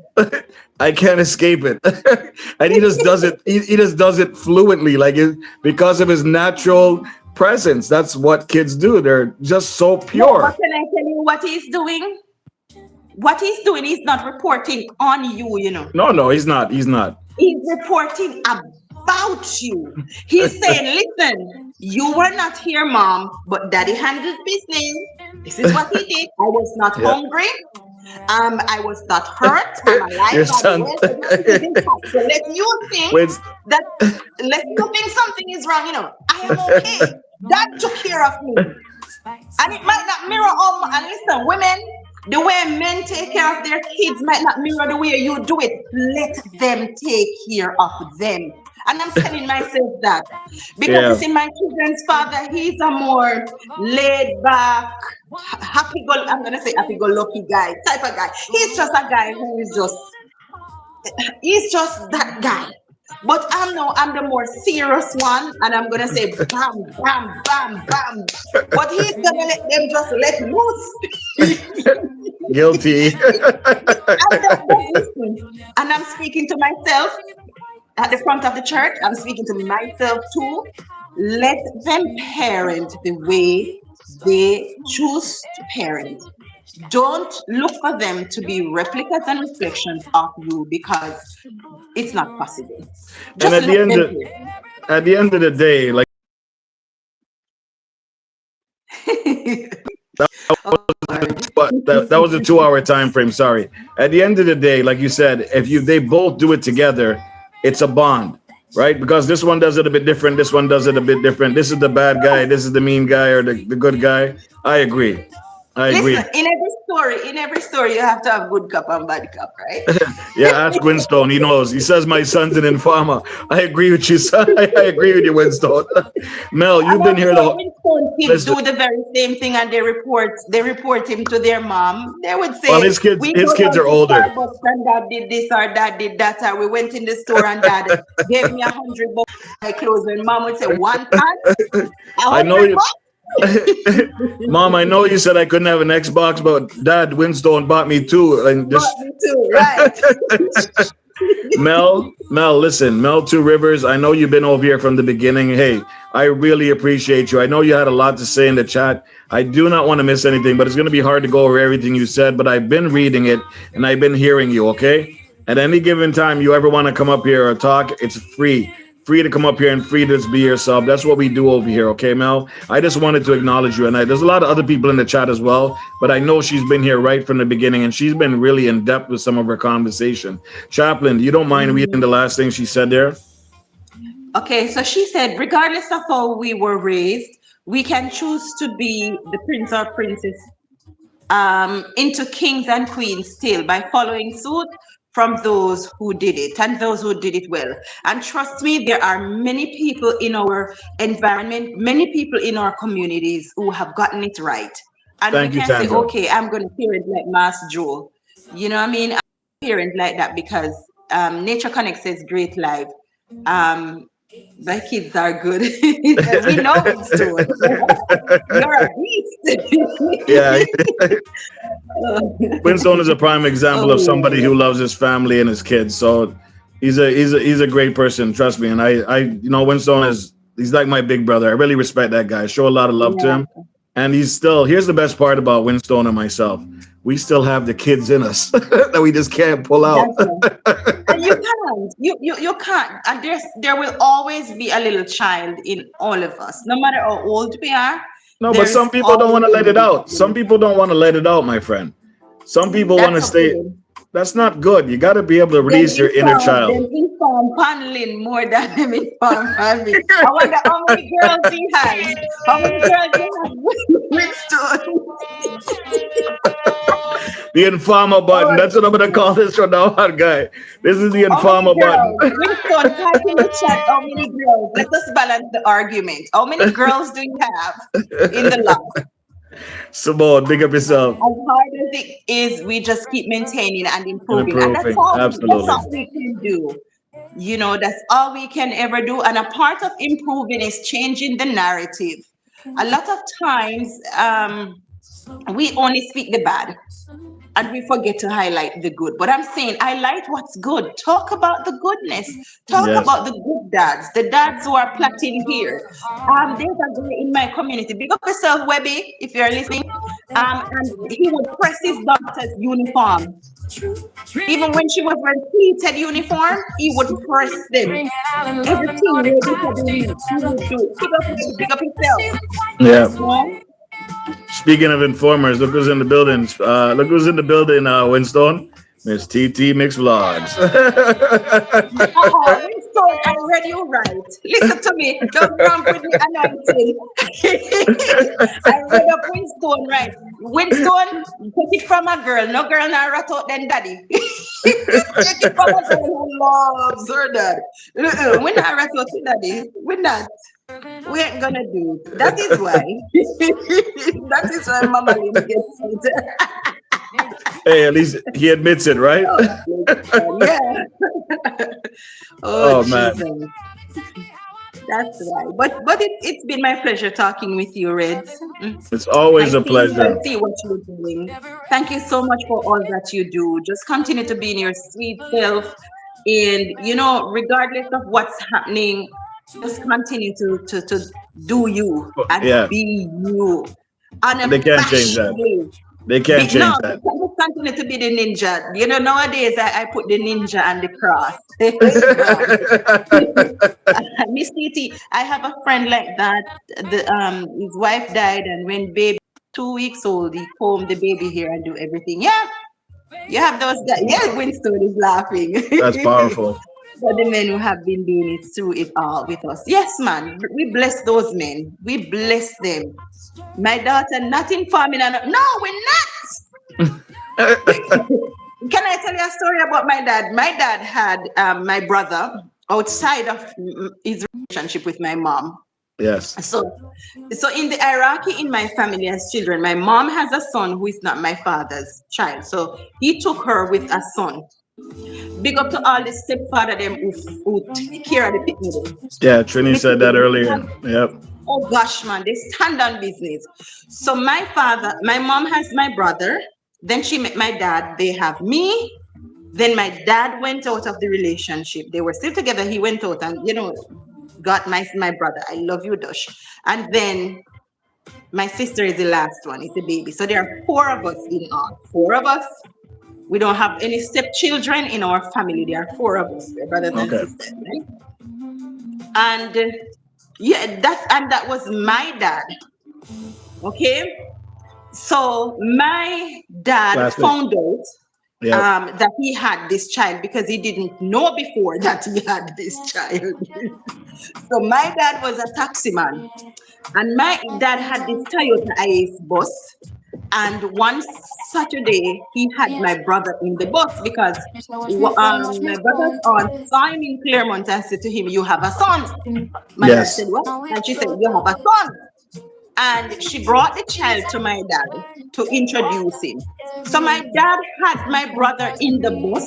I can't escape it. And he just does it. He just does it fluently, because of his natural presence. That's what kids do. They're just so No, but pure. can I tell you what he's doing? What he's doing is not reporting on you. No, no, he's not. He's not. He's reporting about you. He's saying, listen, you were not here, mom, but daddy handled business. This is what he did. I was not Yeah. hungry. I was not hurt. I'm alive, Your by the son. way. So this is impact. So Wait. let you think something is wrong. I am okay. Dad took care of me. And it might not mirror and listen, women, the way men take care of their kids might not mirror the way you do it. Let them take care of them. And I'm telling myself that. Because you Yeah. see, my children's father, he's a more laid back, I'm gonna say happy go lucky guy, type of guy. He's just a guy who is he's just that guy. But I'm the more serious one, and I'm gonna say bam, bam, bam, bam. But he's gonna let them just let loose. Guilty. Listen, and I'm speaking to myself at the front of the church. I'm speaking to myself too. Let them parent the way they choose to parent. Don't look for them to be replicas and reflections of you because it's not possible. And Just let them be. at the end of the day, like that was a 2 hour time frame. Sorry. At the end of the day, like you said, if they both do it together, it's a bond, right? Because this one does it a bit different, this one does it a bit different. This is the bad guy, this is the mean guy, or the good guy. I agree. Listen, in every story, you have to have good cop and bad cop, right? Yeah, ask Winstone. He knows. He says my son's an informer. I agree with you, son. I agree with you, Winstone. Mel, you've And been I'm here sure when kids listen. do the very same thing and they report him to their mom, they would Well, say, we his go kids down are to older. Starbucks and dad did this or dad did that, or we went in the store and dad gave me $100 my clothes. And mom would say, one time, I know $100. you. Mom, I know you said I couldn't have an Xbox, but Dad, Winstone bought me two. And just Bought me too, right? Mel, listen, Mel Two Rivers, I know you've been over here from the beginning. Hey, I really appreciate you. I know you had a lot to say in the chat. I do not want to miss anything, but it's going to be hard to go over everything you said, but I've been reading it and I've been hearing you, okay? At any given time you ever want to come up here or talk, it's free. free to come up here and free to just be yourself. That's what we do over here, okay, Mel? I just wanted to acknowledge you, and there's a lot of other people in the chat as well, but I know she's been here right from the beginning, and she's been really in depth with some of her conversation. Chaplain, you don't mind reading the last thing she said there? Okay, so she said, regardless of how we were raised, we can choose to be the prince or princess into kings and queens still by following suit from those who did it and those who did it well. And trust me, there are many people in our environment, many people in our communities who have gotten it right. And Thank we you, can say, Tandra. okay, I'm going to parent like Master Joe. You know what I mean? I'm a parent like that because Nature Connect says great life. My kids are good. We know it's true. You're a beast. Yeah. Winston is a prime example of somebody who Oh, loves his family and his kids. So he's a great person, trust me. And Winston he's like my big brother. I really respect that guy. I show a lot of love to yeah. him. And here's the best part about Winston and myself. We still have the kids in us that we just can't pull out. That's right. And you can't. You can't. And there will always be a little child in all of us. No matter how old we are, No, but there is some people don't always want to let going it to out. Some be. people don't want to let it out, my friend. Some people want That's to stay. okay. That's not good. You got to be able to release your inner child. Them inform paneling more than them inform family. I wonder how many girls he has. How many girls he has with The informer button. Oh, That's what I'm going to call this from now on, guy. This is the how many informer button. girls? Winston, type in the chat how many girls. Let us balance the argument. How many girls do you have in the lot? Simone, big up yourself. As hard as it is, we just keep maintaining and And improving. And improving. that's Absolutely. all we can do. That's all we can ever do. And a part of improving is changing the narrative. A lot of times, we only speak the bad and we forget to highlight the good. But I'm saying highlight what's good. Talk about the goodness. Talk Yes. about the good dads, the dads who are plotting here. There's a guy in my community. Big up yourself, Webby, if you're listening. And he would press his daughter's uniform. Even when she was wearing pleated uniform, he would press them. Everything ready for the week. He would do. Pick up himself. Yeah. Yeah. Speaking of informers, look who's in the building. Winston. Miss TT Mix Vlogs. Winston, I read you right. Listen to me. Don't come with the anointing. I read up Winston right. Winston, take it from a girl. No girl now rat out than daddy. Take it from a girl who loves her dad. We're not rat out to daddy. We're not. We ain't gonna do it. That is why. That is why Mama Lynn gets it. Hey, at least he admits it, right? Yeah. Oh, man. Jesus. That's right. But it's been my pleasure talking with you, Red. It's always a I pleasure. see what you're doing. Thank you so much for all that you do. Just continue to be in your sweet self. And regardless of what's happening, just continue to do you and Yeah. be you. They can't change that. Unabashedly. They can't change No, that. just continue to be the ninja. Nowadays I put the ninja and the cross. Miss Titi, I have a friend like that. His wife died, and when baby 2 weeks old, he combed the baby hair and do everything. Yeah, you have those guys. Yeah, Winston is laughing. That's powerful. For the men who have been doing it through it all with us. Yes, man. We bless those men. We bless them. My daughter, not informing. No, we're not. Can I tell you a story about my dad? My dad had my brother outside of his relationship with my mom. Yes. So in the hierarchy in my family as children, my mom has a son who is not my father's child. So he took her with a son. Big up to all the stepfather them who take care of the people. Yeah, Trini said that earlier. Yep. Oh gosh, man, they stand on business. So my mom has my brother. Then she met my dad. They have me. Then my dad went out of the relationship. They were still together. He went out and got my brother. I love you, Dush. And then my sister is the last one. It's a baby. So there are 4 of us in all. 4 of us. We don't have any stepchildren in our family. There are 4 of us, brothers and sisters. Right? And yeah, that was my dad. Okay. So my dad Classic. found out Yep. that he had this child because he didn't know before that he had this child. So my dad was a taxi man, and my dad had this Toyota IS bus. And one Saturday, he had my brother in the bus because my brother's aunt saw him in Claremont and said to him, "You have a son." My dad Yes. said, "What?" And she said, "You have a son." And she brought the child to my dad to introduce him. So my dad had my brother in the bus,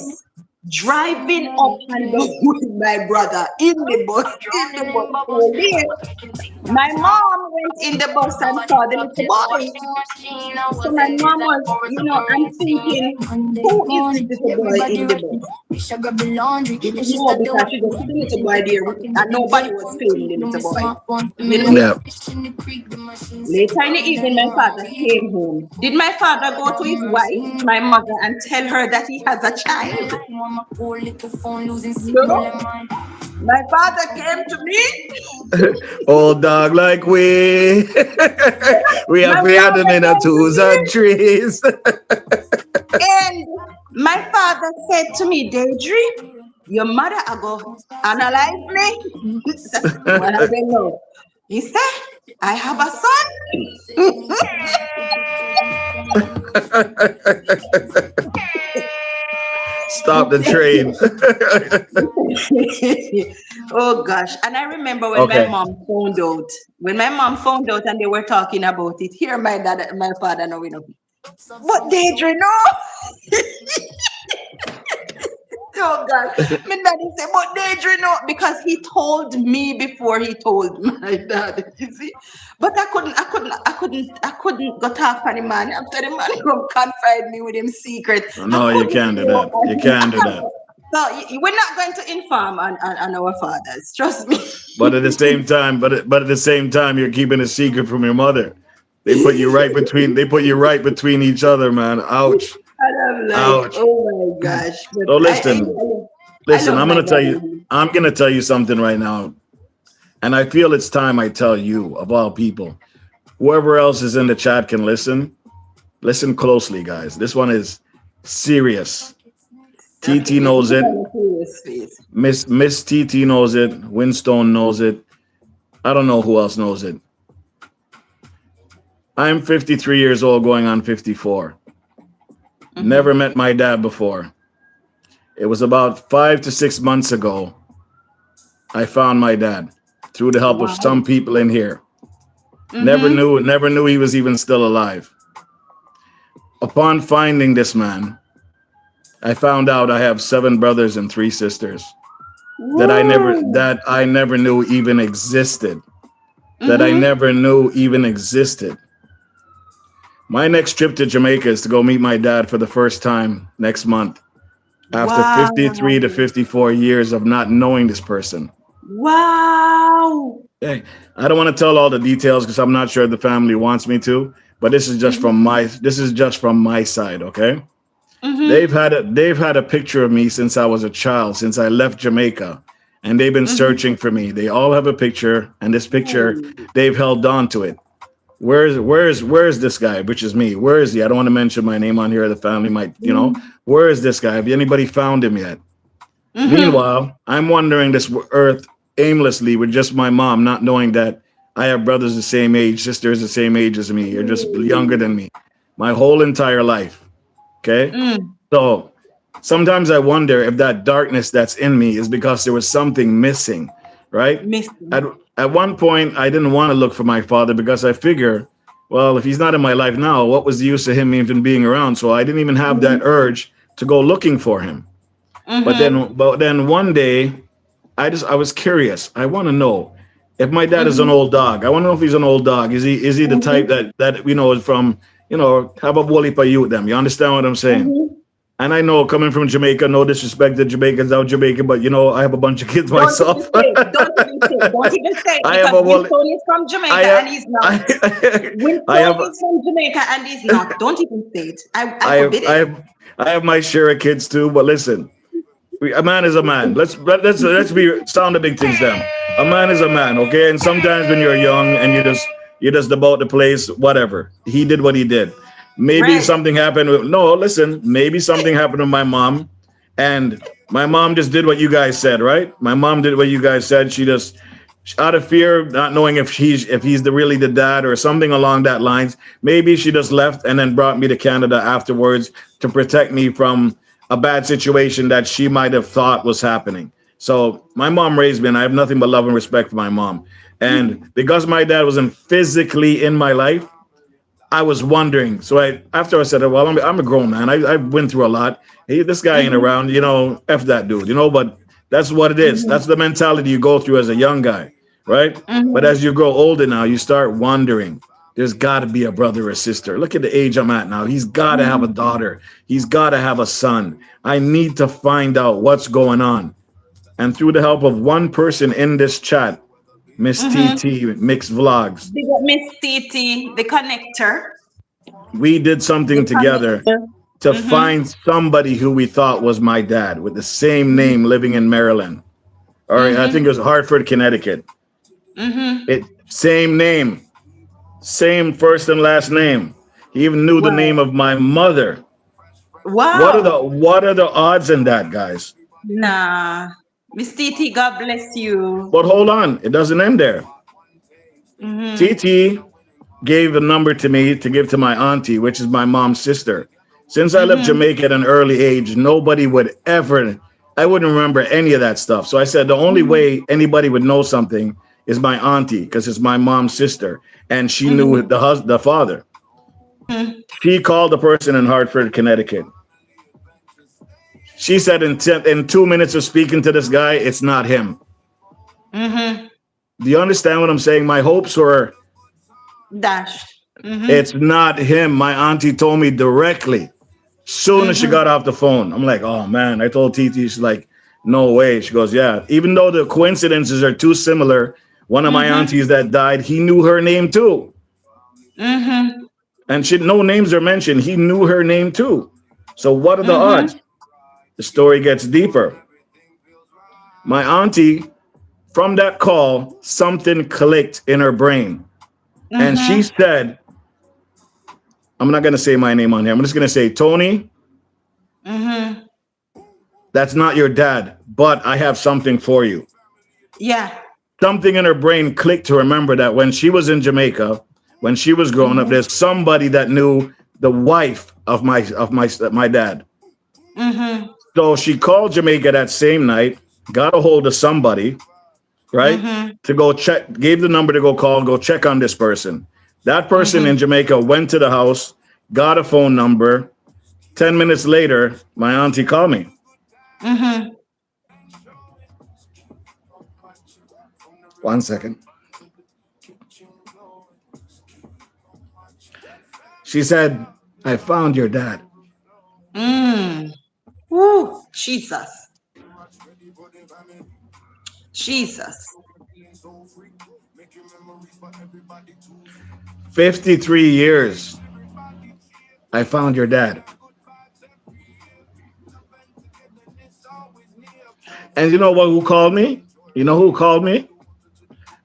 driving up and down with my brother in the bus all day. My mom went in the bus and saw the little boy. So my mom was, I'm thinking, who is this little boy in the bus? Didn't know because she just see the little boy there and nobody was filming the little boy. Yeah. Later in the evening, my father came home. Did my father go to his wife, my mother, and tell her that he has a child? No. My father came to me. Old dog like we. We My have father had in a came to twos and me. trees. And my father said to me, "Deidre, your mother are go analyze me." Well, I don't know. He said, "I have a Stop the train. son." Oh gosh. And I remember when my Okay. mom found out. When my mom found out and they were talking about it. Here my father now, But Deidre, no. Oh God. My daddy said, "But Deidre, no," because he told me before he told my dad. You see? But I couldn't go talk on the man after the man come confide me with him secret. I No, you couldn't can't do go that. You on him. can't do that. So we're not going to inform on our fathers. Trust me. But at the same time, but at the same time, you're keeping a secret from your mother. They put you right between. They put you right between each other, man. Ouch. And I'm like, Ouch. oh my gosh. But So I, I listen. love I'm my gonna tell you. dad. I'm gonna tell you something right now, and I feel it's time I tell you of all people. Whoever else is in the chat can listen. Listen closely, guys. This one is serious. Okay, TT you knows put it. on a serious face. Miss TT knows it. Winstone knows it. I don't know who else knows it. I'm 53 years old, going on 54. Never met my dad before. It was about 5 to 6 months ago. I found my dad through the help of Wow. some people in here. Mm-hmm. Never knew he was even still alive. Upon finding this man, I found out I have 7 brothers and 3 sisters Woo. that I never knew even existed. That I Mm-hmm. never knew even existed. My next trip to Jamaica is to go meet my dad for the first time next month after Wow. 53 to 54 years of not knowing this person. Wow. Hey, I don't want to tell all the details because I'm not sure the family wants me to, but this is just from my side, okay? Mm-hmm. They've had a picture of me since I was a child, since I left Jamaica, and they've been Mm-hmm. searching for me. They all have a picture, and this picture Mm. they've held on to it. Where's this guy, which is me? Where is he? I don't want to mention my name on here. The family might, where is this guy? Have anybody found him yet? Mm-hmm. Meanwhile, I'm wandering this earth aimlessly with just my mom, not knowing that I have brothers the same age, sisters the same age as me, or just younger than me, my whole entire life. Okay. Mm. So sometimes I wonder if that darkness that's in me is because there was something missing, right? Missing. At one point, I didn't want to look for my father because I figure, well, if he's not in my life now, what was the use of him even being around? So I didn't even have that urge to go looking for him. Mm-hmm. But then one day, I was curious. I want to know if my dad is an Mm-hmm. old dog. I want to know if he's an old dog. Is he the type Mm-hmm. that is from have a bully for you them? You understand what I'm saying? Mm-hmm. And I know coming from Jamaica, no disrespect to Jamaicans out Jamaica, but I have a bunch of kids Don't even myself. say it. Don't even say it. Don't even say it I have because a bully. Winston is from I Jamaica have and he's not. I Winston have is from Jamaica and he's not. Don't even say it. I I have forbid I it. have I have my share of kids too. But listen, a man is a man. Let's be sound the big things down. A man is a man, okay? And sometimes when you're young and you're just about the place, whatever. He did what he did. Maybe Right. something happened with no, listen, maybe something happened with my mom, and my mom just did what you guys said, right? My mom did what you guys said. She just out of fear, not knowing if he's really the dad or something along that lines. Maybe she just left and then brought me to Canada afterwards to protect me from a bad situation that she might have thought was happening. So my mom raised me, and I have nothing but love and respect for my mom. And because my dad wasn't physically in my life, I was wondering. So after I said, well, I'm a grown man. I went through a lot. Hey, this guy ain't Mm-hmm. around, F that dude, but that's what it is. Mm-hmm. That's the mentality you go through as a young guy, right? But Mm-hmm. as you grow older now, you start wondering, there's got to be a brother or sister. Look at the age I'm at now. He's got to have a Mm-hmm. daughter. He's got to have a son. I need to find out what's going on. And through the help of one person in this chat, Miss Mm-hmm. TT Mixed Vlogs, Big up Miss TT, the connector. we did The something together connector. to Mm-hmm. find somebody who we thought was my dad with the same name living in Maryland. Or I Mm-hmm. think it was Hartford, Connecticut. Mm-hmm. It same name, same first and last name. He even knew the name Wow. of my mother. Wow. What are the odds in that, guys? Nah. Miss TT, God bless you. But hold on, it doesn't end there. Mm-hmm. TT gave a number to me to give to my auntie, which is my mom's sister. Since I left Mm-hmm. Jamaica at an early age, nobody would ever, I wouldn't remember any of that stuff. So I said the only Mm-hmm. way anybody would know something is my auntie, because it's my mom's sister, and she knew Mm-hmm. the father. Mm-hmm. She called the person in Hartford, Connecticut. She said in 2 minutes of speaking to this guy, it's not him. Mm-hmm. Do you understand what I'm saying? My hopes were, Dash. Mm-hmm. it's not him. My auntie told me directly. Soon as she Mm-hmm. got off the phone, I'm like, oh man. I told TT, she's like, no way. She goes, yeah. Even though the coincidences are too similar, one of my Mm-hmm. aunties that died, he knew her name too. Mm-hmm. And no names are mentioned. He knew her name too. So what are the odds? Mm-hmm. The story gets deeper. My auntie, from that call, something clicked in her brain. And she Mm-hmm. said, I'm not going to say my name on here. I'm just going to say, Tony, Mm-hmm. that's not your dad, but I have something for you. Yeah. Something in her brain clicked to remember that when she was in Jamaica, when she was growing up, Mm-hmm. there's somebody that knew the wife of my dad. Mm-hmm. So she called Jamaica that same night, got a hold of somebody, right? Mm-hmm. To go check, gave the number to go call and go check on this person. That person Mm-hmm. in Jamaica went to the house, got a phone number. 10 minutes later, my auntie called me. Mm-hmm. 1 second. She said, I found your dad. Mm. Woo. Jesus. Jesus. 53 years. I found your dad. And you know what? Who called me? You know who called me?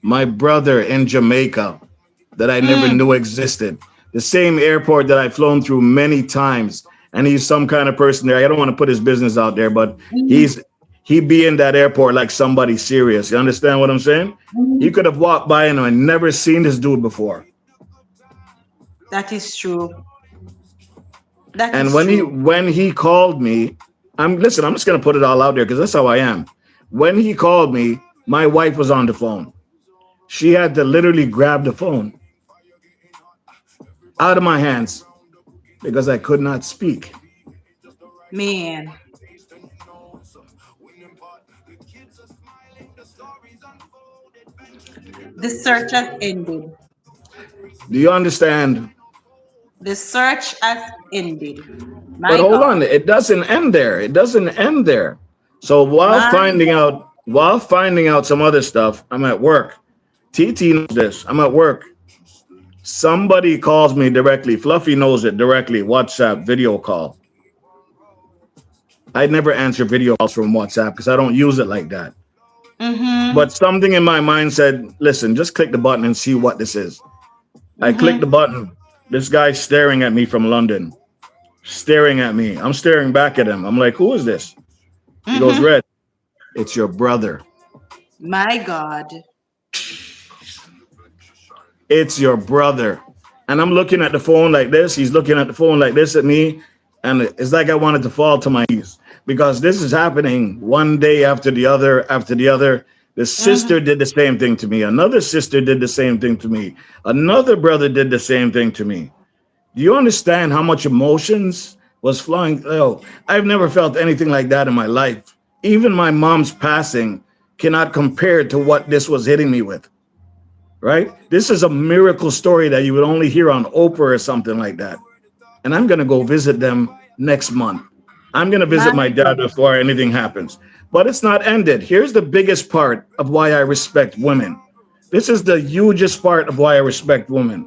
My brother in Jamaica that I never Mm. knew existed. The same airport that I've flown through many times. And he's some kind of person there. I don't want to put his business out there, but Mm. he be in that airport like somebody serious. You understand what I'm saying? He Mm. could have walked by and I never seen this dude before. That is true. That And is true. when he called me, I'm just gonna put it all out there because that's how I am. When he called me, my wife was on the phone. She had to literally grab the phone out of my hands because I could not speak. Man. The search has ended. Do you understand? The search has ended. But My hold on, God. it doesn't end there. It doesn't end there. So My God. while finding out some other stuff, I'm at work. TT knows this. I'm at work. Somebody calls me directly. Fluffy knows it directly. WhatsApp video call. I never answer video calls from WhatsApp because I don't use it like that. Mm-hmm. But something in my mind said, listen, just click the button and see what this is. I clicked the Mm-hmm. button. This guy's staring at me from London, staring at me. I'm staring back at him. I'm like, who is this? He goes, Mm-hmm. Red, it's your brother. My God. It's your brother. And I'm looking at the phone like this. He's looking at the phone like this at me. And it's like I wanted to fall to my knees because this is happening one day after the other, after the other. The sister Mm-hmm. did the same thing to me. Another sister did the same thing to me. Another brother did the same thing to me. Do you understand how much emotions was flowing? Oh, I've never felt anything like that in my life. Even my mom's passing cannot compare to what this was hitting me with, right? This is a miracle story that you would only hear on Oprah or something like that. And I'm going to go visit them next month. I'm going to My visit my dad God. before anything happens. But it's not ended. Here's the biggest part of why I respect women. This is the hugest part of why I respect women.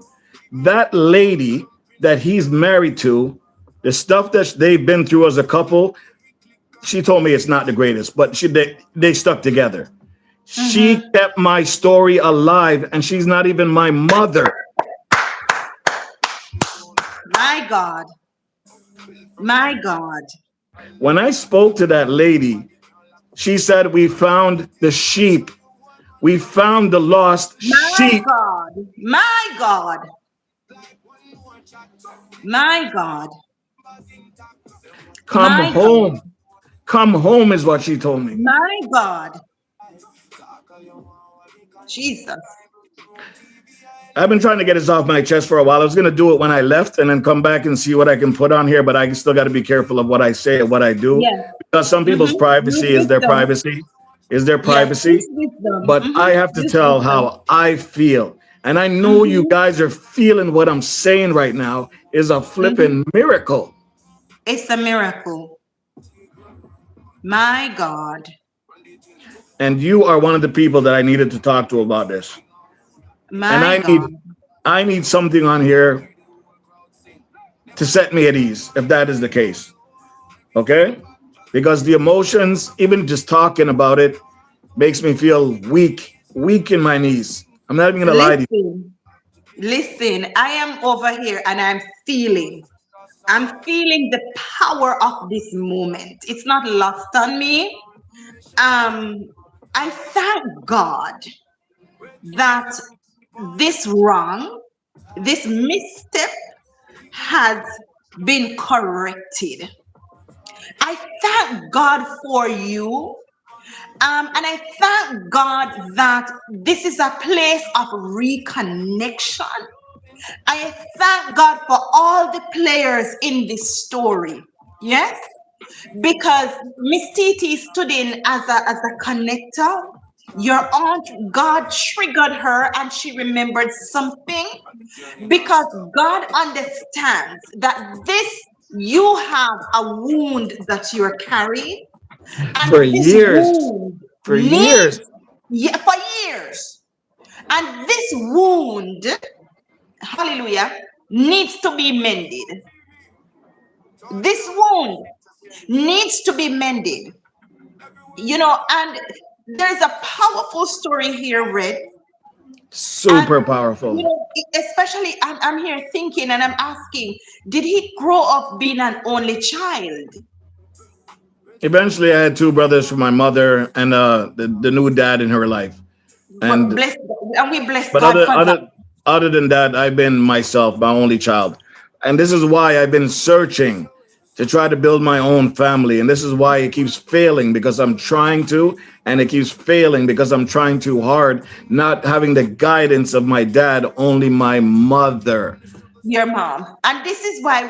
That lady that he's married to, the stuff that they've been through as a couple, she told me it's not the greatest, but they stuck together. She Mm-hmm. kept my story alive, and she's not even my mother. My God. My God. When I spoke to that lady, she said, we found the sheep. We found the lost My sheep. God. My God. My God. Come My God. home. Come home is what she told me. My God. Jesus. I've been trying to get this off my chest for a while. I was going to do it when I left and then come back and see what I can put on here, but I still got to be careful of what I say and what I do Yes. because some people's Mm-hmm. Use privacy is their wisdom. privacy, is their Yes. privacy. Use wisdom. But I Mm-hmm. have to Use tell wisdom. how I feel. And I know you Mm-hmm. guys are feeling what I'm saying right now is a Mm-hmm. flipping miracle. It's a miracle. My God. And you are one of the people that I needed to talk to about this. And My God. I need something on here to set me at ease if that is the case. Okay? Because the emotions, even just talking about it, makes me feel weak in my knees. I'm not even gonna lie to you. Listen. Listen. I am over here and I'm feeling the power of this moment. It's not lost on me. Um, I thank God that this wrong, this misstep has been corrected. I thank God for you. And I thank God that this is a place of reconnection. I thank God for all the players in this story. Yes? Because Miss Titi stood in as a connector. Your aunt, God triggered her and she remembered something because God understands that this you have a wound that you're carrying, For and this years, wound for needs, years. yeah, for years, and this wound, hallelujah, needs to be mended. This wound needs to be mended. And there's a powerful story here, Red. And Super powerful. especially I'm here thinking and I'm asking, did he grow up being an only child? Eventually, I had two brothers from my mother and the new dad in her life. But And bless, and we bless but God for that. other than that, I've been myself, my only child. And this is why I've been searching to try to build my own family. And this is why it keeps failing because I'm trying to, and it keeps failing because I'm trying too hard, not having the guidance of my dad, only my mother. Your mom. And this is why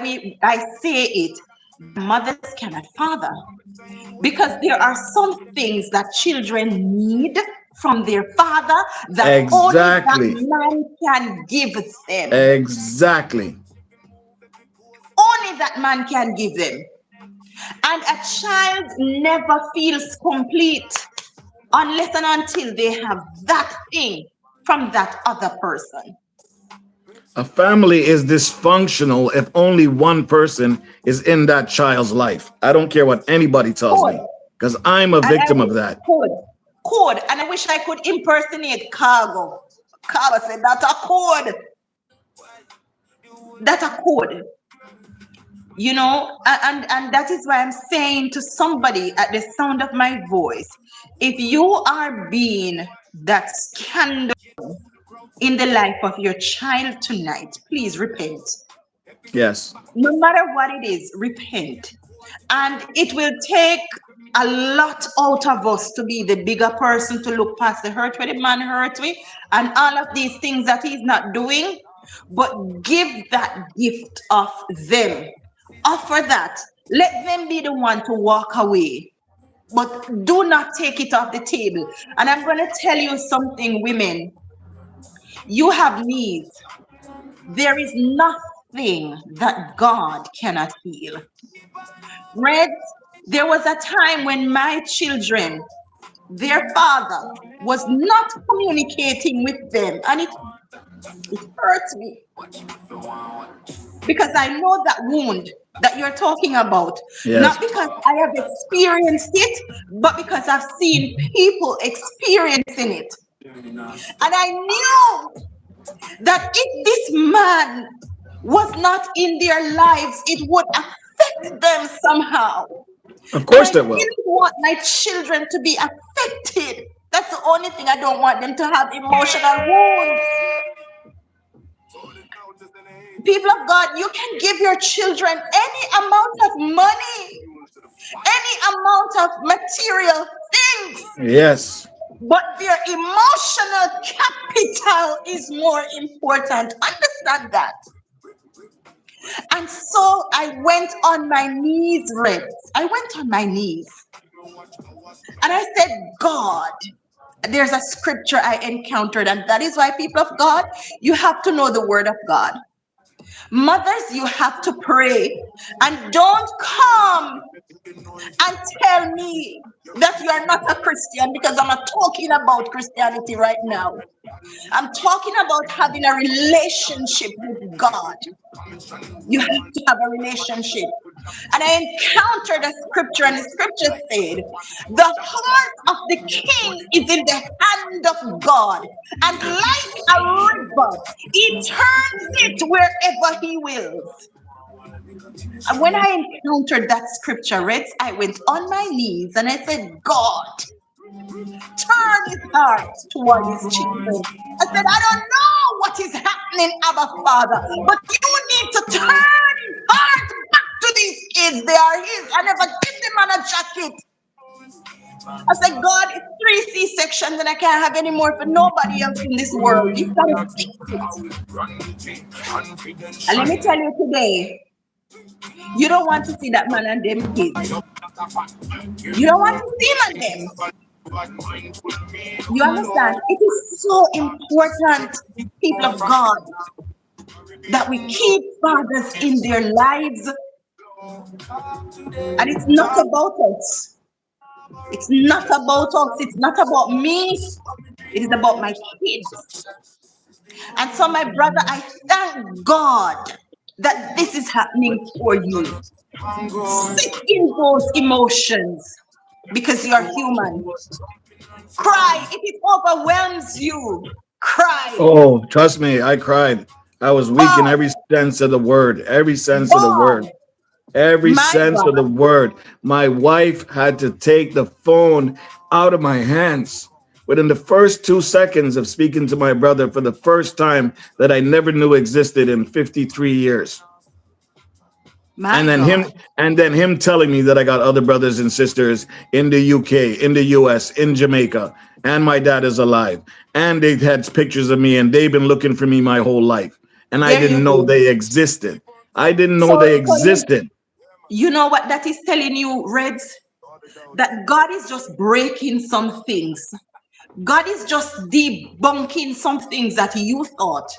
I say it, mothers cannot father. Because there are some things that children need from their father that only that Exactly. man can give them. Exactly. Only that man can give them. And a child never feels complete unless and until they have that thing from that other person. A family is dysfunctional if only one person is in that child's life. I don't care what anybody tells Could. me because I'm a And I victim of will that. code. And I wish I could impersonate Cargo. Cargo said, that's a code. That's a code. You know, and that is why I'm saying to somebody at the sound of my voice, if you are being that scandal in the life of your child tonight, please repent. Yes. No matter what it is, repent. And it will take a lot out of us to be the bigger person, to look past the hurt where the man hurt me and all of these things that he's not doing, but give that gift of them. Offer that. Let them be the one to walk away. But do not take it off the table. And I'm going to tell you something, women. You have needs. There is nothing that God cannot heal. Red, there was a time when my children, their father was not communicating with them. And it hurts me. Because I know that wound that you're talking about. Yes. Not because I have experienced it, but because I've seen people experiencing it. And I knew that if this man was not in their lives, it would affect them somehow. Of course And I it will. didn't want my children to be affected. That's the only thing. I don't want them to have emotional wounds. People of God, you can give your children any amount of money, any amount of material things, Yes. but their emotional capital is more important. Understand that. And so I went on my knees, Rex. I went on my knees. And I said, God, there's a scripture I encountered, and that is why, people of God, you have to know the word of God. Mothers, you have to pray, and don't come and tell me that you are not a Christian, because I'm not talking about Christianity right now. I'm talking about having a relationship with God. You have to have a relationship. And I encountered a scripture, and the scripture said, the heart of the king is in the hand of God, and like a river, he turns it wherever he wills. And when I encountered that scripture, Rex, I went on my knees and I said, God, turn his heart toward his children. I said, I don't know what is happening, Abba Father, but you need to turn his heart back to these kids. They are his. I never give them on a jacket. I said, God, it's 3 C-sections and I can't have any more for nobody else in this world. You gotta fix it. And let me tell you today, you don't want to see that man and them kids. You don't want to see him and them. You understand? It is so important, people of God, that we keep fathers in their lives. And it's not about us. It's not about us. It's not about me. It is about my kids. And so, my brother, I thank God that this is happening for you. Sit in those emotions because you are human. Cry. If it overwhelms you, cry. Oh, trust me, I cried. I was weak in every sense of the word. Every sense of the word. Every My sense of the God. word. My wife had to take the phone out of my hands within the first 2 seconds of speaking to my brother for the first time that I never knew existed in 53 years. My And then God. him telling me that I got other brothers and sisters in the UK, in the US, in Jamaica, and my dad is alive. And they had pictures of me and they've been looking for me my whole life. And I There you didn't know go. they existed. I didn't know So, they so existed. you know what that is telling you, Reds? That God is just breaking some things. God is just debunking some things that you thought.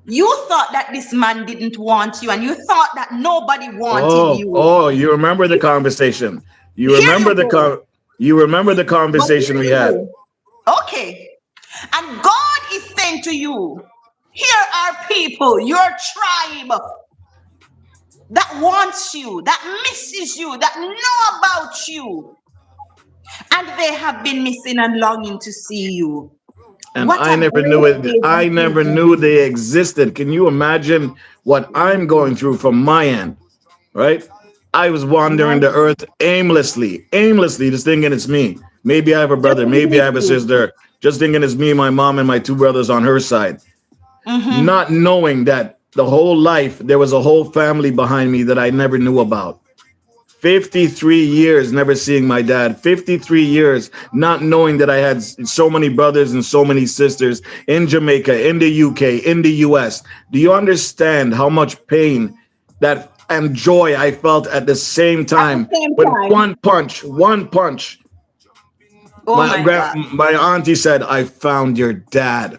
You thought that this man didn't want you, and you thought that nobody wanted you. Oh, you remember the conversation. You Here remember you go. you remember the But conversation here we you had. go. Okay. And God is saying to you, here are people, your tribe, that wants you, that misses you, that know about you. And they have been missing and longing to see you. And What I a never knew great it. age I and never season. knew they existed. Can you imagine what I'm going through from my end? Right? I was wandering My, the earth aimlessly, just thinking it's me. Maybe I have a just brother, thinking maybe I it's have a you. sister, just thinking it's me, my mom, and my two brothers on her side, Mm-hmm. not knowing that the whole life there was a whole family behind me that I never knew about. 53 years never seeing my dad, 53 years not knowing that I had so many brothers and so many sisters in Jamaica, in the UK, in the US. Do you understand how much pain that and joy I felt at the same At the time same when time, one punch, oh my God, my auntie said, I found your dad.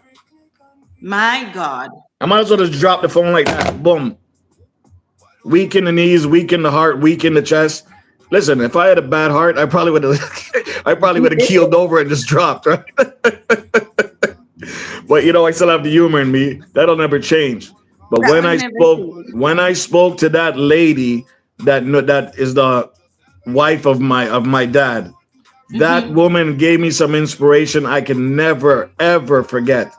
my God. I might as well just drop the phone like that. Boom. Weak in the knees, weak in the heart, weak in the chest. Listen, if I had a bad heart, I probably would have I probably would have keeled over and just dropped, right? But I still have the humor in me. That'll never change. But That would never change. when I spoke to that lady that is the wife of my dad, that Mm-hmm. woman gave me some inspiration I can never ever forget.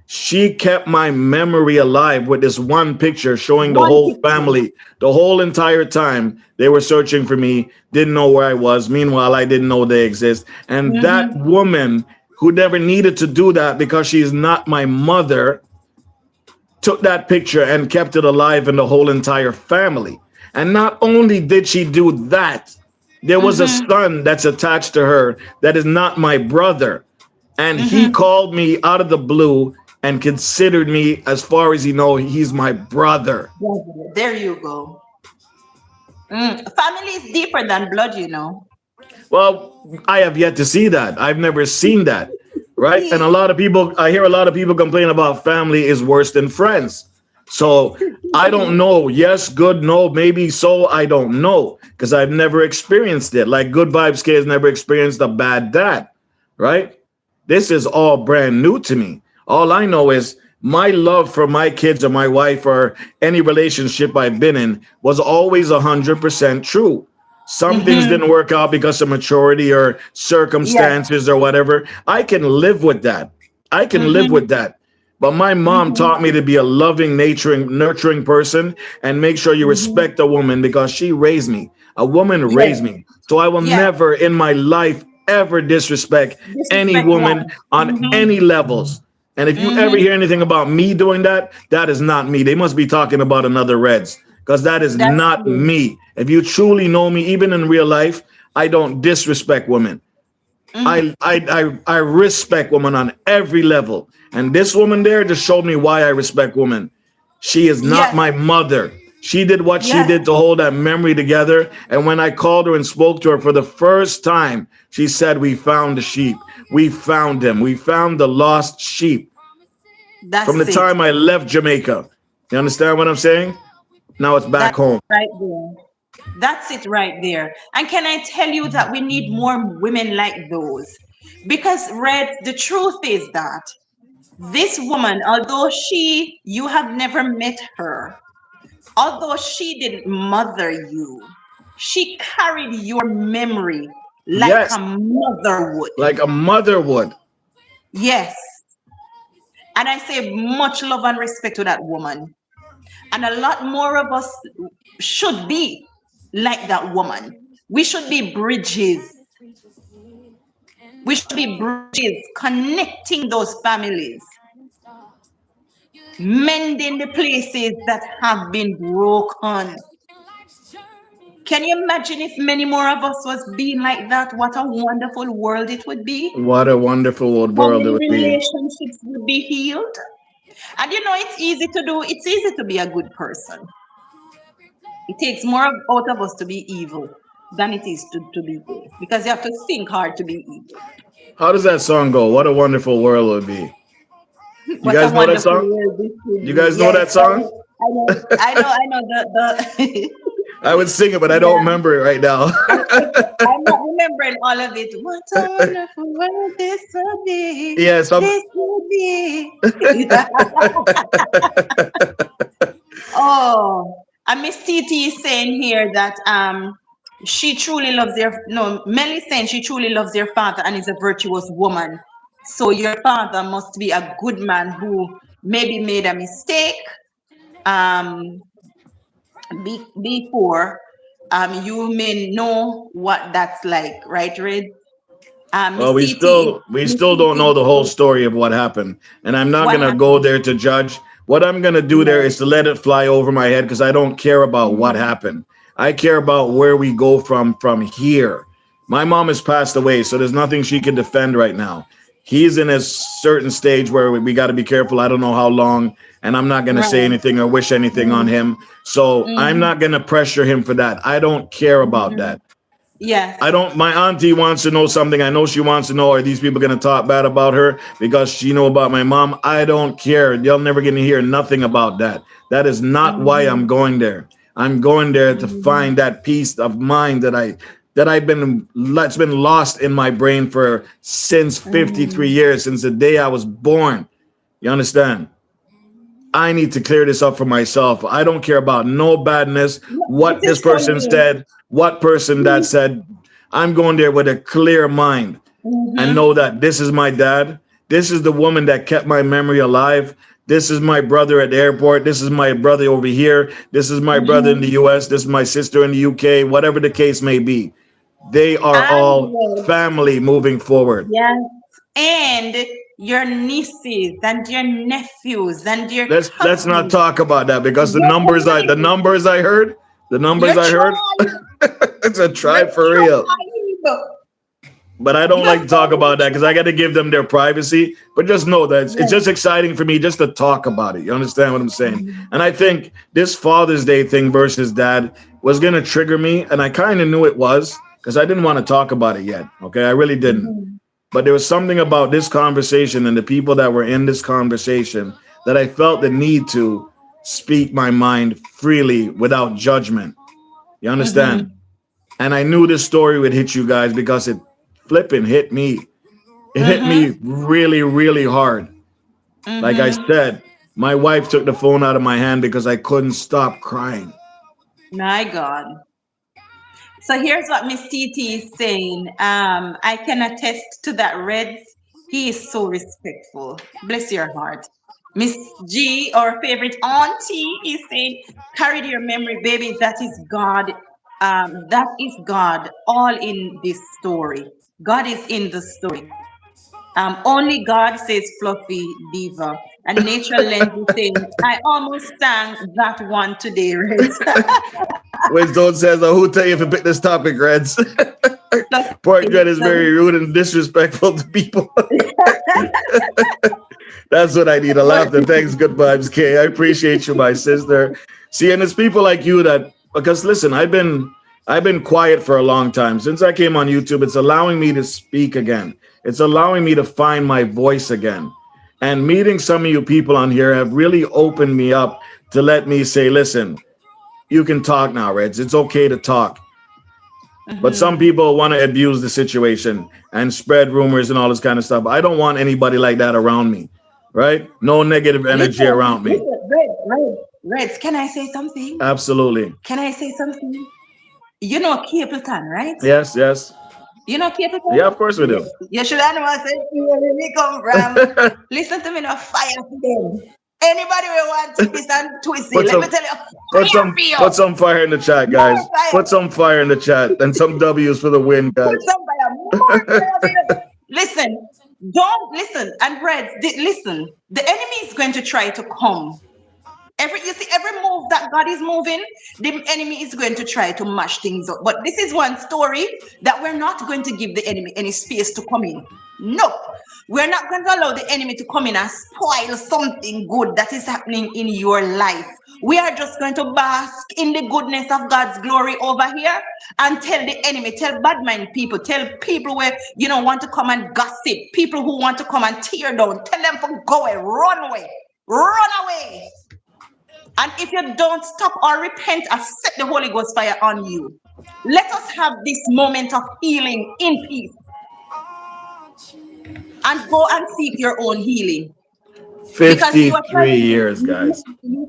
She kept my memory alive with this one picture showing the One whole picture. family the whole entire time they were searching for me, didn't know where I was. Meanwhile, I didn't know they exist. And that Mm-hmm. woman who never needed to do that because she's not my mother took that picture and kept it alive in the whole entire family. And not only did she do that, there was a Mm-hmm. son that's attached to her that is not my brother. And he Mm-hmm. called me out of the blue and considered me, as far as he's my brother. There you go. Family is deeper than blood. Well, I have yet to see that. I've never seen that. Right? And I hear a lot of people complain about family is worse than friends. So I don't know. Yes, good, no, maybe so. I don't know because I've never experienced it. Like Good Vibes Kids never experienced a bad dad. Right? This is all brand new to me. All I know is my love for my kids or my wife or any relationship I've been in was always 100% true. Some things Mm-hmm. didn't work out because of maturity or Yes. circumstances or whatever. I can live with that. I can live Mm-hmm. with that. But my mom Mm-hmm. taught me to be a loving, nurturing person and make sure you Mm-hmm. respect a woman because she raised me. A woman Yes. raised me. So I will Yes. never in my life ever disrespect any Disrespect woman one. on Mm-hmm. any levels. And if you ever Mm-hmm. hear anything about me doing that, that is not me. They must be talking about another Reds because that is That's not true. me. If you truly know me, even in real life, I don't disrespect women. Mm-hmm. I respect women on every level. And this woman there just showed me why I respect women. She is not Yes. my mother. She did what she Yes. did to hold that memory together. And when I called her and spoke to her for the first time, she said, we found the sheep. We found him. We found the lost sheep from the That's it. time I left Jamaica. You understand what I'm saying? Now it's back That's home. right there. That's it right there. And can I tell you that we need more women like those? Because, Red, the truth is that this woman, although you have never met her, although she didn't mother you, she carried your memory like Yes, a mother would. like a mother would. Yes. And I say much love and respect to that woman. And a lot more of us should be like that woman. We should be bridges. We should be bridges connecting those families, mending the places that have been broken. Can you imagine if many more of us was being like that? What a wonderful world it would be. What a wonderful old How world it many would be. relationships would be healed? And it's easy to do. It's easy to be a good person. It takes more out of us to be evil than it is to be good because you have to think hard to be evil. How does that song go? What a wonderful world it would be. You What a guys know that wonderful song? world this would You be. guys know Yes, that song? I know, I know the I would sing it, but I don't yeah. remember it right now. I'm not remembering all of it. What a wonderful world this would be. Yeah, some. This would be. Oh, and Miss TT is saying here that she truly loves their no Mel is saying she truly loves their father and is a virtuous woman. So your father must be a good man who maybe made a mistake um before you may know what that's like, right, Red? Well, Miss TT, we Miss still don't know the whole TT, story of what happened, and I'm not what gonna go happened? there to judge. What I'm gonna do there Yes. is to let it fly over my head because I don't care about what Mhm. happened. I care about where we go from here. My mom has passed away, so there's nothing she can defend right now. He's in a certain stage where we got to be careful. I don't know how long, and I'm not gonna say Right. anything or wish anything on Mm-hmm. him. So I'm Mm-hmm. not gonna pressure him for that. I don't care about Mm-hmm. that. Yes. I don't. My auntie wants to know something. I know she wants to know. Are these people going to talk bad about her because she know about my mom? I don't care. You're never going to hear nothing about that. That is not why I'm Mm-hmm. going there. I'm going there to Mm-hmm. find that peace of mind that I've been that's been lost in my brain for since 53 Mm-hmm. years, since the day I was born. You understand? I need to clear this up for myself. I don't care about no badness, This what this is for person you. said, what person that said. I'm going there with a clear mind and Mm-hmm. know that this is my dad. This is the woman that kept my memory alive. This is my brother at the airport. This is my brother over here. This is my brother in the Mm-hmm. US. This is my sister in the UK. Whatever the case may be, they are And all yes, family moving forward. yes. And your nieces and your nephews and your Let's not cousins. talk about that because Your tribe. the Your numbers I heard, tribe. it's a Your tribe for real. tribe. But I don't You like to talk know your about that because I got to give them their privacy. But just know that it's tribe. just exciting for me just to talk about it. You understand what I'm saying? Mhm. And I think this Father's Day thing versus dad was going to trigger me. And I kind of knew it was because I didn't want to talk about it yet. Okay. I really didn't. Mhm. But there was something about this conversation and the people that were in this conversation that I felt the need to speak my mind freely without judgment. You understand? Mhm. And I knew this story would hit you guys because it flipping hit me. It hit Mhm. me really, really hard. Like I Mhm. said, my wife took the phone out of my hand because I couldn't stop crying. My God. So here's what Miss TT is saying. I can attest to that, Reds. He is so respectful. Bless your heart. Miss G, our favorite auntie, is saying, carry your memory, baby. That is God. That is God all in this story. God is in the story. Only God says fluffy diva. And Nature Lens is saying, I almost sang that one today, Reds. Winston says, oh, who tell you if you pick this topic, Reds? Pork Dread is very So rude and disrespectful to people. That's what I need. A But laughter. Thanks, good vibes, Kay. I appreciate you, my sister. See, and it's people like you that because listen, I've been quiet for a long time. Since I came on YouTube, it's allowing me to speak again. It's allowing me to find my voice again. And meeting some of you people on here have really opened me up to let me say, listen, you can talk now, Reds. It's okay to talk. But some mhm. people want to abuse the situation and spread rumors and all this kind of stuff. I don't want anybody like that around me, right? No negative energy Listen, around me. listen, Reds, can I say something? Absolutely. Can I say something? You know Capleton, right? Yes, yes. You know Capleton? Yeah, of course we do. You should have known say where me come from. Listen to me now, fire for them. Anybody will want to twist and twist it. put Let me some tell you, fire for you. put some fire in the chat, More guys. fire. Put some fire in the chat and some W's for the win, Put guys. some fire. More fire for you. Listen, don't listen. And Reds, listen. The enemy is going to try to come. Every move that God is moving, the enemy is going to try to mash things up. But this is one story that we're not going to give the enemy any space to come in. Nope. We're not going to allow the enemy to come in and spoil something good that is happening in your life. We are just going to bask in the goodness of God's glory over here and tell the enemy, tell bad mind people, tell people where you don't want to come and gossip, people who want to come and tear down, tell them to go away, run away. And if you don't stop or repent, I set the Holy Ghost fire on you. Let us have this moment of healing in peace and go and seek your own healing. Because 53 years, guys.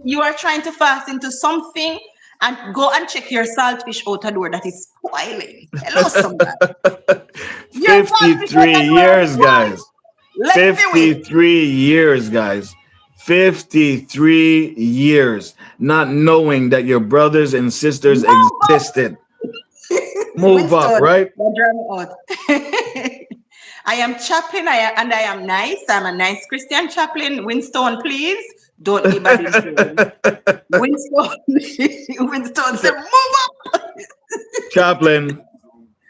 you are trying to fast into something And go and check your saltfish out the door that is spoiling. Hello, somebody. Your saltfish out 53 the door is years, spoiling. guys. Let's do it. 53 years, guys. 53 years not knowing that your brothers and sisters Move up. existed. Move up, Winston, right? don't drown me out. I am chaplain, and I am nice. I'm a nice Christian chaplain. Winston, please don't be bad influence. Winston, Winston said, move up. Chaplain,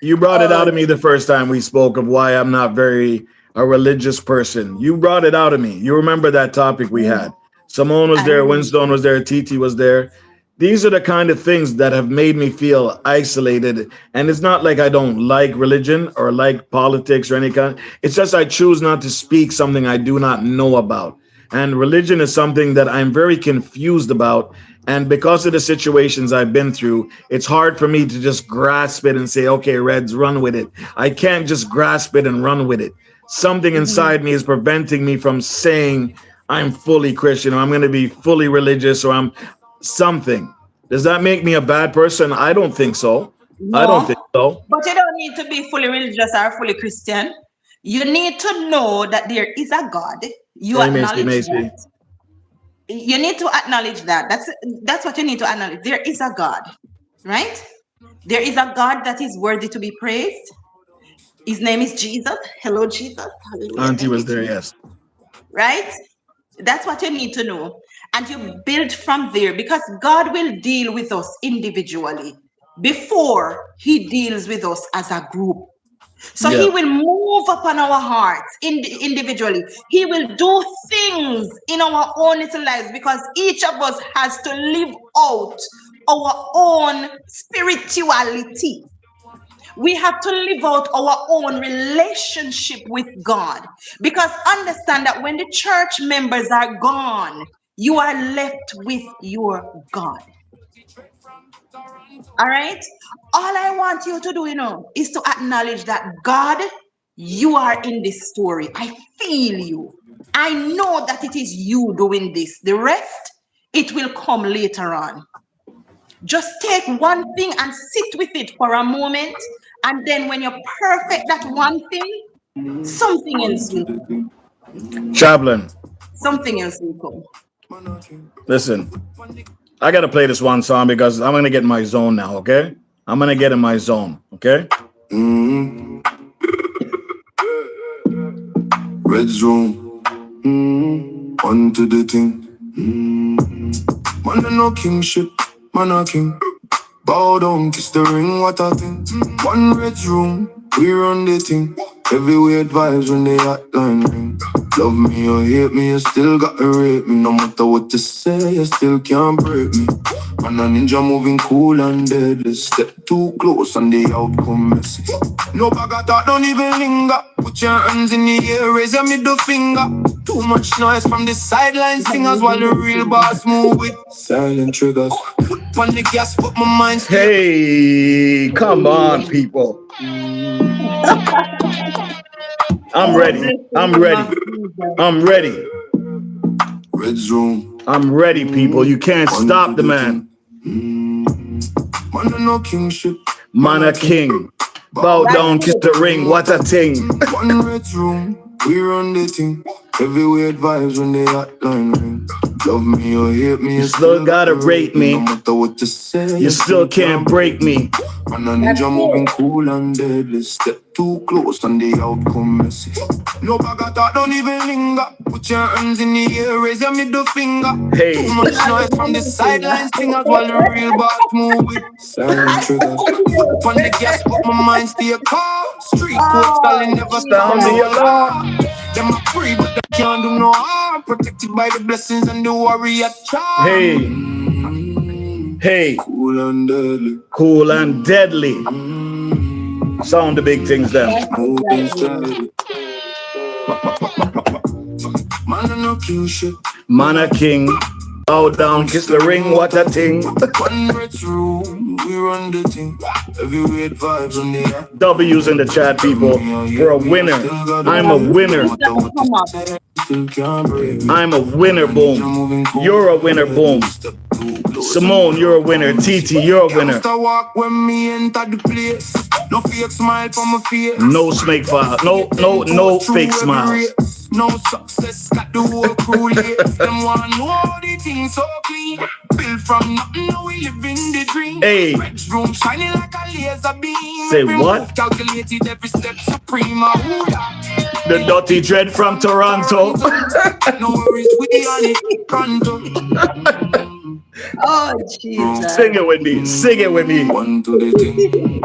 you brought it out of me the first time we spoke of why I'm not very a religious person. You brought it out of me. You remember that topic we had. Simone was there, Winston was there, Titi was there. These are the kind of things that have made me feel isolated. And it's not like I don't like religion or like politics or any kind. It's just I choose not to speak something I do not know about. And religion is something that I'm very confused about. And because of the situations I've been through, it's hard for me to just grasp it and say, okay, Reds, run with it. I can't just grasp it and run with it. Something inside me is preventing me from saying I'm fully Christian or I'm going to be fully religious or I'm something. Does that make me a bad person? I don't think so. No, I don't think so. but you don't need to be fully religious or fully Christian. You need to know that there is a God. You acknowledge that. You need to acknowledge that. That's what you need to acknowledge. There is a God, right? There is a God that is worthy to be praised. His name is Jesus. Hello, Jesus. Hallelujah. Auntie was there, yes. Right? That's what you need to know. And you build from there because God will deal with us individually before he deals with us as a group. So he will move upon our hearts individually. He will do things in our own little lives because each of us has to live out our own spirituality. We have to live out our own relationship with God. Because understand that when the church members are gone, you are left with your God. All right? All I want you to do, is to acknowledge that God, you are in this story. I feel you. I know that it is you doing this. The rest, it will come later on. Just take one thing and sit with it for a moment. And then when you're perfect that one thing, something else will come. Chaplain. Something else will come. Listen, I got to play this one song because I'm going to get in my zone now, okay? I'm going to get in my zone, okay? Red zone. On to the thing. Man, no kingship. Man, a king. Bow down, kiss the ring, what a thing. One red room, we run the thing. Heavyweight vibes when the hotline ring. Love me or hate me, you still gotta rate me. No matter what you say, you still can't break me. Man, a ninja moving cool and deadly. Step too close and the outcome messy. No bag of thought, don't even linger. Put your hands in the air, raise your middle finger. Too much noise from the sideline singers while the real boss move with silent triggers. Foot on the gas, but my mind's Hey, come on, people. I'm ready. I'm ready. I'm ready. Red zone. I'm ready, people. You can't stop the man. Man, no kingship. Man a king. Bow down, kiss the ring. What a thing. One red room, we run the thing. Heavyweight vibes when the hotline ring. Love me or hate me, You still gotta rate me. No matter what you say, You still can't break me. Man, a ninja moving cool and deadly. Step too close and the outcome messy. No bag of thought, don't even linger. Put your hands in the air, raise your middle finger. Hey. Too much noise from the sidelines, singers while the real boss move with silent triggers. Foot on the gas, but my mind stay calm. Street code stalling, never Sound the alarm. Them are free, but they can't do no harm. Protected by the blessings and the warrior charm. Hey. Hey. Cool and deadly. Cool and deadly. Sound the big things then. Moving steady. Man, no kingship. Man a king. Bow down, kiss the ring. What a thing. One red room, we run the thing. Heavyweight vibes on the W's in the chat, people. We're a winner. I'm a winner. still can't break me. I'm a winner, boom. You're a winner, boom. Simone, you're a winner. TT, you're a winner. Walk when me enter the place. No fake smile from my face. No snake file. No fake smiles. No success got the whole crew late. Them want know how the things so clean. Built from nothing, now we live in the dream. Hey. Bedroom shining like a laser beam. Say Every what? move calculated, every step supreme. The dirty dread from Toronto. No worries, we on it. Pronto. Oh, Jesus. Sing it with me. Sing it with me. One to the thing.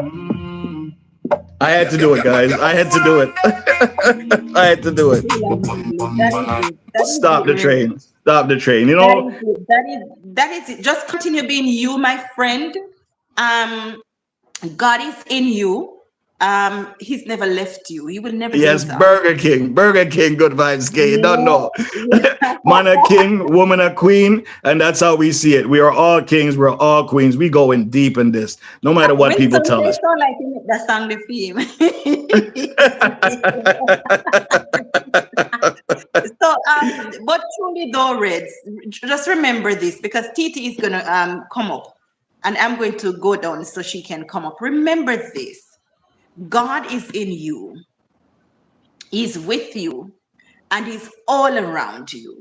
I had to do it, guys. I had to do it. I had to do it. That is Stop the it. train. Stop the train. You know, That is it. Just continue being you, my friend. God is in you. He's never left you. He will never yes, leave us. Burger King, good vibes, gay. You don't know. Yeah. Man a king, woman a queen, and that's how we see it. We are all kings, we're all queens. We go in deep in this, no matter what people tell us. Sound like you make that song the theme. So, but truly though, Reds, just remember this, because Titi is gonna come up, and I'm going to go down so she can come up. Remember this: God is in you, He's with you, and He's all around you.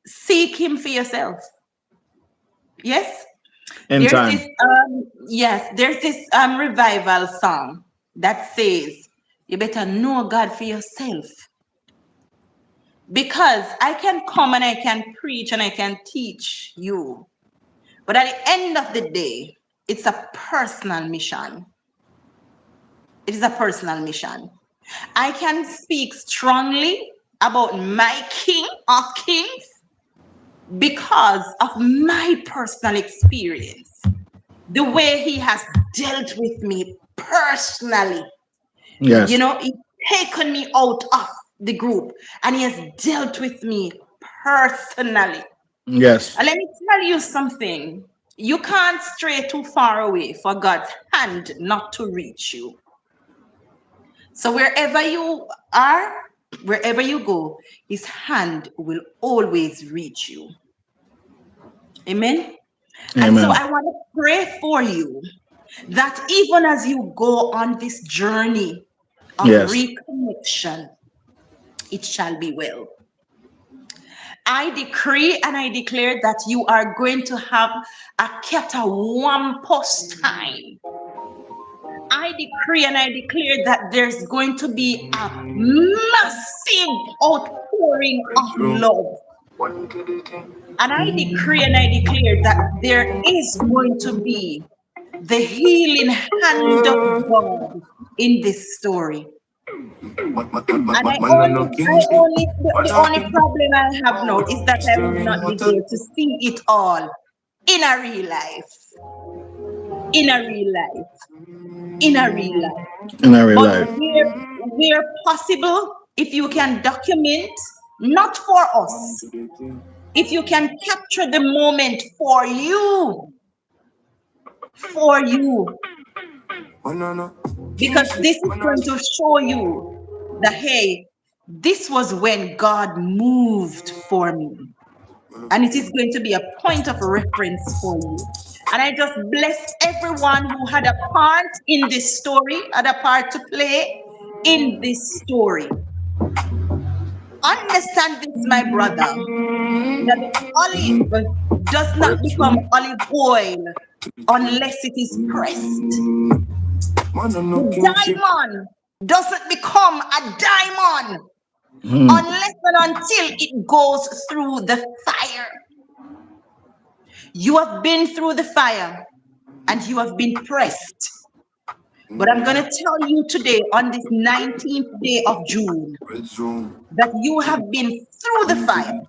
Seek Him for yourself. Yes. In There's time. there's this revival song that says, you better know God for yourself. Because I can come and I can preach and I can teach you. But at the end of the day, it's a personal mission. It is a personal mission. I can speak strongly about my King of Kings because of my personal experience. The way He has dealt with me personally. Yes. You know, He's taken me out of the group and He has dealt with me personally. Yes. And let me tell you something. You can't stray too far away for God's hand not to reach you. So wherever you are, wherever you go, His hand will always reach you. Amen. And so I want to pray for you that even as you go on this journey of reconnection, it shall be well. I decree and I declare that you are going to have a catawampus time. I decree and I declare that there's going to be a massive outpouring of love. And I decree and I declare that there is going to be the healing hand of God in this story. And the only problem I have now is that I will not be able to see it all in a real life. In a real life. In a real life. In a real but life. Where possible, if you can document, not for us, if you can capture the moment for you, because this is going to show you that, hey, this was when God moved for me. And it is going to be a point of reference for you. And I just bless everyone who had a part in this story, had a part to play in this story. Understand this, my brother, that olive does not become olive oil unless it is pressed. The diamond doesn't become a diamond unless and until it goes through the fire. You have been through the fire and you have been pressed. But I'm going to tell you today, on this 19th day of June, that you have been through the fire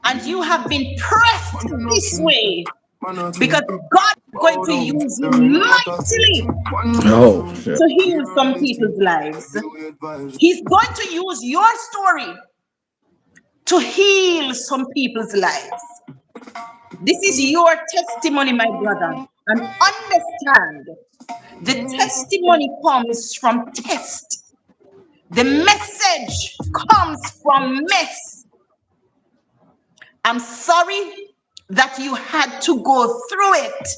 and you have been pressed this way, because God is going to use you mightily to heal some people's lives. He's going to use your story to heal some people's lives. This is your testimony, my brother. And understand, the testimony comes from test. The message comes from mess. I'm sorry, that you had to go through it.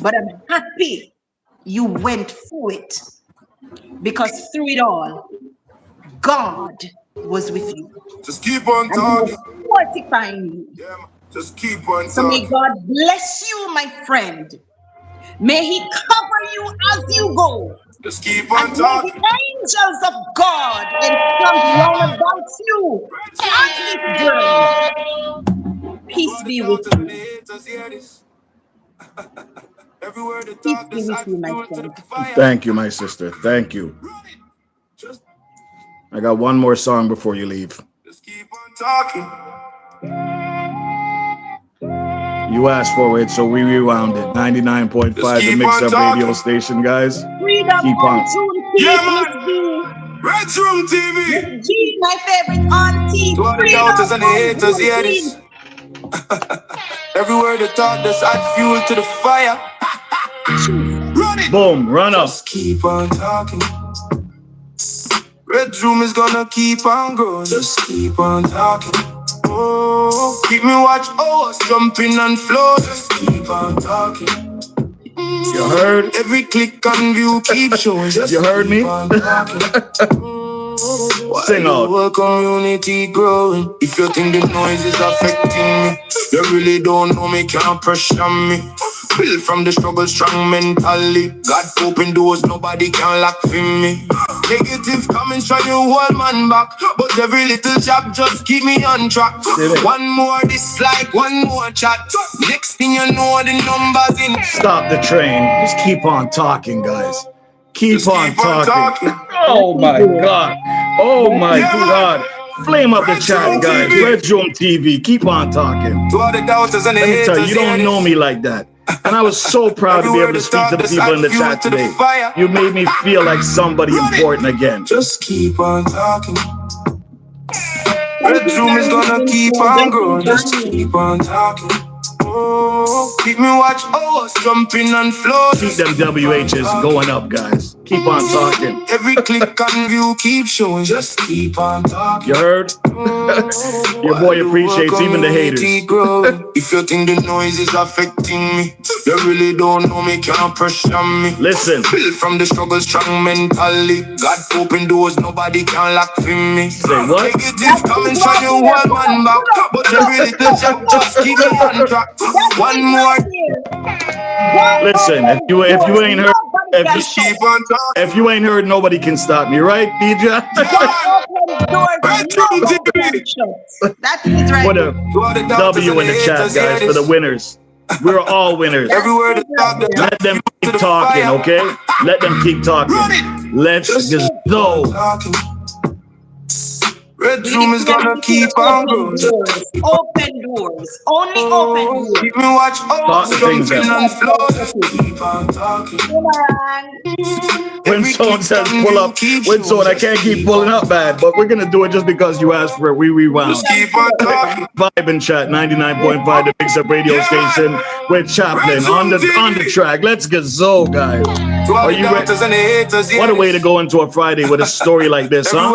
But I'm happy you went through it, because through it all, God was with you. Just keep on And He was talking. fortifying you. Yeah, man. Just keep on So may talking. God bless you, my friend. May He cover you as you go. Just keep And on may the talking. angels of God encamp round about you on this journey. Peace be with you. Everywhere the Peace talk, be this with add you, my fuel to the friend. fire. Thank you, my sister. Thank you. Just, I got one more song before you leave. just keep on talking. You asked for it, so we rewound it. 99.5, Just the keep Mix on Up Radio talking. station, guys. Freedom Keep on on. Yeah, Juneteenth, Miss man. B. Red Room TV. Miss G, my favorite auntie. To all the Freedom doubters and the on haters, hear Juneteenth. this. Everywhere the talk, just add fuel to the fire. Run it. Boom, run up. Just keep on talking. Red Room is gonna keep on growing. Just keep on talking. Oh, keep me watch hours jumping and flow. Just keep on talking. You heard? Every click on view keep showing. Just You heard me? keep on talking. Sing While out. the whole community growing. If you think the noise is affecting me, you really don't know me, can't pressure me. Built from the struggle, strong mentally. God open doors, nobody can lock for me. Negative comments try to hold man back, but every little job just keep me on track. One more dislike, one more chat. Next thing you know, the numbers in. Stop the train. Just keep on talking, guys. Keep Just on keep on talking. talking. Oh my God. Oh my Yeah, man. God. Flame up the Red chat, Room guys. TV. Red Room TV. Keep on talking. To all the doubters and the Let me tell you, haters, you don't hear know this. me like that. And I was so proud to be able to speak to the people in the chat today. You made me feel like somebody important again. Just keep on talking. Red Room is gonna keep on growing. Just keep on talking. Oh, keep me watch hours jumping and flow. Keep them WHs going up, guys. Keep on talking. Every click on view keep showing. Just keep on talking. You heard? Your boy appreciates even the haters. If you think the noise is affecting me, you really don't know me, can't pressure me. Listen. Built from the struggle, strong mentally. God open doors, nobody can lock for me. Say what? Negative comments try to hold man back, but every little chat just keep me on track. One more. Listen, if you ain't heard, if you ain't heard, nobody can stop me, right, DJ? That is right. Put a W in the chat, guys, for the winners. We're all winners. Everywhere the talk, let them keep talking, okay? Let them keep talking. Let's just go. Red Room is gonna keep on growing. Open doors. Only open doors. Keep me watch hours jumping and flow. Keep on talking. When someone says pull up, when someone, I can't keep pulling up, bad, but we're gonna do it just because you asked for it. We rewound. Just keep on talking. Vibe and chat 99.5, the Mix Up Radio station with Chaplin on the track. Let's get zo, guys. Are you ready? What a way to go into a Friday with a story like this, huh?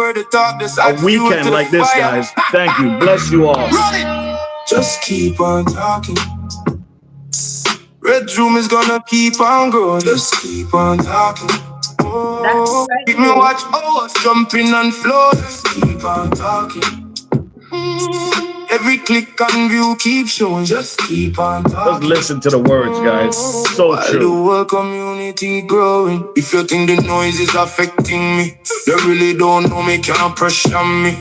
A weekend like this, guys. Thank you. Bless you all. Just keep on talking. Red Room is gonna keep on growing. Just keep on talking. Oh, keep me watch hours jumping and flow. Just keep on talking. Every click on view keep showing. Just keep on talking. Just listen to the words, guys. So While true. the whole community growing. If you think the noise is affecting me, you really don't know me, can't pressure me.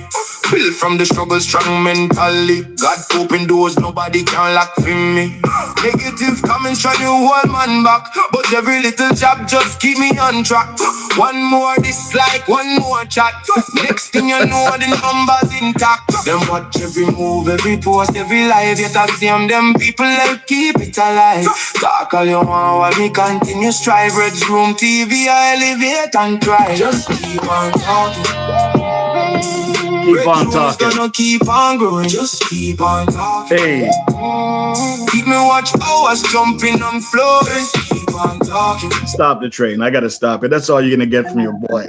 Built from the struggle, strong mentally. God open doors, nobody can lock for me. Negative comments try to hold man back, but every little job just keep me on track. One more dislike, one more chat. Next thing you know, the numbers intact. Them watch every move, every post, every live. Yet I see them people like keep it alive. Talk all you want while me continue strive. Red Room TV, I elevate and try. Just keep on talking. Keep on talking. Gonna keep on growing. Just keep on talking. Hey. Keep me watch hours jumping on floors. Keep on talking. Stop the train. I gotta stop it. That's all you're gonna get from your boy.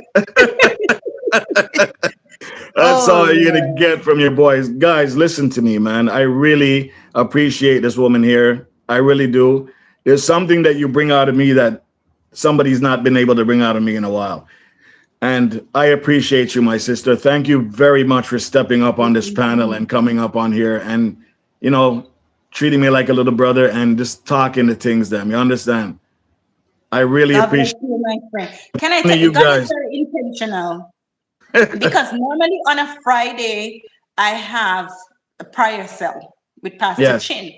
That's Oh all you're gonna Lord. get from your boys. Guys, listen to me, man. I really appreciate this woman here. I really do. There's something that you bring out of me that somebody's not been able to bring out of me in a while. And I appreciate you, my sister. Thank you very much for stepping up on this panel and coming up on here and, you know, treating me like a little brother and just talking the things them. You understand? I really God bless appreciate you, my friend. Can I tell you, you God is guys. very intentional because normally on a Friday, I have a prayer cell with Pastor Yes, Chin.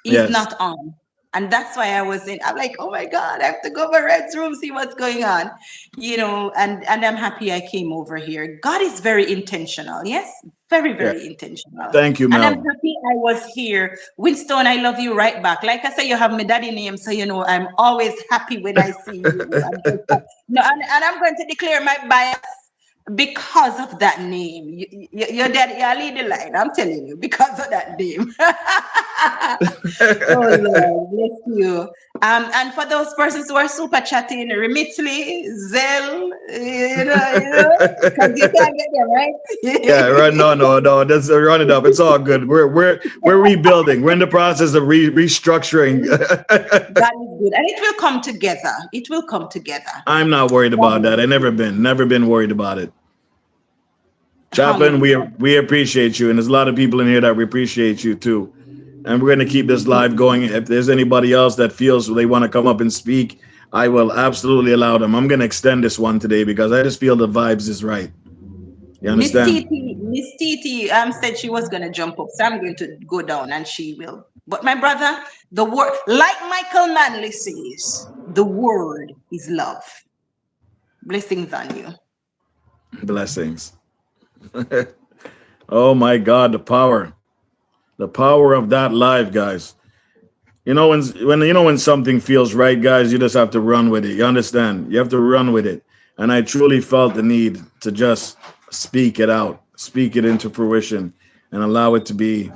He's yes, not on. And that's why I was in. I'm like, oh my God, I have to go over Red's room, see what's going on. And I'm happy I came over here. God is very intentional. Yes, very, yeah. very intentional. Thank you, And I'm Mel. happy I was here. Winston, I love you right back. Like I say, you have my daddy name, so I'm always happy when I see you. No, and I'm going to declare my bias because of that name. Your daddy, you lead the line. I'm telling you, because of that name. Oh Lord, bless you. And for those persons who are super chatting, Remitly, Zell, because you can't get them Yeah, right. right. No, no, no. That's run it up. It's all good. We're rebuilding. We're in the process of restructuring. That is good, and it will come together. It will come together. I'm not worried God about that. bless I you. never been worried about it. Chaplain, Hallelujah. we appreciate you, and there's a lot of people in here that we appreciate you too. And we're going to keep this live going. If there's anybody else that feels they want to come up and speak, I will absolutely allow them. I'm going to extend this one today because I just feel the vibes is right. You understand? Miss Titi said she was gonna jump up, so I'm going to go down and she will. But my brother, the word, like Michael Manley says, the word is love. Blessings on you. Blessings. Oh my God, the power of that live, guys. You know when something feels right, guys, you just have to run with it. You understand? You have to run with it. And I truly felt the need to just speak it out, speak it into fruition, and allow it to be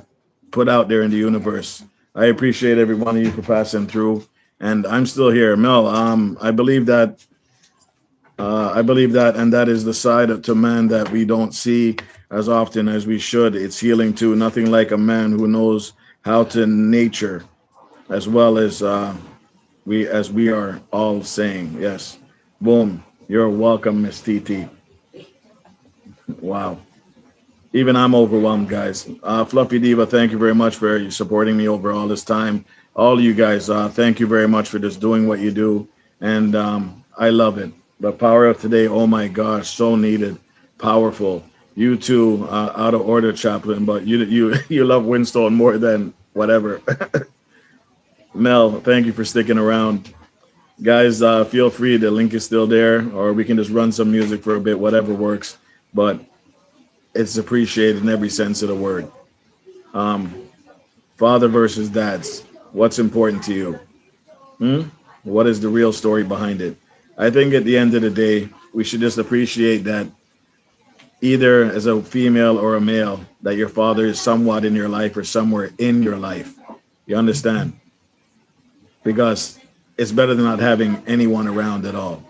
put out there in the universe. I appreciate every one of you for passing through, and I'm still here, Mel. I believe that, and that is the side to man that we don't see as often as we should. It's healing too. Nothing like a man who knows how to nature as well as we are all saying. Yes. Boom. You're welcome, Miss TT. Wow. Even I'm overwhelmed, guys. Fluffy Diva, thank you very much for supporting me over all this time. All you guys, thank you very much for just doing what you do. And I love it. The power of today, oh my gosh, so needed, powerful. You too, out of order, Chaplain, but you love Winstone more than whatever. Mel, thank you for sticking around. Guys, feel free. The link is still there, or we can just run some music for a bit, whatever works. But it's appreciated in every sense of the word. Father versus dads. What's important to you? Hmm? What is the real story behind it? I think at the end of the day, we should just appreciate that either as a female or a male, that your father is somewhat in your life or somewhere in your life. You understand? Because it's better than not having anyone around at all.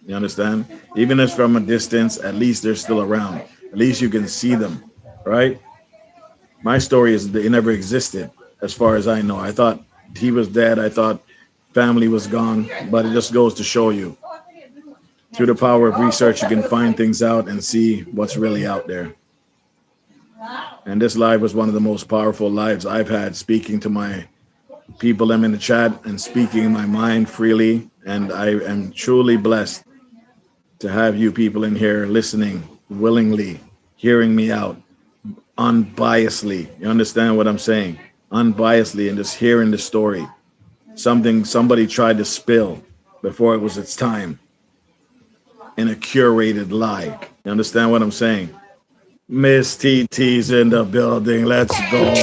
You understand? Even if from a distance, at least they're still around. At least you can see them, right? My story is they never existed, as far as I know. I thought he was dead. I thought family was gone. But it just goes to show you, through the power of research, you can find things out and see what's really out there. And this live was one of the most powerful lives I've had, speaking to my people. I'm in the chat and speaking my mind freely. And I am truly blessed to have you people in here listening willingly, hearing me out unbiasedly. You understand what I'm saying? Unbiasedly, and just hearing the story. Something somebody tried to spill before it was its time in a curated lie. You understand what I'm saying? Miss TT's in the building. Let's go.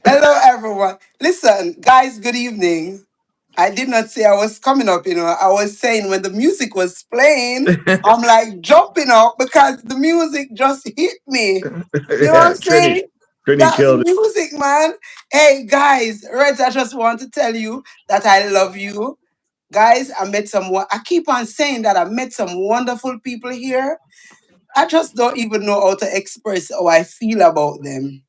Hello, everyone. Listen, guys, good evening. I did not say I was coming up, I was saying when the music was playing, I'm like jumping up because the music just hit me. You know what Yeah, I'm saying? Trini That killed it. music, man. Hey, guys, Reds, I just want to tell you that I love you. Guys, I keep on saying that I met some wonderful people here. I just don't even know how to express how I feel about them.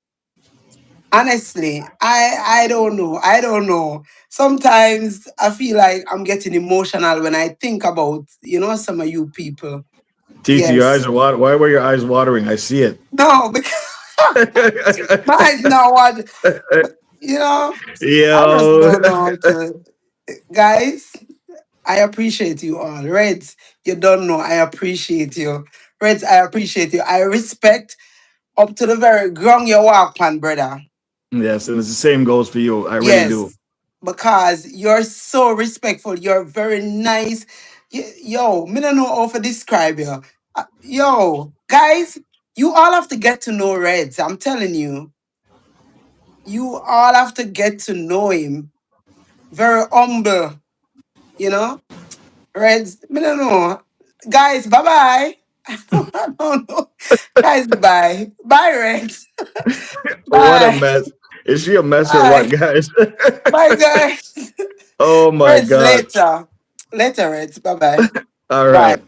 Honestly, I don't know. I don't know. Sometimes I feel like I'm getting emotional when I think about, some of you people. TT, your eyes Yes. are why were your eyes watering? I see it. No, because my eyes now what, you know, I just Yo. don't know how to. Guys, I appreciate you all. Reds, you don't know. I appreciate you. Reds, I appreciate you. I respect up to the very ground you walk, man, brother. Yes, and it's the same goes for you. I really do. Yes, because you're so respectful. You're very nice. Yo, me don't know how to describe you. Yo, guys, you all have to get to know Reds. I'm telling you, you all have to get to know him. Very humble, you know. Reds, me don't know. Guys, bye bye. I don't know. Guys, bye. Bye, Reds. What a Bye. mess. Is she a mess or what, Bye. guys? Bye, guys. Oh my Reds, god. later. Later, Reds. Bye bye. All Bye. right.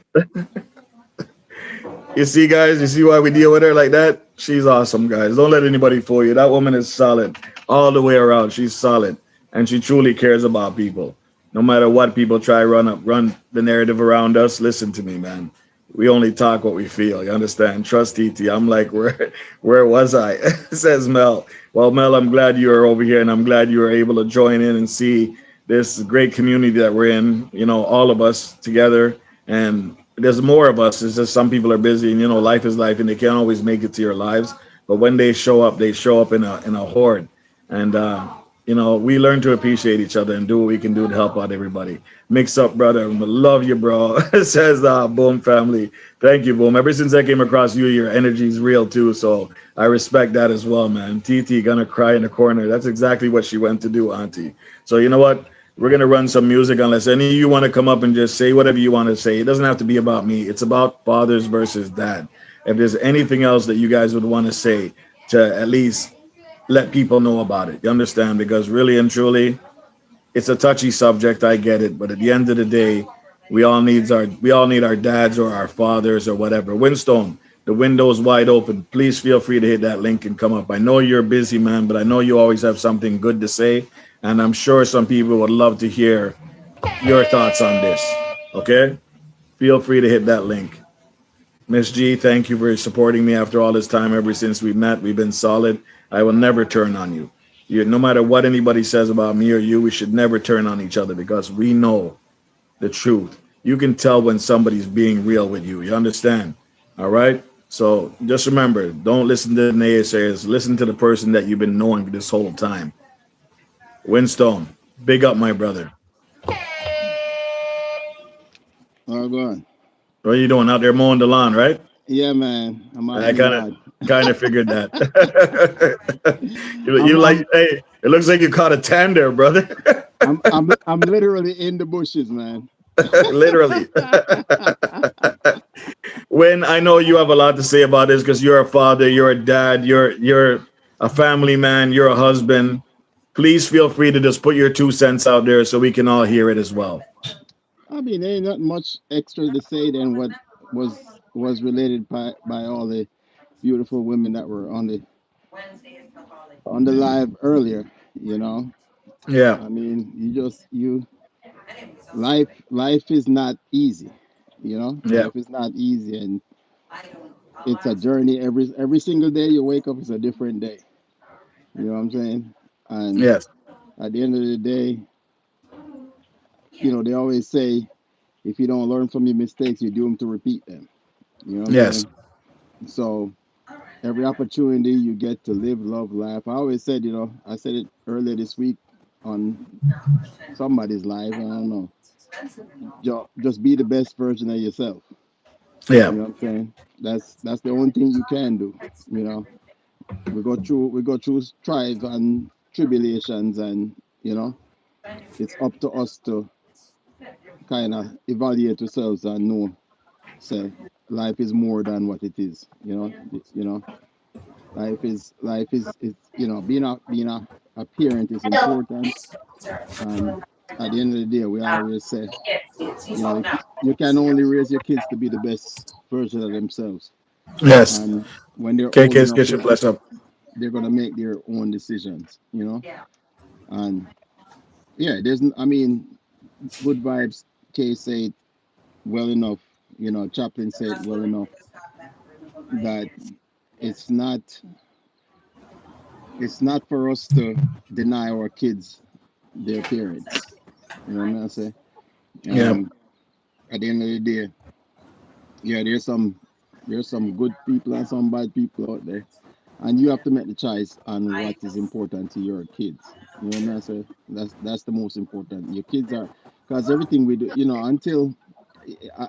You see, guys, you see why we deal with her like that? She's awesome, guys. Don't let anybody fool you. That woman is solid all the way around. She's solid. And she truly cares about people. No matter what people try run the narrative around us, listen to me, man. We only talk what we feel. You understand? Trust TT. I'm like, where was I? Says Mel. Well, Mel, I'm glad you are over here and I'm glad you were able to join in and see this great community that we're in, all of us together. And there's more of us. It's just some people are busy and life is life and they can't always make it to your lives. But when they show up in a horde. And we learn to appreciate each other and do what we can do to help out everybody. Mix up, brother. Love you, bro. Says Boom family. Thank you, Boom. Ever since I came across you, your energy is real too. So I respect that as well, man. TT gonna cry in the corner. That's exactly what she went to do, Auntie. So you know what? We're gonna run some music unless any of you want to come up and just say whatever you want to say. It doesn't have to be about me. It's about fathers versus dad. If there's anything else that you guys would want to say to at least let people know about it. You understand? Because really and truly, it's a touchy subject. I get it, but at the end of the day, we all need our dads or our fathers or whatever. Winstone, the window's wide open. Please feel free to hit that link and come up. I know you're a busy man, but I know you always have something good to say, and I'm sure some people would love to hear your thoughts on this. Okay? Feel free to hit that link. Miss G, thank you for supporting me after all this time. Ever since we met, we've been solid. I will never turn on you. No matter what anybody says about me or you, we should never turn on each other because we know the truth. You can tell when somebody's being real with you. You understand? All right? So just remember, don't listen to the naysayers. Listen to the person that you've been knowing this whole time. Winstone, big up, my brother. Oh, go on. What are you doing out there mowing the lawn, right? Yeah, man. I'm out I in the kind of yard. kind of figured that. you, I'm you like, I'm hey, it looks like you caught a tan there, brother. I'm literally in the bushes, man. Literally. When I know you have a lot to say about this because you're a father, you're a dad, you're a family man, you're a husband. Please feel free to just put your 2 cents out there so we can all hear it as well. I mean, there ain't not much extra to say than what was related by all the beautiful women that were on the live earlier. You know, Yeah. I mean, you life is not easy. You know, Yeah. life is not easy, and it's a journey. Every single day you wake up is a different day. You know what I'm saying? And Yes. at the end of the day, they always say if you don't learn from your mistakes, you're doomed to repeat them. You know what I'm Yes. saying? So every opportunity you get to live, love, laugh. I always said, I said it earlier this week on somebody's live. I don't know. Just be the best version of yourself. Yeah. You know what I'm saying? That's the only thing you can do. You know, we go through trials and tribulations, and it's up to us to kind of evaluate ourselves and know, say, life is more than what it is. Life is being a parent is important. And at the end of the day, we always say, you can only raise your kids to be the best version of themselves. Yes. And when they're old KK's enough, Kitchen, bless up. they're gonna make their own decisions, you know. And yeah, I mean, good vibes. K say it well enough, you know. Chaplin said it well enough that it's not it's not for us to deny our kids their parents. You know what I'm saying? Yeah. At the end of the day, yeah, there's some good people and some bad people out there, and you have to make the choice on what is important to your kids. You know what I'm saying? That's the most important. Your kids are, because everything we do, you know, until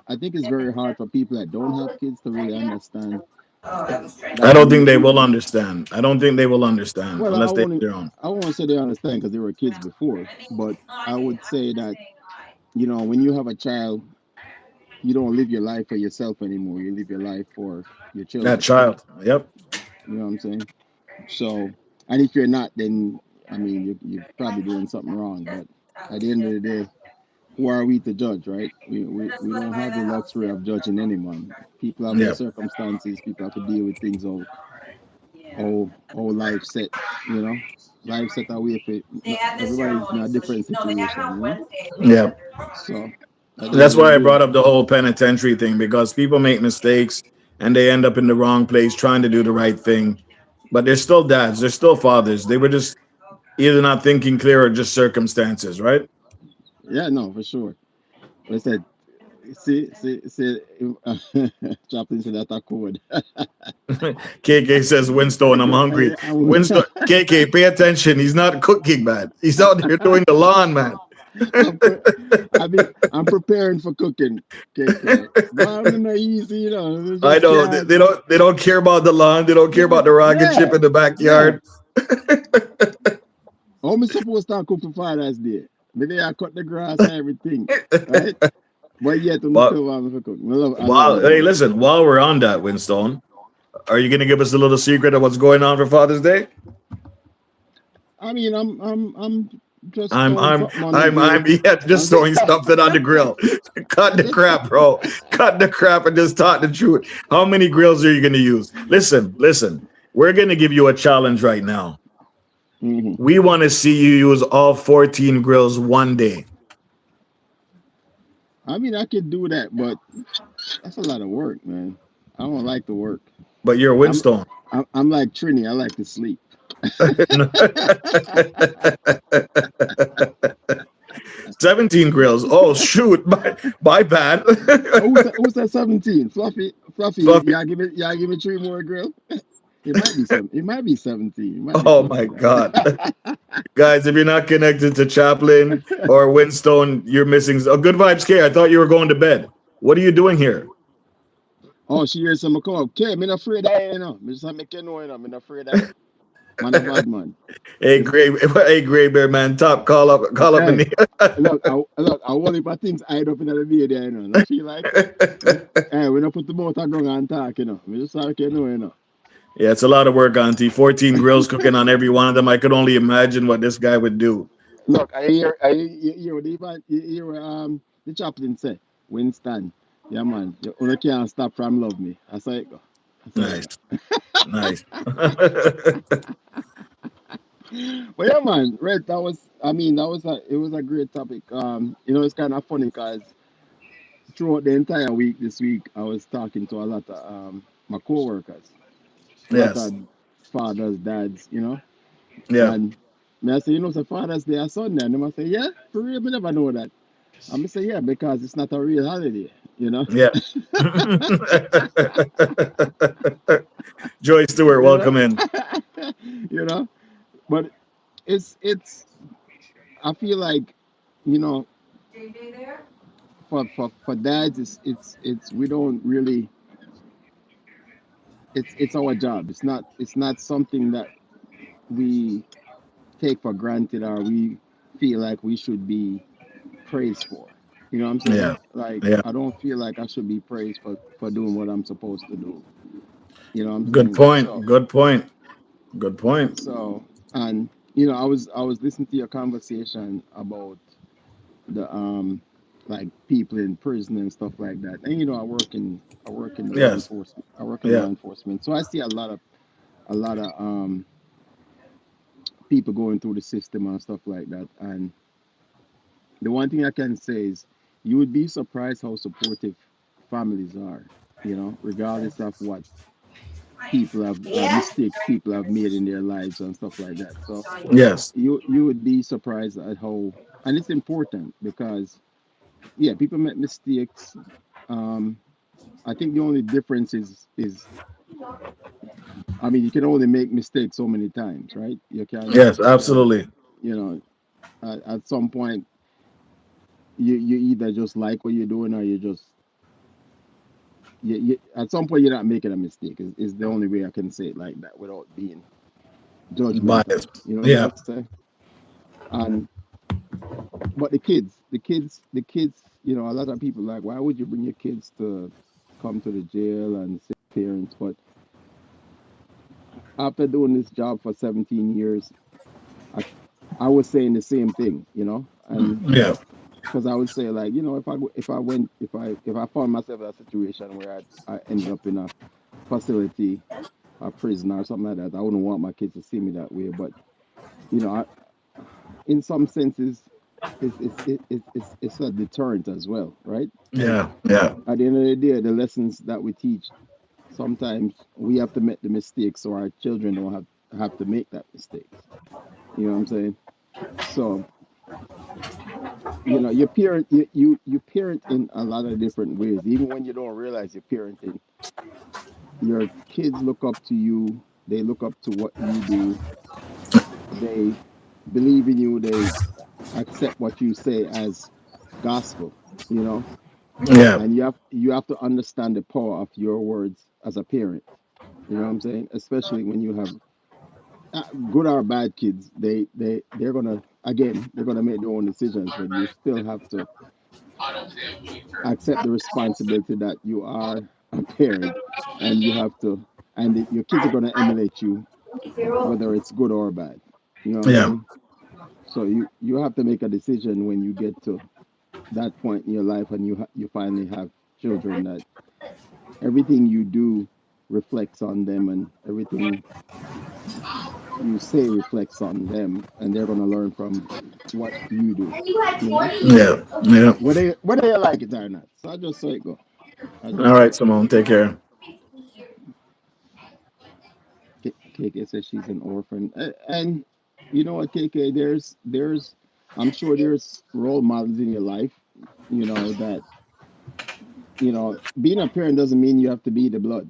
I think it's very hard for people that don't have kids to really understand I that don't think they will understand. I don't think they will understand well, unless they have their own. I won't say they understand because they were kids before, but I would say that, you know, when you have a child, you don't live your life for yourself anymore. You live your life for your That children. child. Yep. You know what I'm saying? So, and if you're not, then I mean, you're probably doing something wrong. But at the end of the day, who are we to judge, right? We don't have the luxury of judging anyone. People have their Yeah. circumstances. People have to deal with things. Life set, you know, life set away for everybody's in a different situation, you know. Yeah. So at the end That's of the why I day, brought up the whole penitentiary thing because people make mistakes and they end up in the wrong place trying to do the right thing. But they're still dads, they're still fathers. They were just either not thinking clear or just circumstances, right? yeah, no, for sure. But I said, see, Chaplain said that a code. KK says, Winstone, I'm hungry. Winstone, KK, pay attention. He's not cooking, man. He's out there doing the lawn, man. I'm, pre- I'm preparing for cooking, KK. But I'm not easy, you know. You I just know can't. they don't care about the lawn. They don't care about the rocket ship Yeah, in the yeah. backyard. How me supposed to cook for Father's Day? Maybe I cut the grass and everything, right? But yet, I'm But still want me to cook. I love while you hey, though. listen, while we're on that, Winstone, are you gonna give us a little secret of what's going on for Father's Day? I mean, I'm just throwing something on the I'm grill. yeah, I'm just just, throwing something on the grill. Cut I'm the just, crap, bro. Cut the crap and just talk the truth. How many grills are you gonna use? Listen. We're gonna give you a challenge right now. Mhm. We want to see you use all 14 grills one day. I mean, I could do that, but that's a lot of work, man. I don't like the work. But you're a I'm, Winstone. I'm like Trini. I like to sleep. 17 grills. Oh shoot, my bad. Oh, who's that 17? Fluffy. Fluffy. Y'all give me three more grill. It might be some. It might be 17. It might be Oh close my to god. that. Guys, if you're not connected to Chaplin or Winstone, you're missing a good vibes K. I thought you were going to bed. What are you doing here? Oh, she hears some come up. Okay, I'm not afraid of that, you know. I just have make you know, you know. I'm not afraid of that. Man, a bad man. Hey, It's, Gray Bear man, top call up in hey, the look, I want if things hide up in the video, you know. I feel like, hey, we don't put the mouth on ground and talk, you know. We just talk, you know. Yeah, it's a lot of work, Auntie. 14 grills cooking on every one of them. I could only imagine what this guy would do. Look, you hear what you hear what the chaplain say. Winston, yeah man, you only can't stop from love me. I say it go. I say it Nice. go. Nice. But yeah, man, Red, it was a great topic. You know, it's kind of funny because throughout the entire week this week, I was talking to a lot of my coworkers, a lot Yes. of fathers, dads, you know, Yeah. and me I say, you know, so Father's Day or Sunday, and them I say, yeah, for real, me never know that. I'm gonna say, yeah, because it's not a real holiday, you know, Yeah. Joy Stewart, you know, welcome in. you know. But it's I feel like, you know, for dads, it's we don't really it's our job. It's not something that we take for granted or we feel like we should be praised for. You know what I'm saying? Yeah. Like Yeah. I don't feel like I should be praised for doing what I'm supposed to do. You know what I'm Good saying? point. Good point. Good point. So and you know I was listening to your conversation about the like people in prison and stuff like that. And I work in law Yes. enforcement. I work in law Yeah. enforcement. So I see a lot of people going through the system and stuff like that. And the one thing I can say is you would be surprised how supportive families are, regardless of what people have mistakes people have made in their lives and stuff like that. So Yes. you would be surprised at how, and it's important because yeah, people make mistakes. Um, I think the only difference is I mean you can only make mistakes so many times, right? You can Yes. Absolutely. you know at some point you either just like what you're doing or at some point you're not making a mistake is the only way I can say it like that without being judgmental. Bias. You know what I'm Yeah. trying to say? And but the kids, a lot of people like, why would you bring your kids to come to the jail and say parents? But after doing this job for 17 years, I I was saying the same thing, and Yeah. because I would say like, if I found myself in a situation where I ended up in a facility, a prison or something like that, I wouldn't want my kids to see me that way. But you know, I, in some senses, it's a deterrent as well, right? Because Yeah. Yeah. at the end of the day, the lessons that we teach, sometimes we have to make the mistakes so our children don't have to make that mistakes. You know what I'm saying? So, you parent in a lot of different ways. Even when you don't realize you're parenting, your kids look up to you. They look up to what you do. They believe in you. They accept what you say as gospel. You know, Yeah. and you have to understand the power of your words as a parent. You know what I'm saying? Especially when you have good or bad kids, they're gonna make their own decisions, but you still have to accept the responsibility that you are a parent, and you have to, and your kids are gonna emulate you, whether it's good or bad. You know what I'm Yeah. saying? So you have to make a decision when you get to that point in your life, and you finally have children, that everything you do reflects on them, and everything you say reflects on them, and they're gonna learn from what you do. You know, Yeah. Yeah. whether you like it or not. So I just saw it go. I All just saw right, it go. Simone. Take care. KK says she's an orphan, and you know what, KK? I'm sure there's role models in your life. That being a parent doesn't mean you have to be the blood.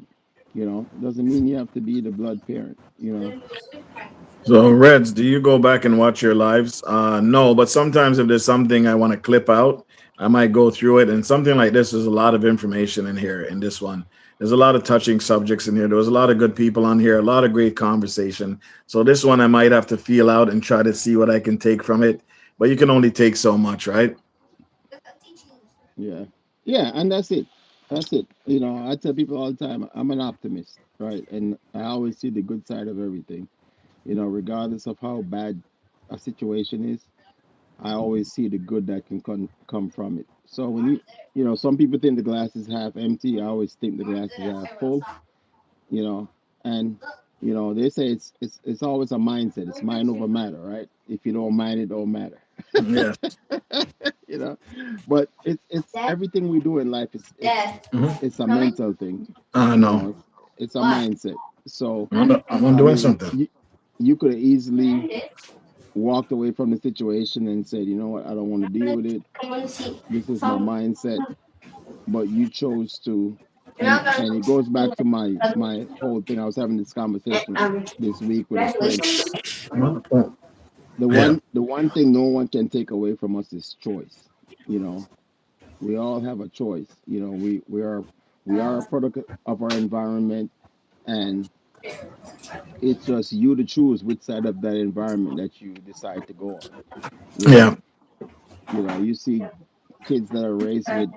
It doesn't mean you have to be the blood parent. So, Reds, do you go back and watch your lives? No, but sometimes if there's something I want to clip out, I might go through it. And something like this, there's a lot of information in here in this one. There's a lot of touching subjects in here. There was a lot of good people on here, a lot of great conversation. So this one I might have to feel out and try to see what I can take from it. But you can only take so much, right? Yeah, yeah, and that's it. That's it. I tell people all the time, I'm an optimist, right? And I always see the good side of everything. Regardless of how bad a situation is, I always see the good that can come from it. So when some people think the glass is half empty. I always think the glass is half full. You know, and they say it's always a mindset. It's mind over matter, right? If you don't mind, it don't matter. Yeah. you know, but it's everything we do in life. Mhm. It's a mental thing. I You know. know, it's a mindset. So I'm I doing mean, something. you could have easily walked away from the situation and said, you know what, I don't want to deal with it. This is my mindset. But you chose to, and it goes back to my whole thing. I was having this conversation this week with a friend. the Yeah. one the one thing no one can take away from us is choice. you know we all have a choice. We are a product of our environment, and it's just you to choose which side of that environment that you decide to go on. you Yeah. know you see kids that are raised with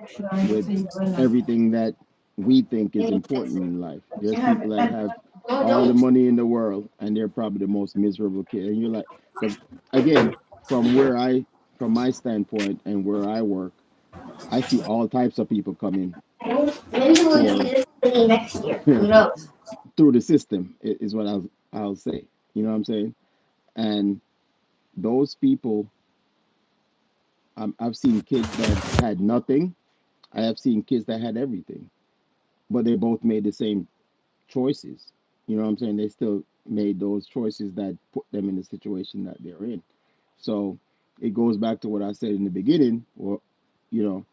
everything that we think is important in life. There's people that have all the money in the world, and they're probably the most miserable kid. And you're like, because again, from my standpoint and where I work, I see all types of people coming Maybe we'll do for this thing next year. Who knows? through the system is what I'll say. You know what I'm saying? And those people, I've seen kids that had nothing. I have seen kids that had everything, but they both made the same choices. You know what I'm saying? They still made those choices that put them in the situation that they're in. So it goes back to what I said in the beginning. Well, you know,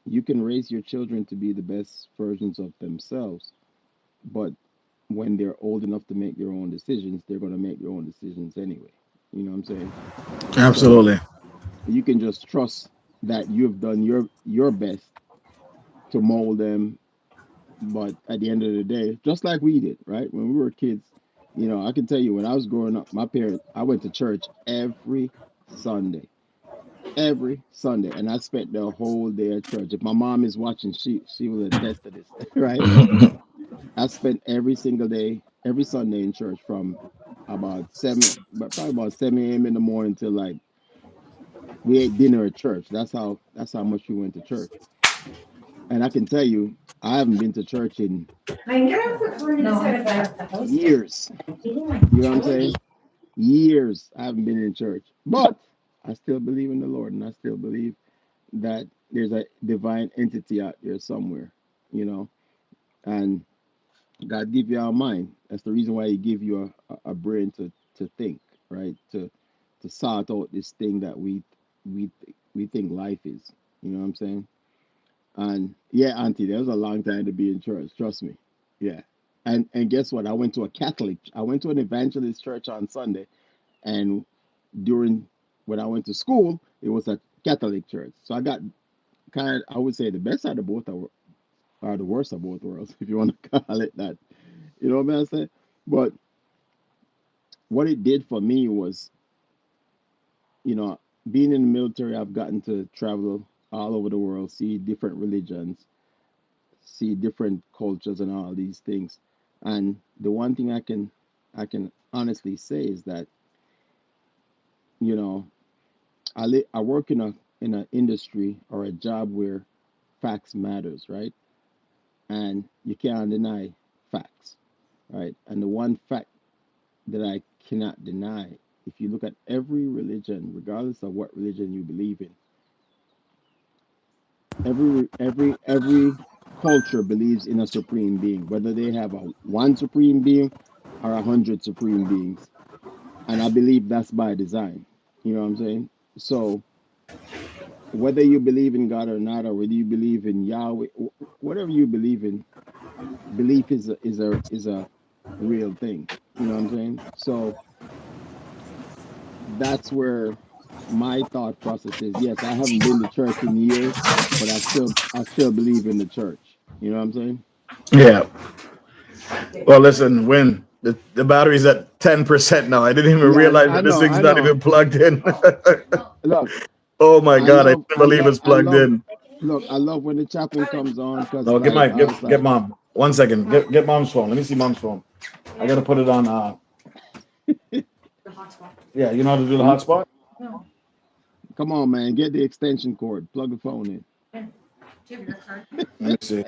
you can raise your children to be the best versions of themselves, but when they're old enough to make their own decisions, they're going to make their own decisions anyway. You know what I'm saying? So Absolutely. you can just trust that you've done your best to mold them. But at the end of the day, just like we did, right? When we were kids, I can tell you when I was growing up, my parents, I went to church Sunday, every Sunday, and I spent the whole day at church. If my mom is watching, she will attest to this, right? I spent every single day, every Sunday in church from about but probably about 7 a.m. in the morning till like we ate dinner at church. That's how much we went to church. And I can tell you, I haven't been to church in years. You know what I'm saying? Years I haven't been in church. But I still believe in the Lord and I still believe that there's a divine entity out there somewhere, you know, and God give you our mind. That's the reason why He give you a brain to think, right? To sort out this thing that we we think life is. You know what I'm saying? And yeah, Auntie, there was a long time to be in church. Trust me. Yeah. And guess what? I went to an evangelist church on Sunday, and during when I went to school, it was a Catholic church. So I got I would say the best out of both are the worst of both worlds, if you want to call it that. You know what I'm saying? But what it did for me was, you know, being in the military, I've gotten to travel all over the world, see different religions, see different cultures, and all these things. And the one thing I can honestly say is that, you know, I work in an industry or a job where facts matters, right? And you can't deny facts, right? And the one fact that I cannot deny, if you look at every religion, regardless of what religion you believe in, every culture believes in a supreme being, whether they have a one supreme being or 100 supreme beings. And I believe that's by design. You know what I'm saying? So whether you believe in God or not, or whether you believe in Yahweh, whatever you believe in, belief is a real thing. You know what I'm saying? So that's where my thought process is. Yes, I haven't been to church in years, but I still believe in the church. You know what I'm saying? Yeah. Well, listen, when the battery's at 10% now, I didn't even Yeah, realize I that this know, thing's I not know. even plugged in. Look, Oh my I God, I love, can't I believe love, it's I plugged love. in. Look, I love when the chaplain comes on because, No, get like, my I was get like, mom. 1 second. Get mom's phone. Let me see mom's phone. I gotta put it on. Yeah, you know how to do the "Mm, hotspot. come on, man, get the extension cord, plug the phone Let me see.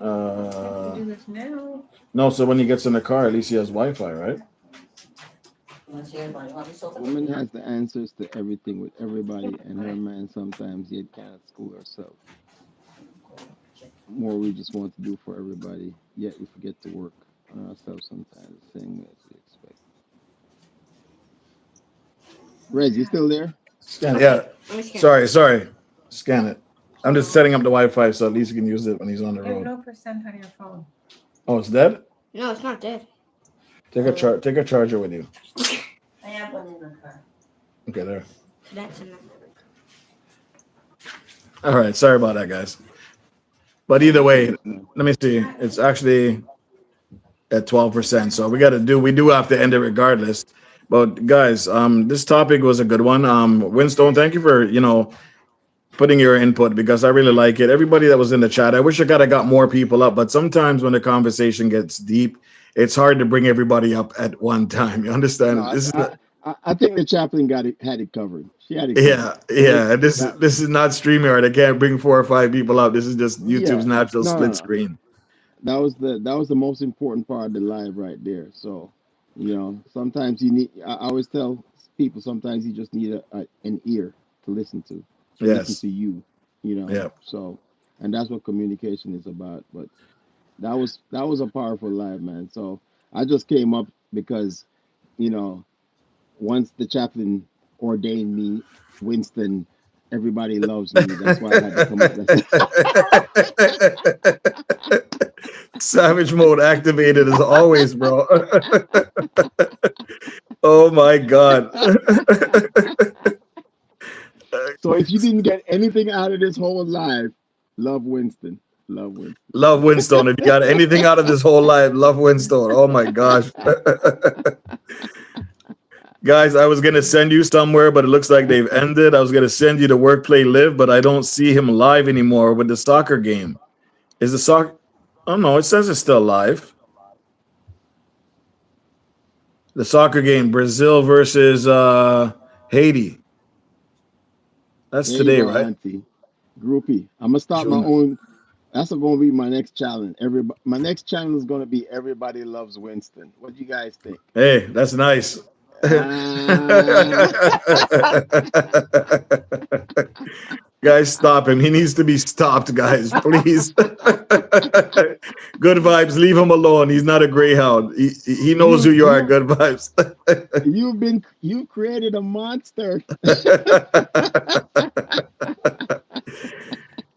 Uh, no, so when he gets in the car, at least he has Wi-Fi, right? in." Woman has the answers to everything with everybody, and her man sometimes yet cannot school herself. More we just want to do for everybody, yet we forget to work on ourselves sometimes the same way as we expect. Reg, you still there? Scan it. Yeah. Sorry. Scan it. I'm just setting up the Wi-Fi so at least he can use it when he's on the road. Oh, it's dead? No, it's not dead. Take a charger with you. I have one in the car. Okay, there. That's enough. All right. Sorry about that, guys. But Oh, either no way, stress, man. let me see. It's actually at 12%. So we do have to end it regardless. But guys, this topic was a good one. Winstone, thank you for, putting your input because I really like it. Everybody that was in the chat, I wish I could have got more people up, but sometimes when the conversation gets deep, it's hard to bring everybody up at one time. You No, understand? This is I think the chaplain had it covered. She had it covered. Yeah, It was yeah. that. This is not StreamYard. I can't bring 4 or 5 people up. This is just YouTube's Yeah, natural no, split no, no. screen. That was the most important part of the live right there. So, sometimes you need. I always tell people sometimes you just need an ear to listen Yes. to you. Yeah. So, and that's what communication is about. But that was a powerful live, man. So I just came up because you know once the chaplain ordained me, Winston, everybody loves me. That's why I had to come up. Savage mode activated as always, bro. Oh my god. So if you didn't get anything out of this whole life, love Winston. Love Winston. Love Winstone. If you got anything out of this whole life, love Winstone. Oh my gosh. Guys, I was gonna send you somewhere, but it looks like they've ended. I was gonna send you to Work Play Live, but I don't see him live anymore with the soccer game. Is the soccer? Oh no, it says it's still live. The soccer game, Brazil versus Haiti. That's There you today, go, right? Auntie. Groupie. I'm gonna start my June. own. That's gonna be my next challenge. My next challenge is gonna be everybody loves Winston. What do you guys think? Hey, that's nice. Ah. Guys, stop him. He needs to be stopped, guys. Please. Good vibes. Leave him alone. He's not a greyhound. He knows who you you are. you Good vibes. you created a monster.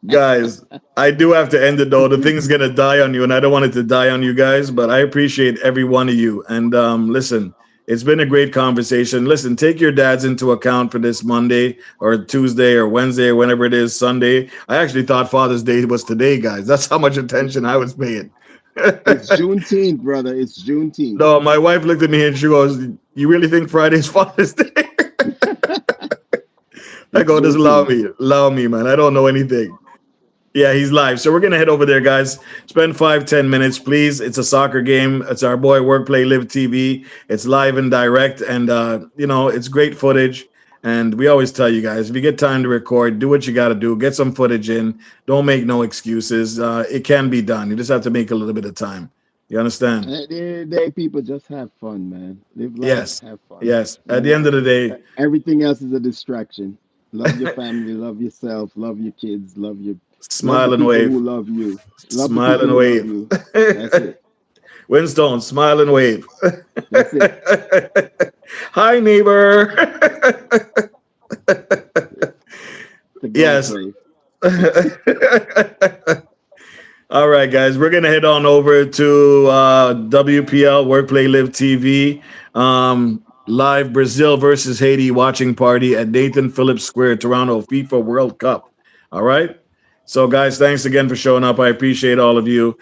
Guys, I do have to end it though. The thing's gonna die on you, and I don't want it to die on you guys. But I appreciate every one of you. And listen, it's been a great conversation. Listen, take your dads into account for this Monday or Tuesday or Wednesday or whenever it is, Sunday. I actually thought Father's Day was today, guys. That's how much attention I was paying. It's Juneteenth, brother. It's Juneteenth. No, my wife looked at me and she goes, "You really think Friday's Father's Day?" I It's go, "Just Juneteenth. allow me, man. I don't know anything." Yeah, he's live. So we're gonna head over there, guys. Spend 5-10 minutes, please. It's a soccer game. It's our boy Work Play Live TV. It's live and direct, and it's great footage. And we always tell you guys, if you get time to record, do what you got to do. Get some footage in. Don't make no excuses. It can be done. You just have to make a little bit of time. You understand? At the end of the day, people just have fun, man. Live life, Yes. have fun. Yes. At Don't the end of worry. the day, Everything else is a distraction. Love your family, love yourself, love your kids, love the smile and people who wave. love you. Love the Smile people and who love wave. you. That's it. Winstone, smile and wave. That's it. Hi, neighbor. The golf Yes. wave. All right, guys, we're gonna head on over to WPL Work Play Live TV, live Brazil versus Haiti watching party at Nathan Phillips Square, Toronto, FIFA World Cup. All right, so guys, thanks again for showing up. I appreciate all of you.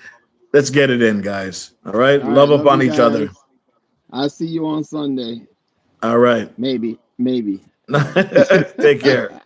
Let's get it in, guys. All right, All right, love love upon you each other. guys. I'll see you on Sunday. All right, Maybe. take care.